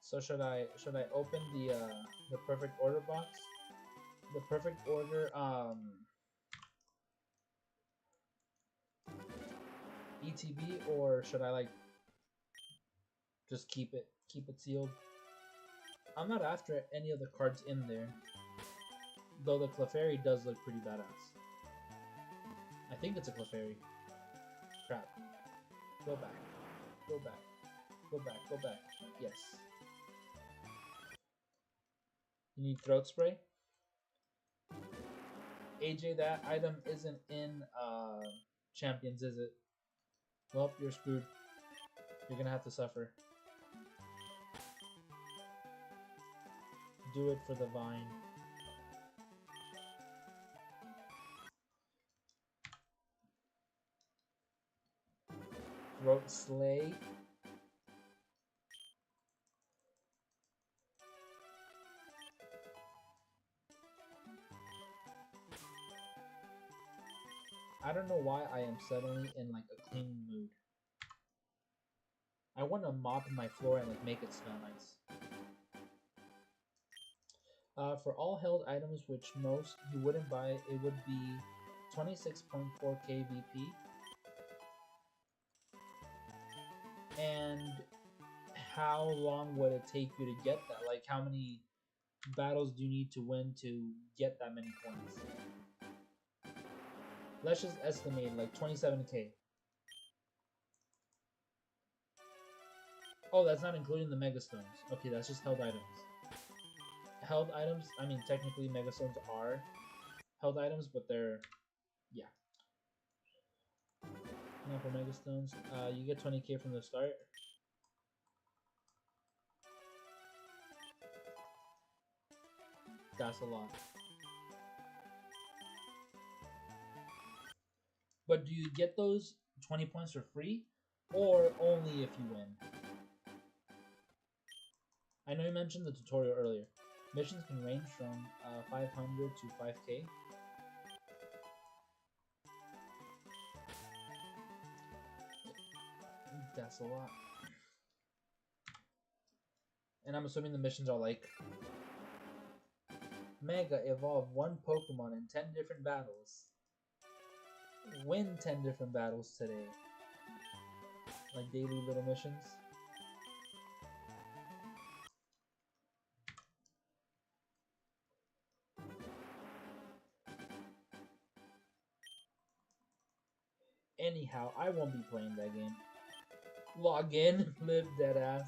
So should I open the perfect order box, the perfect order ETB, or should I like just keep it sealed? I'm not after any of the cards in there, though the Clefairy does look pretty badass. I think it's a Clefairy. Crap. Go back. Go back. Go back. Go back. Yes. You need throat spray? AJ, that item isn't in Champions, is it? Well, you're screwed. You're gonna have to suffer. Do it for the vine. Throat slay. I don't know why I am suddenly in like a cleaning mood. I want to mop my floor and like make it smell nice. For all held items which most you wouldn't buy, it would be 26.4k VP. And how long would it take you to get that? Like, how many battles do you need to win to get that many points? Let's just estimate like 27k. Oh, that's not including the Mega Stones. Okay, that's just held items. Held items, I mean, technically Mega Stones are held items, but they're, yeah. Not for Mega Stones. You get 20k from the start. That's a lot. But do you get those 20 points for free, or only if you win? I know you mentioned the tutorial earlier. Missions can range from 500 to 5k. That's a lot. And I'm assuming the missions are like Mega evolve one Pokemon in 10 different battles. Win 10 different battles today. Like daily little missions. Anyhow, I won't be playing that game. Log in, live dead ass.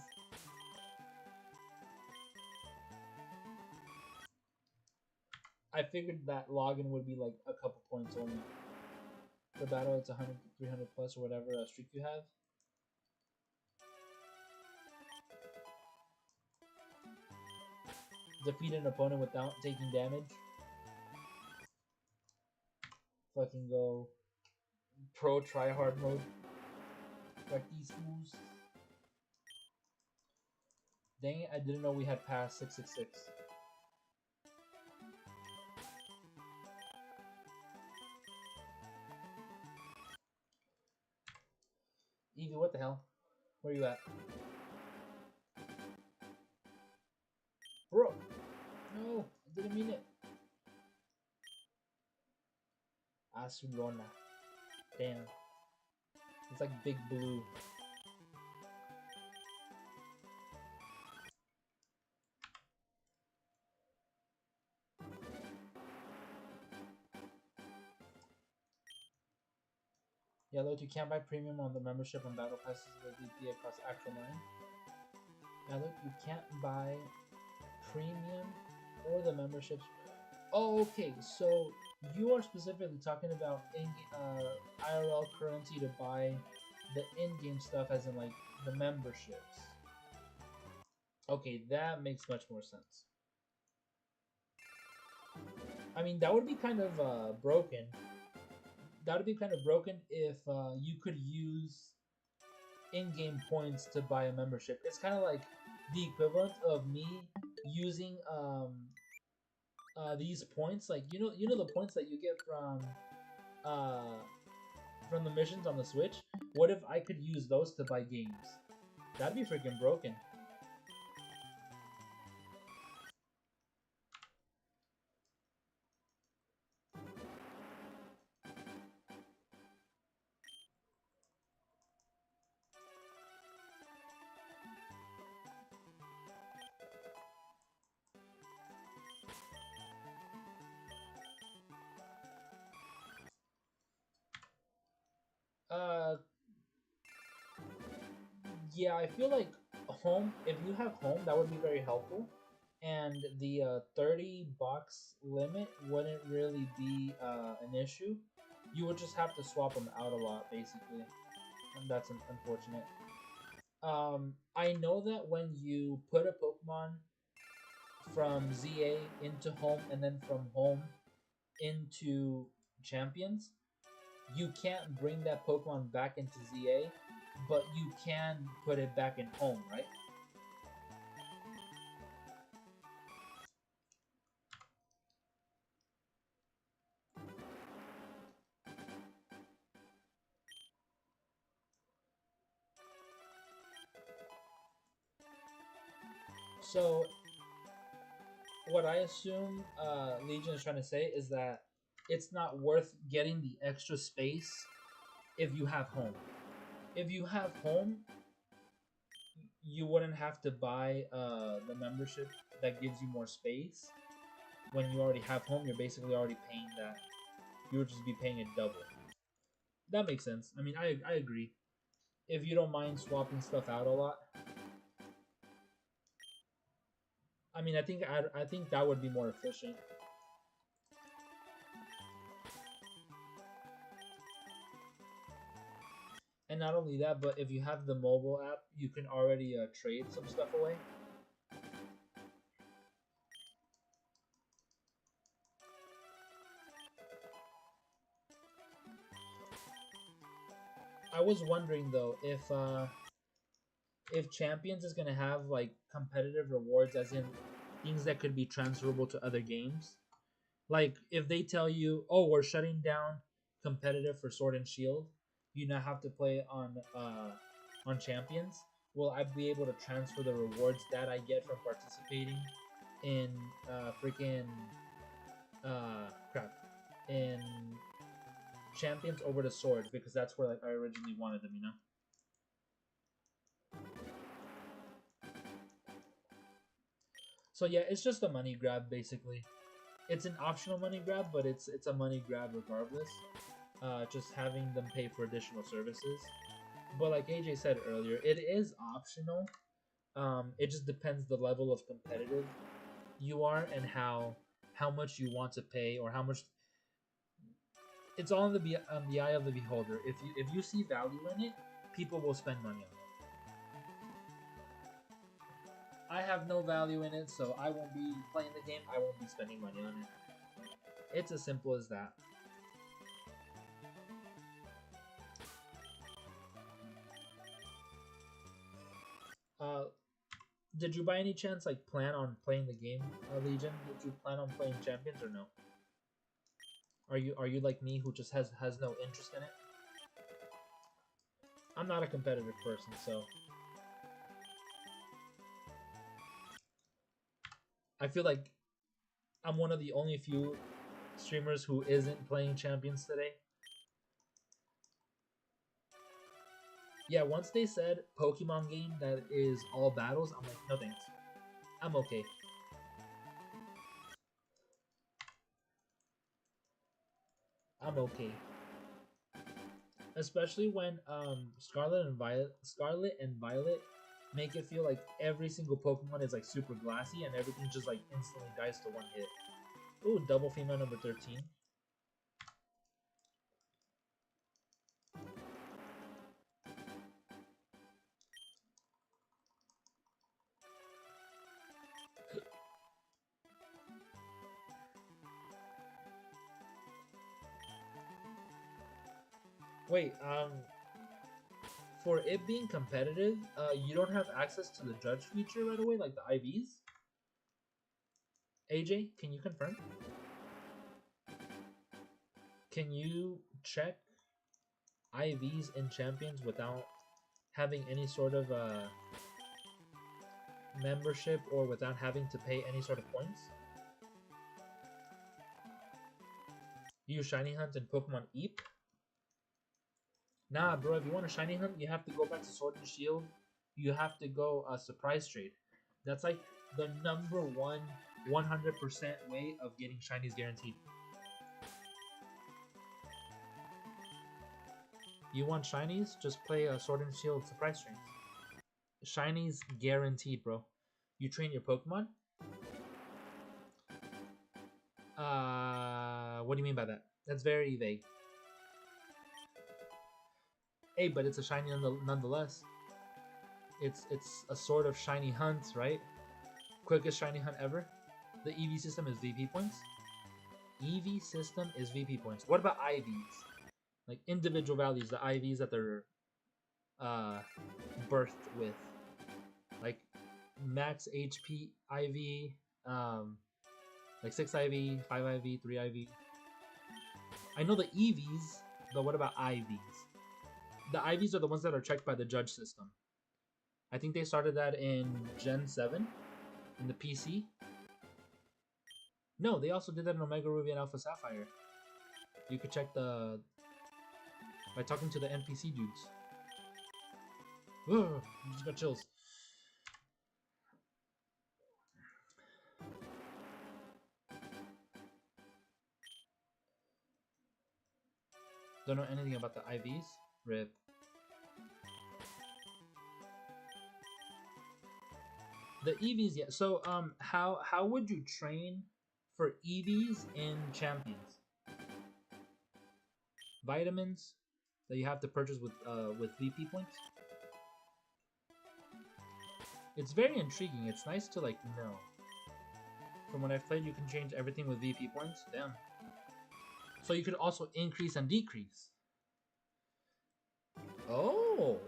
I figured that login would be like a couple points only. For battle, it's 100, 300 plus or whatever streak you have. Defeat an opponent without taking damage. Fucking go pro tryhard mode. Like these fools. Dang it, I didn't know we had passed 666. Eevee, what the hell? Where you at? Bro! No, I didn't mean it. Asulona. Damn. It's like Big Blue. Note: you can't buy premium on the membership on battle passes with DP across actual money. Note: you can't buy premium or the memberships. Oh, okay. So you are specifically talking about IRL currency to buy the in-game stuff, as in like the memberships. Okay, that makes much more sense. I mean, that would be kind of broken. That would be kind of broken if you could use in-game points to buy a membership. It's kind of like the equivalent of me using these points, like you know the points that you get from the missions on the Switch. What if I could use those to buy games? That'd be freaking broken. Uh, yeah, I feel like home. If you have home, that would be very helpful. And the 30 box limit wouldn't really be an issue. You would just have to swap them out a lot, basically, and that's unfortunate. I know that when you put a Pokemon from ZA into home and then from home into champions, you can't bring that Pokemon back into ZA, but you can put it back in home, right? So what I assume Legion is trying to say is that it's not worth getting the extra space if you have home. If you have home, you wouldn't have to buy the membership that gives you more space. When you already have home, you're basically already paying that. You would just be paying it double. That makes sense. I mean, I agree. If you don't mind swapping stuff out a lot, I mean, I think that would be more efficient. And not only that, but if you have the mobile app, you can already trade some stuff away. I was wondering though if Champions is gonna have like competitive rewards, as in things that could be transferable to other games. Like if they tell you, "Oh, we're shutting down competitive for Sword and Shield," you now have to play on Champions. Will I be able to transfer the rewards that I get from participating in freaking crap in Champions over to Swords, because that's where like I originally wanted them, you know? So yeah, it's just a money grab basically. It's an optional money grab, but it's a money grab regardless. Just having them pay for additional services. But like AJ said earlier, it is optional. It just depends the level of competitive you are and how much you want to pay, or how much. It's all on the eye of the beholder. If you see value in it, people will spend money on it. I have no value in it, so I won't be playing the game. I won't be spending money on it. It's as simple as that. Uh, did you by any chance like plan on playing the game, Legion? Did you plan on playing Champions or no? Are you like me, who just has no interest in it? I'm not a competitive person, so I feel like I'm one of the only few streamers who isn't playing Champions today. Yeah, once they said Pokemon game that is all battles, I'm like, no thanks. I'm okay. I'm okay. especially when Scarlet and Violet make it feel like every single Pokemon is like super glassy and everything just like instantly dies to one hit. Ooh, double female number 13. Wait, for it being competitive, you don't have access to the judge feature right away, like the IVs. AJ, can you confirm? Can you check IVs in champions without having any sort of membership or without having to pay any sort of points? Use Shiny Hunt and Pokemon Eep? Nah, bro, if you want a Shiny Hunt, you have to go back to Sword and Shield. You have to go Surprise Trade. That's like the number one 100% way of getting Shinies guaranteed. You want Shinies? Just play Sword and Shield Surprise Trade. Shinies guaranteed, bro. You train your Pokemon? What do you mean by that? That's very vague. Hey, but it's a shiny nonetheless. It's a sort of shiny hunt, right? Quickest shiny hunt ever. The Eevee system is VP points. Eevee system is VP points. What about IVs? Like individual values, the IVs that they're birthed with. Like max HP IV, like 6 IV, 5 IV, 3 IV. I know the EVs, but what about IVs? The IVs are the ones that are checked by the judge system. I think they started that in Gen 7 in the PC. No, they also did that in Omega Ruby and Alpha Sapphire. You could check the by talking to the NPC dudes. Ugh, I just got chills. Don't know anything about the IVs. Rip. The EVs, yeah. So how would you train for EVs in Champions? Vitamins that you have to purchase with VP points. It's very intriguing. It's nice to like know. From what I've played, you can change everything with VP points. Damn. So you could also increase and decrease. Oh,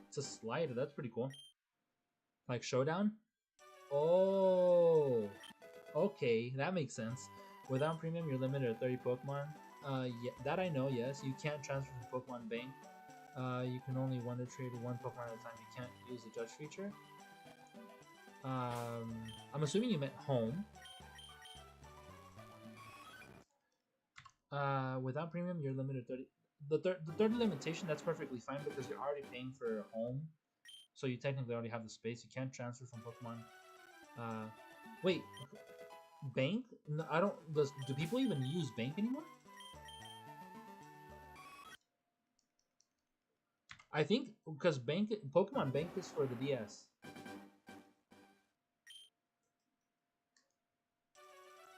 it's a slider. That's pretty cool. Like Showdown. Oh, okay, that makes sense. Without premium, you're limited to 30 Pokemon. Yeah, that I know. Yes, you can't transfer from Pokemon Bank. You can only wonder trade one Pokemon at a time. You can't use the judge feature. I'm assuming you meant home. Without premium, you're limited to 30. The third limitation, that's perfectly fine because you're already paying for home, so you technically already have the space. You can't transfer from Pokemon. Wait, Bank? No, I don't. Do people even use Bank anymore? I think because Pokemon Bank is for the DS.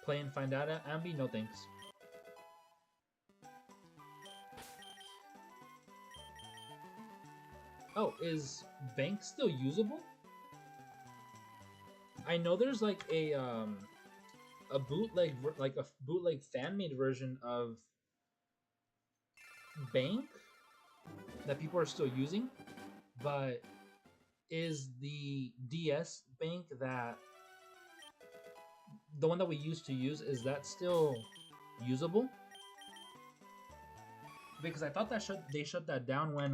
Play and find out, Ambi? No thanks. Oh, is Bank still usable? I know there's like a bootleg fan made version of Bank that people are still using, but is the DS Bank that the one that we used to use, is that still usable? Because I thought that they shut that down when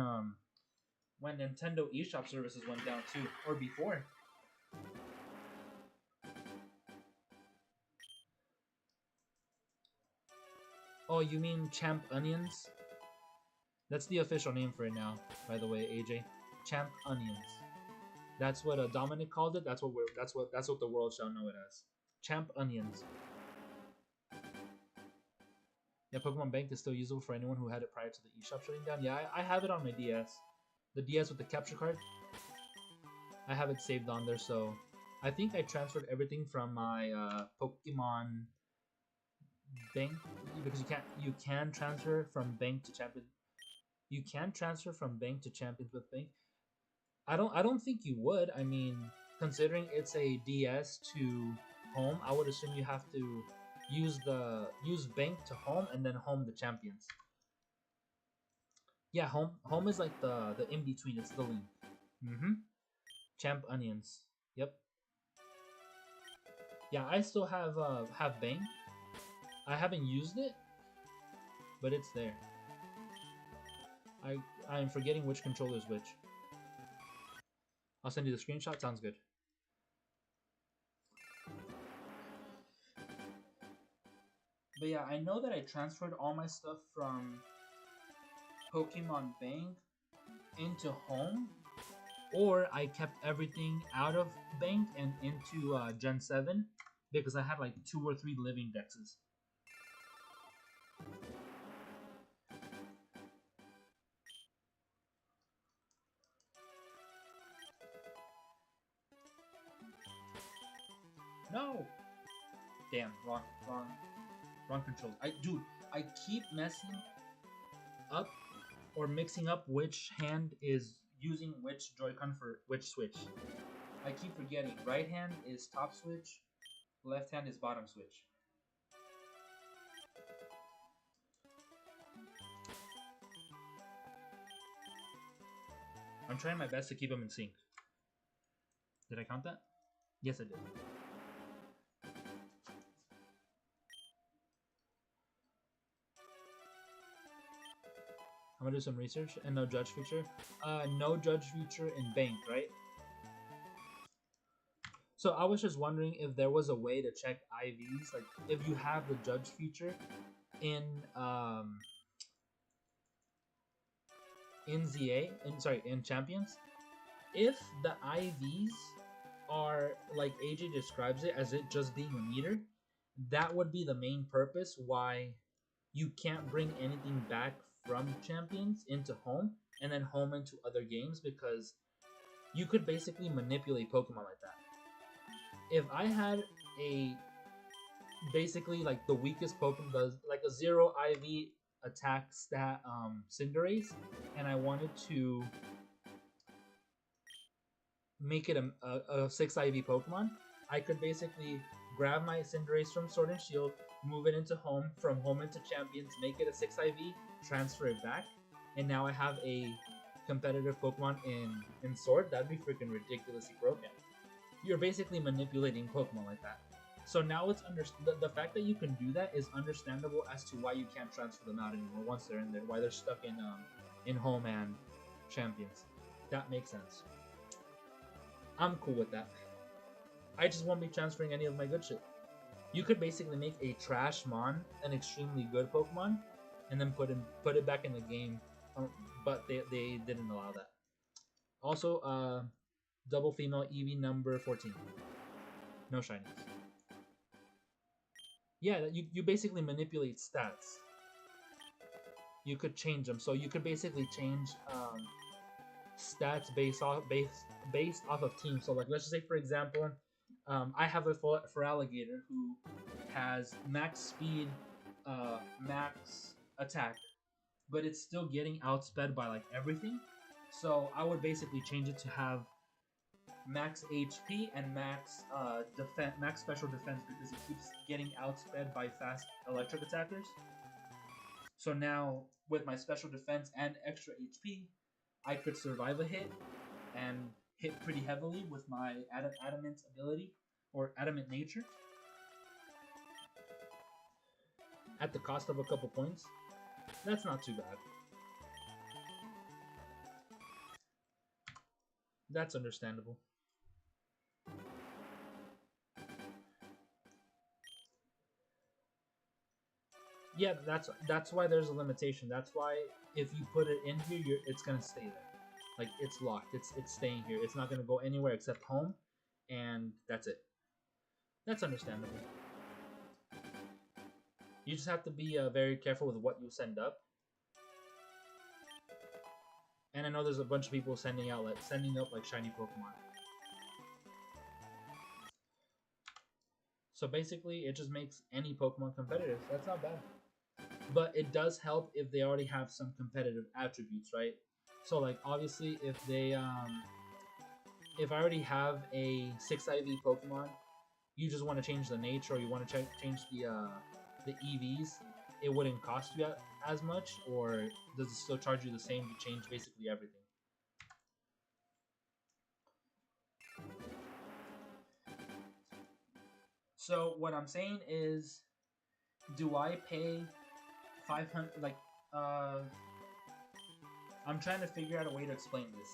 Nintendo eShop services went down too, or before. Oh, you mean Champ Onions? That's the official name for it now, by the way, AJ. Champ Onions. That's what Dominic called it. That's what the world shall know it as. Champ Onions. Yeah, Pokemon Bank is still usable for anyone who had it prior to the eShop shutting down. Yeah, I have it on my DS. The DS with the capture card. I have it saved on there, so I think I transferred everything from my Pokemon Bank because you can transfer from Bank to Champion. You can transfer from Bank to Champions with Bank. I don't think you would. I mean, considering it's a DS to home, I would assume you have to use Bank to home and then home the champions. Yeah, home is like the in between. It's the link. Mm-hmm. Champ onions. Yep. Yeah, I still have Bang. I haven't used it, but it's there. I I'm forgetting which controller is which. I'll send you the screenshot. Sounds good. But yeah, I know that I transferred all my stuff from Pokemon Bank into home, or I kept everything out of Bank and into Gen 7 because I had like 2 or 3 living dexes. No! Damn, wrong controls. I keep messing up or mixing up which hand is using which Joy-Con for which switch. I keep forgetting. Right hand is top switch, left hand is bottom switch. I'm trying my best to keep them in sync. Did I count that? Yes, I did. I'm gonna do some research and no judge feature. No judge feature in Bank, right? So I was just wondering if there was a way to check IVs, like if you have the judge feature in in ZA, in Champions, if the IVs are like AJ describes it as it just being a meter, that would be the main purpose why you can't bring anything back from Champions into home and then home into other games because you could basically manipulate Pokemon like that. If I had a basically like the weakest Pokemon does like a 0 IV attack stat Cinderace, and I wanted to make it a 6 IV Pokemon, I could basically grab my Cinderace from Sword and Shield, move it into home, from home into Champions, make it a 6 IV, transfer it back, and now I have a competitive Pokemon in Sword. That'd be freaking ridiculously broken. You're basically manipulating Pokemon like that. So now it's the fact that you can do that is understandable as to why you can't transfer them out anymore once they're in there. Why they're stuck in home and Champions. That makes sense. I'm cool with that. I just won't be transferring any of my good shit. You could basically make a trash mon an extremely good Pokemon, and then put it back in the game, but they didn't allow that. Also, double female Eevee number 14. No shinies. Yeah, you basically manipulate stats. You could change them, so you could basically change stats based off of teams. So like let's just say for example, I have a for alligator who has max speed, max attack, but it's still getting outsped by like everything. So I would basically change it to have max HP and max special defense because it keeps getting outsped by fast electric attackers. So now with my special defense and extra HP, I could survive a hit and hit pretty heavily with my adamant ability or adamant nature at the cost of a couple points. That's not too bad. That's understandable. Yeah, that's why there's a limitation. That's why if you put it in here, it's gonna stay there. Like it's locked. It's staying here. It's not gonna go anywhere except home, and that's it. That's understandable. You just have to be very careful with what you send up. And I know there's a bunch of people sending up like shiny Pokemon. So basically, it just makes any Pokemon competitive. That's not bad. But it does help if they already have some competitive attributes, right? So like obviously, if I already have a 6 IV Pokemon, you just want to change the nature, or you want to change the EVs, it wouldn't cost you as much, or does it still charge you the same to change basically everything? So what I'm saying is, do I pay 500? Like, uh, I'm trying to figure out a way to explain this.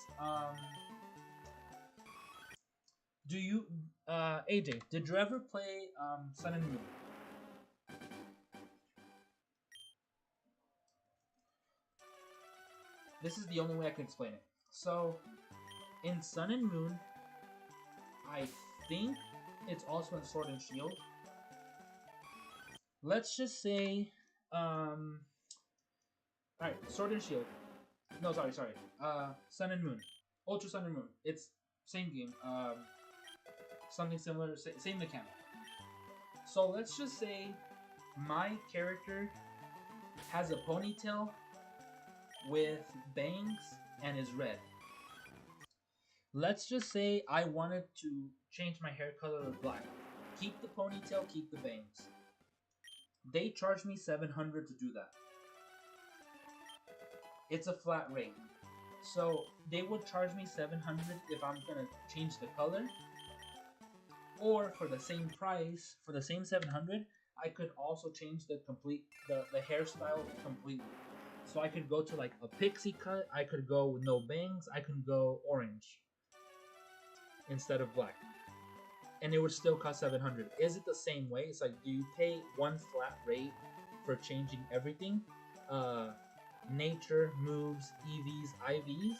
Do you, AJ? Did you ever play Sun and Moon? This is the only way I can explain it. So, in Sun and Moon, I think it's also in Sword and Shield. Let's just say, all right, Sword and Shield. No, sorry. Sun and Moon, Ultra Sun and Moon. It's same game. Something similar, same mechanic. So let's just say my character has a ponytail with bangs and is red. Let's just say I wanted to change my hair color to black. Keep the ponytail, keep the bangs. They charge me 700 to do that. It's a flat rate. So they would charge me 700 if I'm gonna change the color. Or for the same price, for the same 700, I could also change the hairstyle completely. So I could go to like a pixie cut, I could go with no bangs, I can go orange instead of black. And it would still cost 700. Is it the same way? It's like, do you pay one flat rate for changing everything? Nature, moves, EVs, IVs?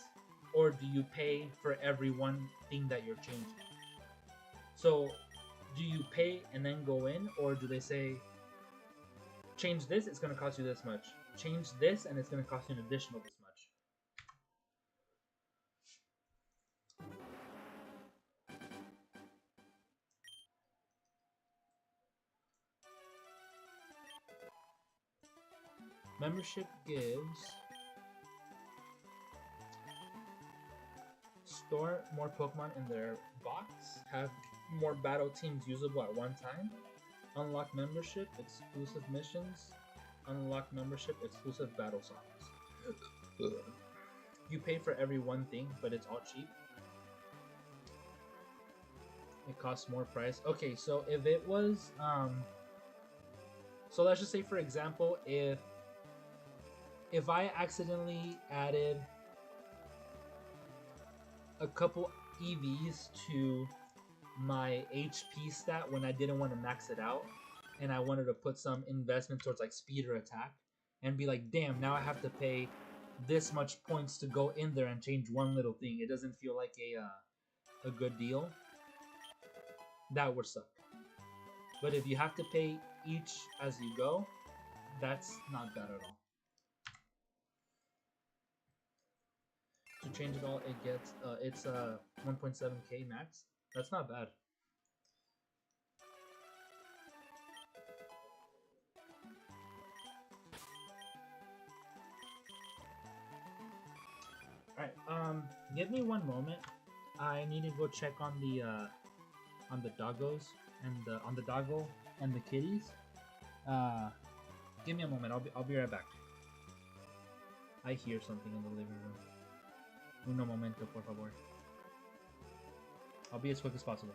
Or do you pay for every one thing that you're changing? So, do you pay and then go in, or do they say, change this, it's going to cost you this much. Change this, and it's going to cost you an additional this much. Membership gives store more Pokemon in their box, have more battle teams usable at one time, unlock membership, exclusive missions, unlock membership, exclusive battle songs. You pay for every one thing, but it's all cheap. It costs more price. Okay, so if it was, so let's just say, for example, if I accidentally added a couple EVs to my HP stat when I didn't want to max it out, and I wanted to put some investment towards like speed or attack, and be like, damn, now I have to pay this much points to go in there and change one little thing. It doesn't feel like a good deal. That would suck. But if you have to pay each as you go, that's not bad at all. To change it all, it gets it's 1.7k max. That's not bad. All right. Give me one moment. I need to go check on the doggos and on the doggo and the kitties. Give me a moment. I'll be right back. I hear something in the living room. Uno momento, por favor. I'll be as quick as possible.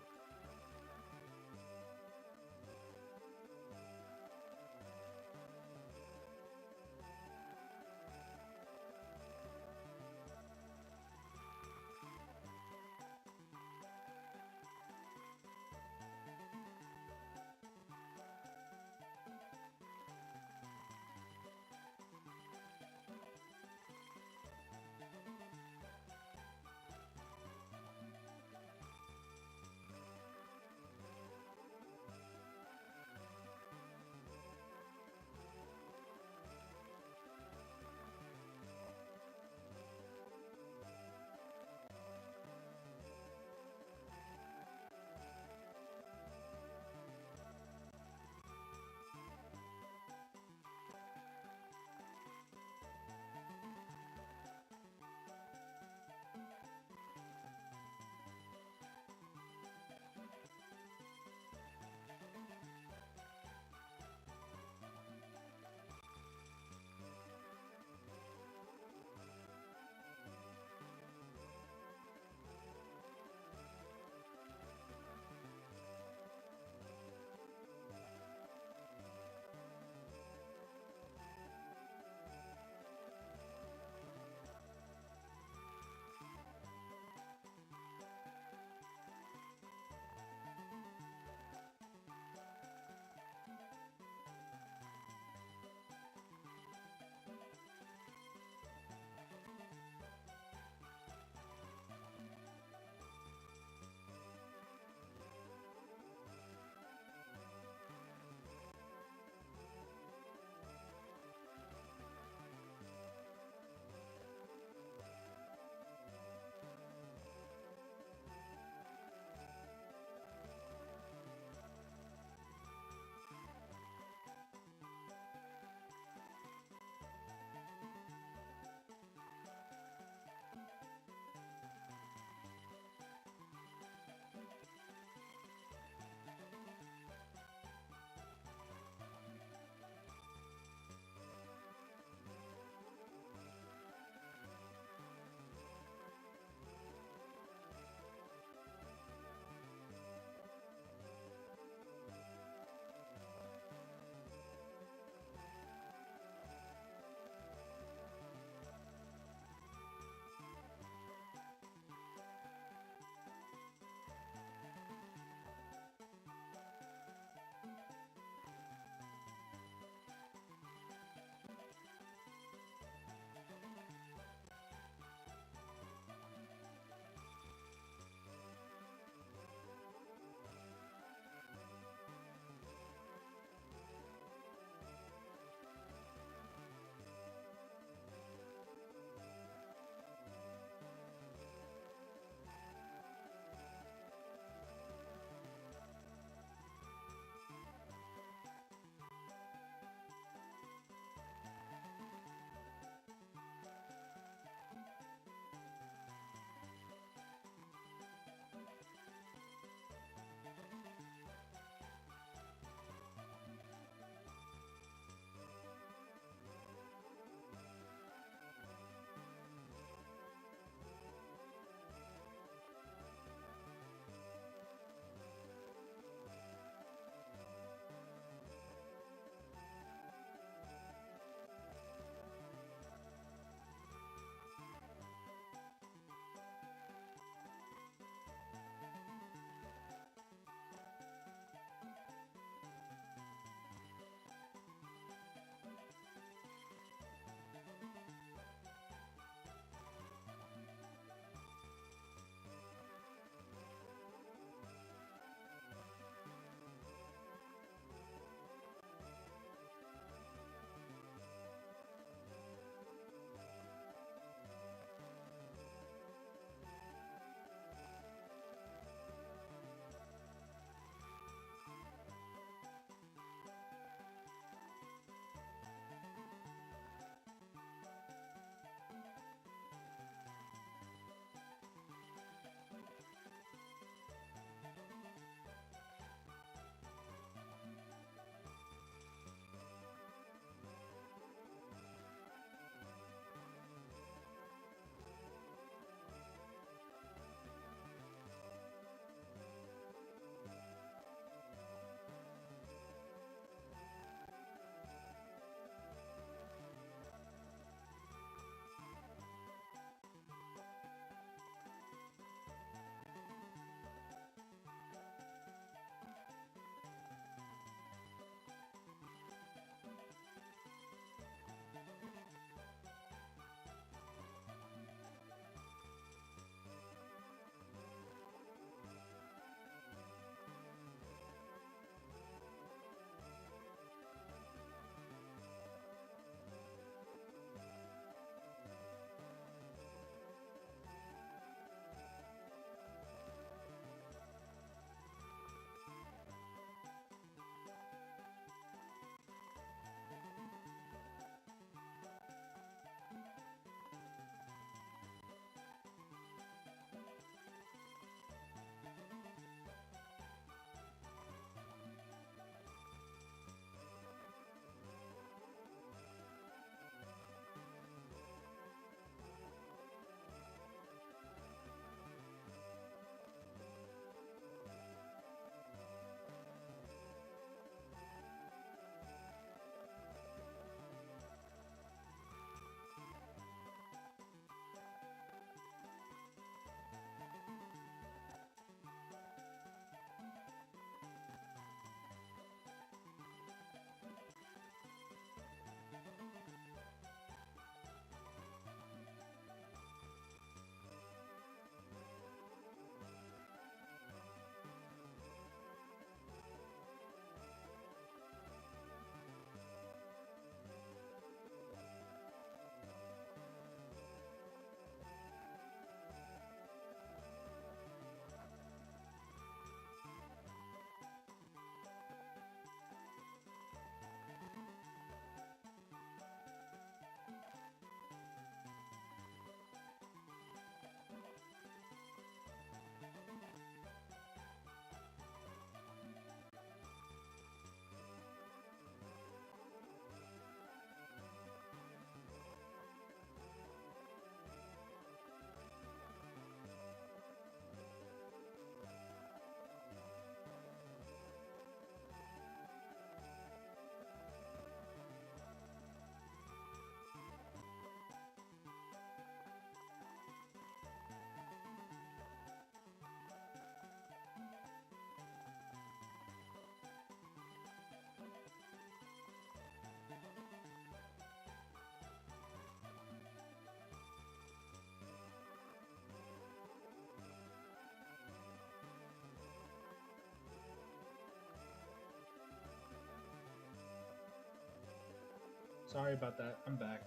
Sorry about that. I'm back.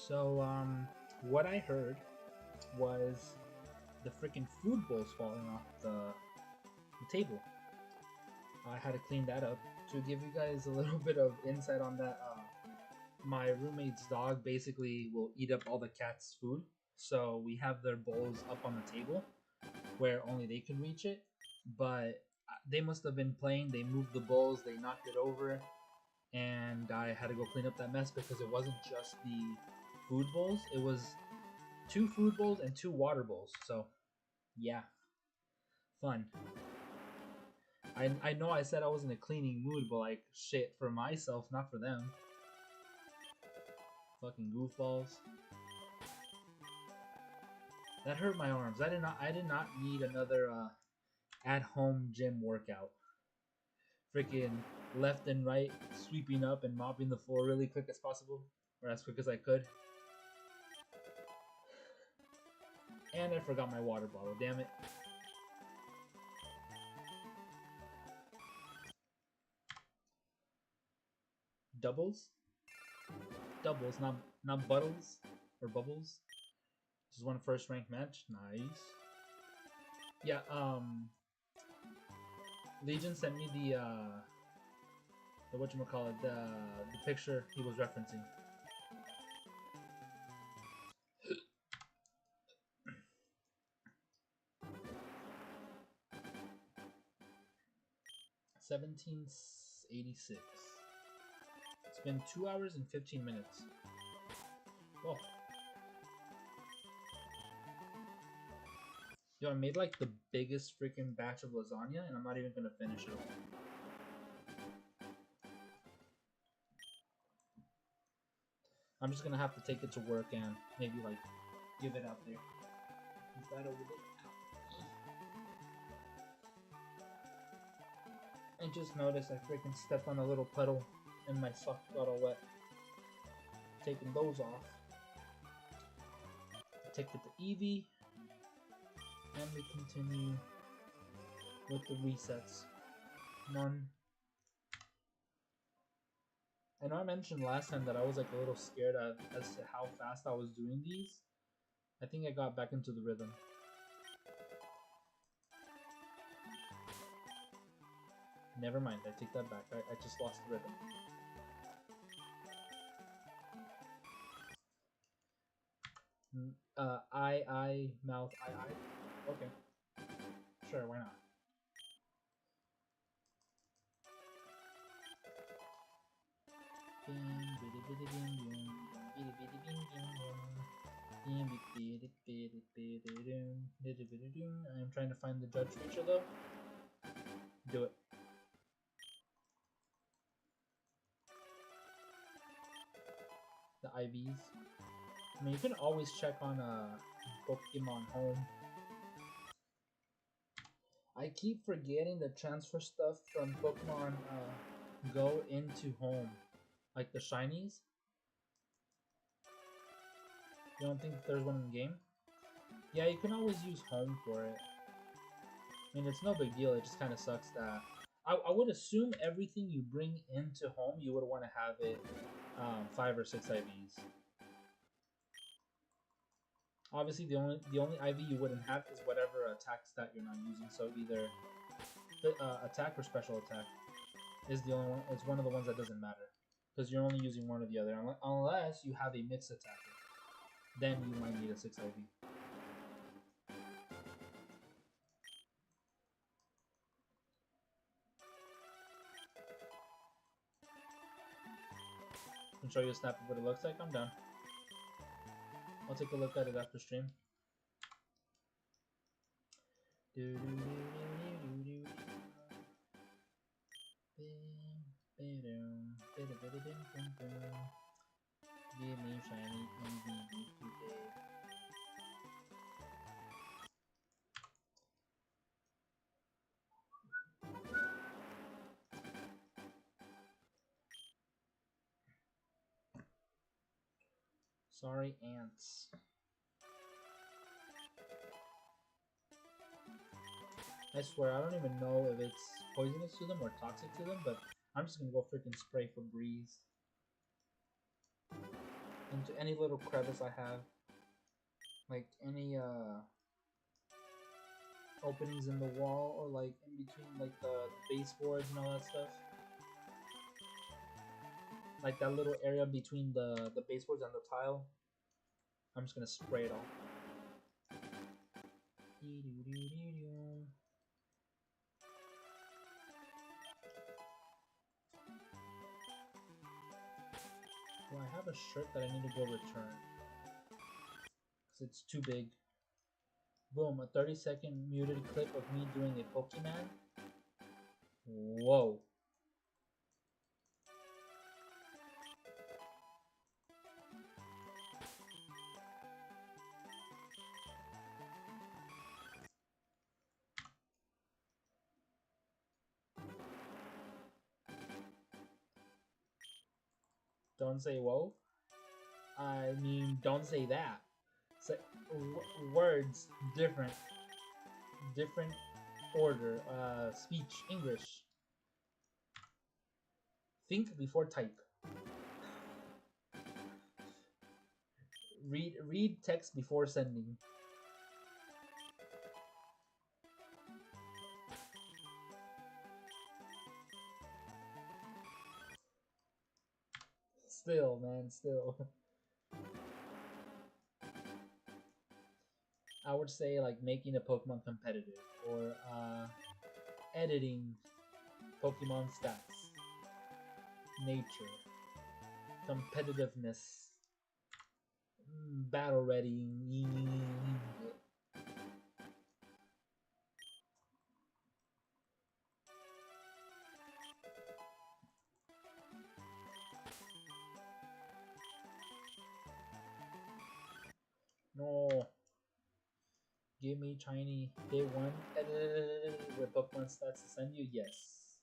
So, what I heard was the freaking food bowls falling off the table. I had to clean that up. To give you guys a little bit of insight on that, my roommate's dog basically will eat up all the cat's food. So we have their bowls up on the table where only they can reach it. But they must have been playing. They moved the bowls, they knocked it over, and I had to go clean up that mess because it wasn't just the food bowls, it was 2 food bowls and 2 water bowls. So, yeah, fun. I know I said I was in a cleaning mood, but like shit for myself, not for them. Fucking goofballs. That hurt my arms. I did not need another at home gym workout. Freaking left and right, sweeping up and mopping the floor really quick as possible, or as quick as I could. And I forgot my water bottle. Damn it. Doubles, doubles, not buttles or bubbles. Just won a first ranked match. Nice. Yeah. Legion sent me the whatchamacallit, the picture he was referencing. $17.86. It's been 2 hours and 15 minutes. Whoa. Yo, I made like the biggest freaking batch of lasagna, and I'm not even gonna finish it all. I'm just gonna have to take it to work and maybe like give it out there. Is that over there? I just noticed I freaking stepped on a little puddle and my sock got all wet. Taking those off. Take it to Eevee. And we continue with the resets. One. I know I mentioned last time that I was like a little scared as to how fast I was doing these. I think I got back into the rhythm. Never mind, I take that back. I just lost the rhythm. I, mouth, I. Okay. Sure, why not? I'm trying to find the judge feature though. Do it. The IVs. I mean, you can always check on Pokemon Home. I keep forgetting to transfer stuff from Pokemon Go into Home, like the shinies. You don't think there's one in the game? Yeah, you can always use Home for it. I mean, it's no big deal. It just kind of sucks that I would assume everything you bring into Home, you would want to have it 5 or 6 IVs. Obviously, the only IV you wouldn't have is whatever attack stat you're not using. So either attack or special attack is the only one. It's one of the ones that doesn't matter because you're only using one or the other, unless you have a mixed attacker. Then you might need a 6 IV. I can show you a snap of what it looks like. I'm done. I'll take a look at it after stream. Give me shiny Eevee today. Sorry, ants. I swear, I don't even know if it's poisonous to them or toxic to them, but I'm just gonna go freaking spray Febreze. into any little crevice I have, like any openings in the wall or like in between like the baseboards and all that stuff. Like that little area between the baseboards and the tile. I'm just gonna spray it all. Well, I have a shirt that I need to go return because it's too big. Boom, a 30-second muted clip of me doing a Pokemon. Whoa. Don't say whoa. I mean, don't say that. Say words different, different order. Speech English. Think before type. Read text before sending. Still, man, still. I would say like making a Pokemon competitive or editing Pokemon stats, nature, competitiveness, battle ready. No, give me shiny day one with Pokemon stats to send you. Yes,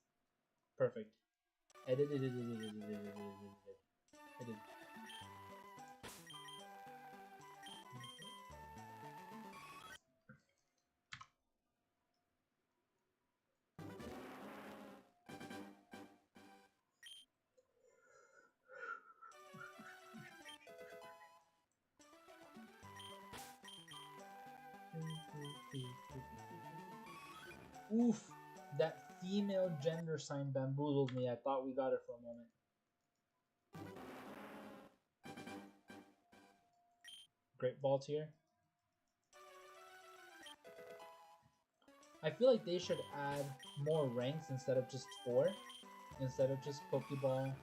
perfect. Edit. Oof, that female gender sign bamboozled me. I thought we got it for a moment. Great ball tier. I feel like they should add more ranks instead of just 4. Instead of just Pokeball,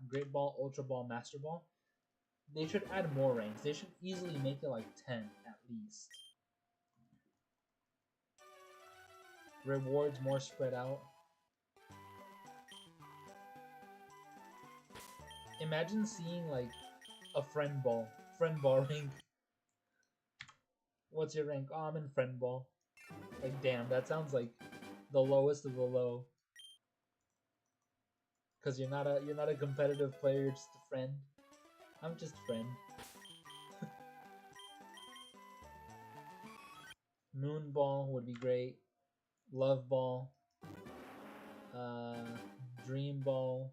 Great Ball, Ultra Ball, Master Ball. They should add more ranks. They should easily make it like 10 at least. Rewards more spread out. Imagine seeing like a friend ball rank. What's your rank? Oh, I'm in friend ball. Like, damn, that sounds like the lowest of the low. Cause you're not a competitive player. You're just a friend. I'm just friend. Moon ball would be great. Love ball. Dream ball.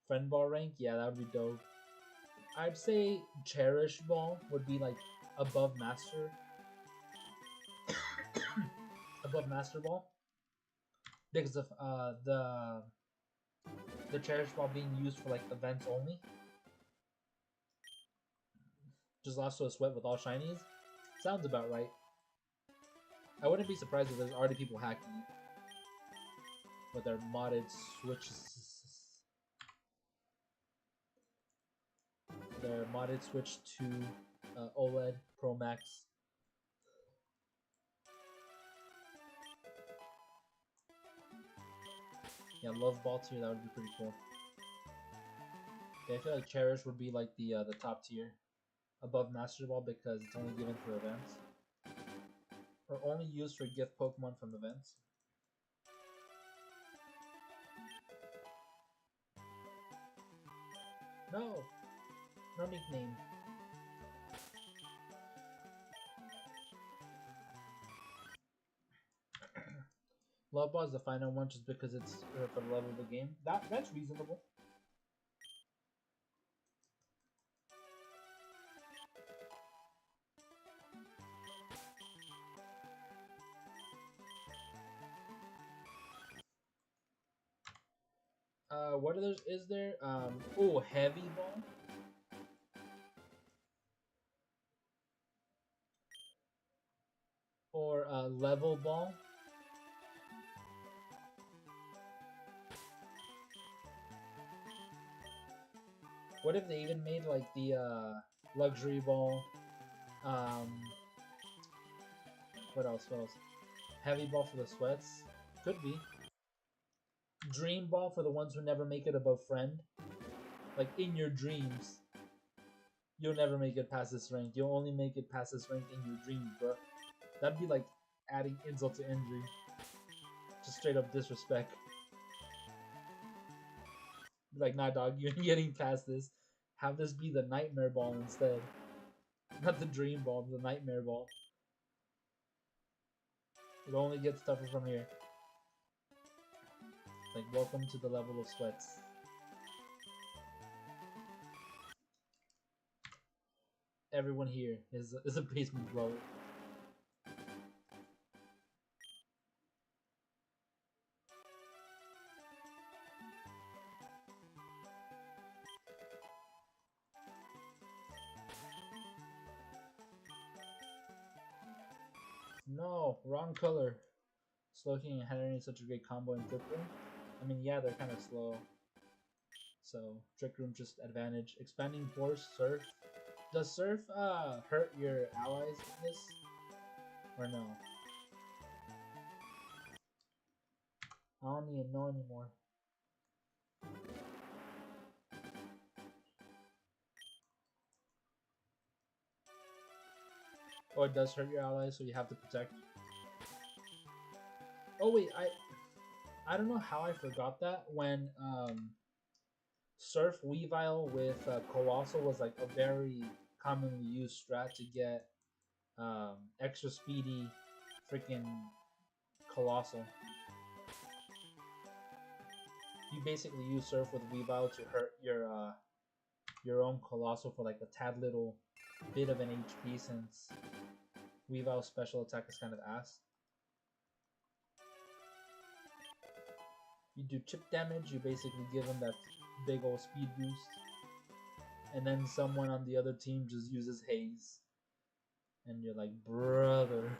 Friend ball rank. Yeah, that would be dope. I'd say Cherish ball would be like above master. Above master ball. Because of the Cherish ball being used for like events only. Just lost to a sweat with all shinies. Sounds about right. I wouldn't be surprised if there's already people hacking it with their modded switches. Their modded switch to OLED Pro Max. Yeah, Love Ball tier, that would be pretty cool. Yeah, I feel like Cherish would be like the top tier above Master Ball because it's only given for events. Or only used for gift Pokemon from events. No! No nickname. Love Ball is the final one just because it's for the level of the game. That's reasonable. What others is there? Oh, heavy ball. Or level ball. What if they even made like the luxury ball? Um, what else? What else? Heavy ball for the sweats. Could be. Dream ball for the ones who never make it above friend. Like in your dreams, you'll never make it past this rank. You'll only make it past this rank in your dreams, bro. That'd be like adding insult to injury. Just straight up disrespect. Like, nah, dog, you ain't getting past this. Have this be the nightmare ball instead. Not the dream ball, the nightmare ball. It only gets tougher from here. Like, welcome to the level of sweats. Everyone here is a basement dweller. No, wrong color. Slowking and Henry is such a great combo in Trick Room. I mean, yeah, they're kind of slow. So, Trick Room just advantage. Expanding Force, Surf. Does Surf hurt your allies in this? Or no? I don't even know anymore. Oh, it does hurt your allies, so you have to protect. Oh wait, I don't know how I forgot that when Surf Weavile with Colossal was like a very commonly used strat to get extra speedy freaking Colossal. You basically use Surf with Weavile to hurt your own Colossal for like a tad little bit of an HP since Weavile's special attack is kind of ass. You do chip damage, you basically give him that big old speed boost. And then someone on the other team just uses Haze. And you're like, brother.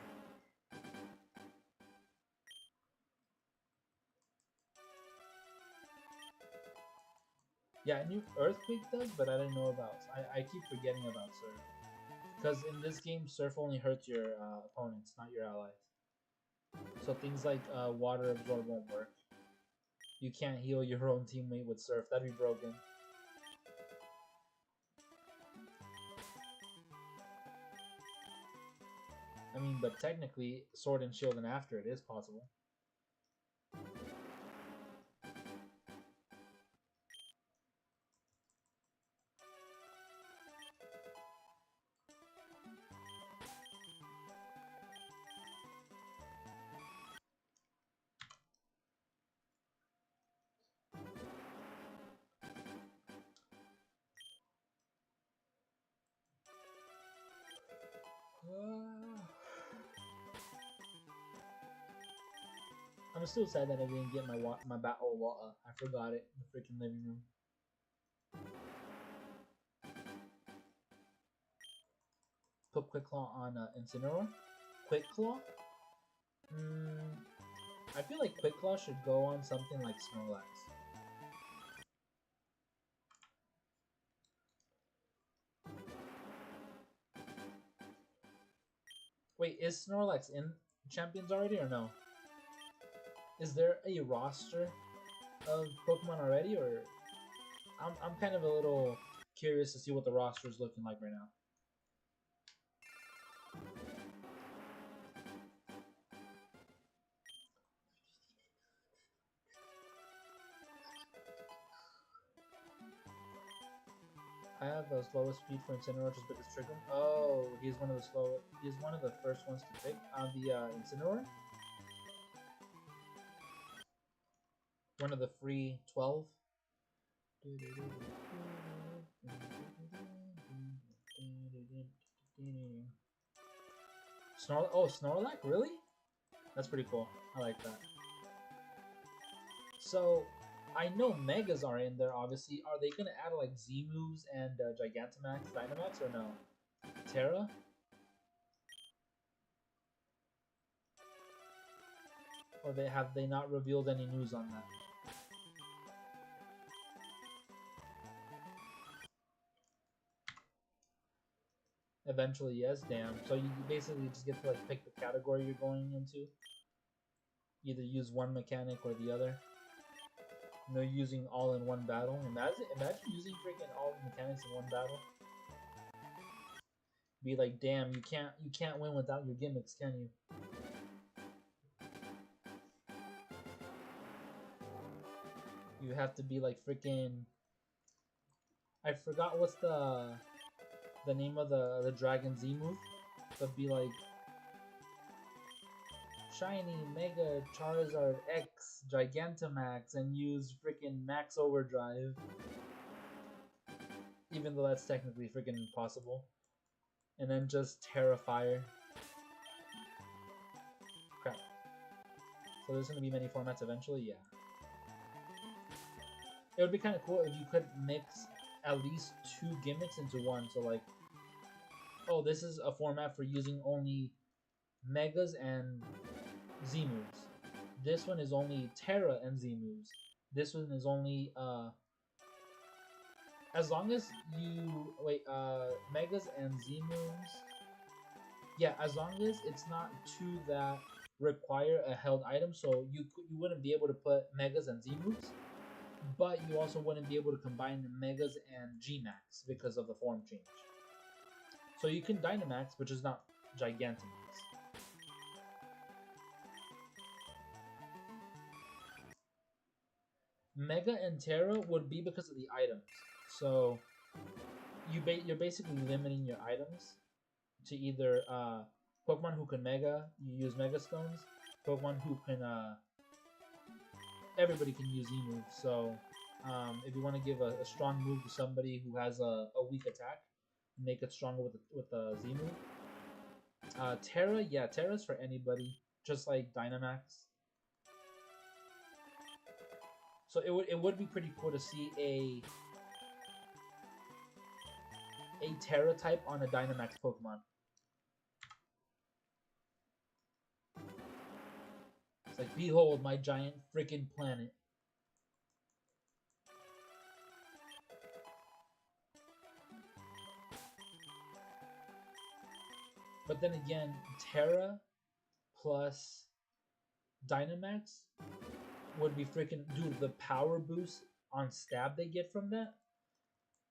Yeah, I knew Earthquake does, but I didn't know about. I keep forgetting about Surf. Because in this game, Surf only hurts your opponents, not your allies. So things like Water Absorb won't work. You can't heal your own teammate with Surf. That'd be broken. I mean, but technically, Sword and Shield and after it is possible. I'm still sad that I didn't get my battle water. I forgot it in the freaking living room. Put Quick Claw on Incineroar. Quick Claw? I feel like Quick Claw should go on something like Snorlax. Wait, is Snorlax in Champions already or no? Is there a roster of Pokemon already, or I'm kind of a little curious to see what the roster is looking like right now. I have the slowest speed for Incineroar just because Trick Room. Oh, he's one of the slow. He's one of the first ones to pick on the Incineroar. One of the free 12. Snorlax, really? That's pretty cool. I like that. So, I know Megas are in there, obviously. Are they gonna add like Z moves and Gigantamax, Dynamax, or no? Terra? Or have they not revealed any news on that? Eventually, yes. Damn. So you basically just get to like pick the category you're going into. Either use one mechanic or the other. No using all in one battle. Imagine using freaking all mechanics in one battle. Be like, damn, you can't win without your gimmicks, can you? You have to be like freaking. I forgot what's the name of the Dragon Z move, but be like Shiny Mega Charizard X Gigantamax and use freaking Max Overdrive. Even though that's technically freaking impossible. And then just Terrifier. Crap. So there's gonna be many formats eventually, yeah. It would be kind of cool if you could mix at least 2 gimmicks into one. So like, oh, this is a format for using only Megas and Z moves. This one is only Terra and Z moves. This one is only as long as you Megas and Z moves. Yeah, as long as it's not 2 that require a held item, so you wouldn't be able to put Megas and Z moves, but you also wouldn't be able to combine Megas and G Max because of the form change. So you can Dynamax, which is not Gigantamax. Mega and Terra would be because of the items. So you're basically limiting your items to either Pokemon who can Mega, you use Mega Stones. Pokemon who can everybody can use Z moves. So if you want to give a strong move to somebody who has a weak attack, make it stronger with a Z move. Terra, yeah, Terra's for anybody, just like Dynamax. So it would be pretty cool to see a Terra type on a Dynamax Pokemon. It's like, behold my giant freaking planet. But then again, Terra plus Dynamax would be freaking, dude, the power boost on stab they get from that.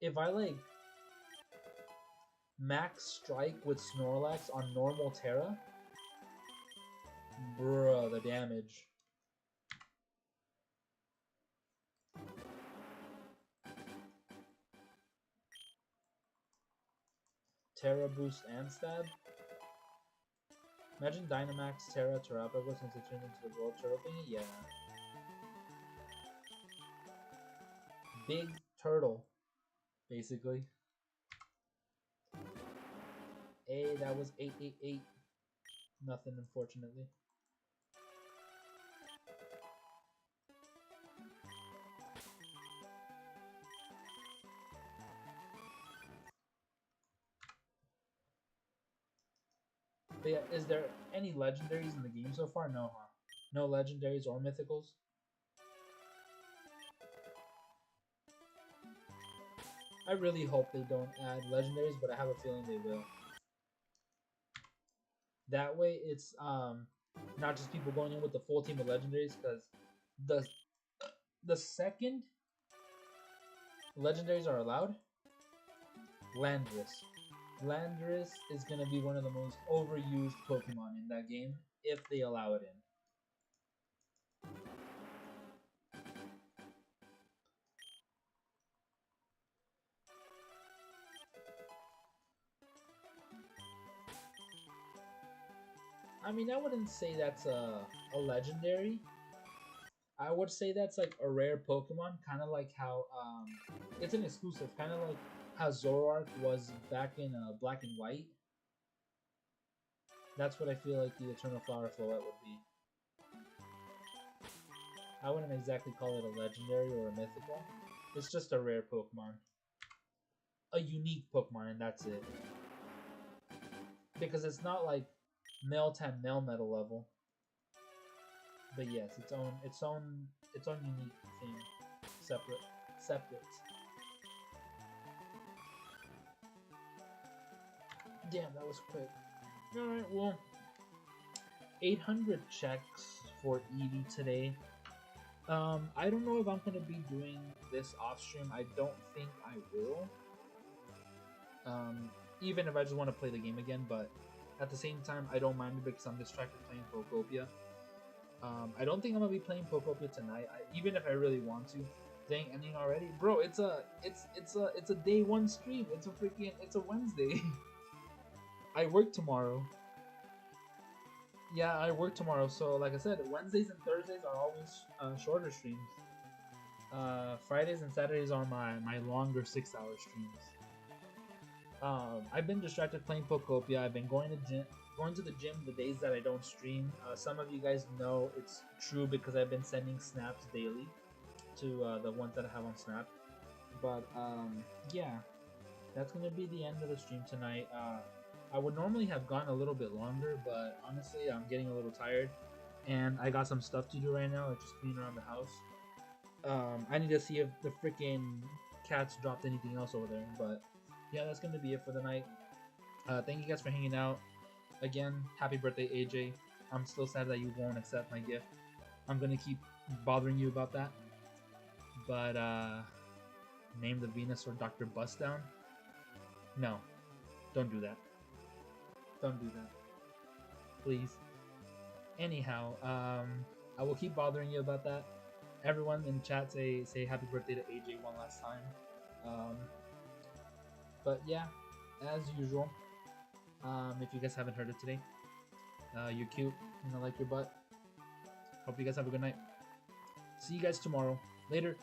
If I like max strike with Snorlax on normal Terra, bruh, the damage. Terra boost and stab. Imagine Dynamax, Terra, Terrapago since it turned into the gold turtle thingy. Yeah. Big turtle, basically. Hey, that was 888. Nothing, unfortunately. But yeah, is there any legendaries in the game so far? No, huh? No legendaries or mythicals? I really hope they don't add legendaries, but I have a feeling they will. That way, it's not just people going in with the full team of legendaries, because the second legendaries are allowed, Landorus. Landorus is going to be one of the most overused Pokemon in that game, if they allow it in. I mean, I wouldn't say that's a legendary. I would say that's like a rare Pokemon, kind of like how it's an exclusive, kind of like how Zoroark was back in Black and White. That's what I feel like the Eternal Flower Floette would be. I wouldn't exactly call it a legendary or a mythical. It's just a rare Pokemon. A unique Pokemon, and that's it. Because it's not like Meltan Melmetal level. But yes, its own unique thing. Separate. Damn, that was quick. Alright, well, 800 checks for Eevee today. I don't know if I'm gonna be doing this off stream. I don't think I will. Even if I just want to play the game again, but at the same time, I don't mind it because I'm distracted playing Pokopia. I don't think I'm gonna be playing Pokopia tonight. Even if I really want to. Dang, ending already, bro. It's a day one stream. It's a Wednesday. I work tomorrow. Yeah, I work tomorrow. So like I said, Wednesdays and Thursdays are always shorter streams. Fridays and Saturdays are my longer 6-hour streams. I've been distracted playing Pokopia. I've been going to the gym the days that I don't stream. Some of you guys know it's true because I've been sending snaps daily to the ones that I have on Snap. But yeah, that's gonna be the end of the stream tonight. I would normally have gone a little bit longer, but honestly, I'm getting a little tired, and I got some stuff to do right now, like just clean around the house. I need to see if the freaking cats dropped anything else over there, but yeah, that's gonna be it for the night. Thank you guys for hanging out. Again, happy birthday, AJ. I'm still sad that you won't accept my gift. I'm gonna keep bothering you about that. But name the Venusaur Dr. Bustdown? No, don't do that. Don't do that, please. Anyhow, I will keep bothering you about that. Everyone in chat say happy birthday to AJ one last time. But yeah, as usual, if you guys haven't heard it today, you're cute and I like your butt. Hope you guys have a good night. See you guys tomorrow. Later.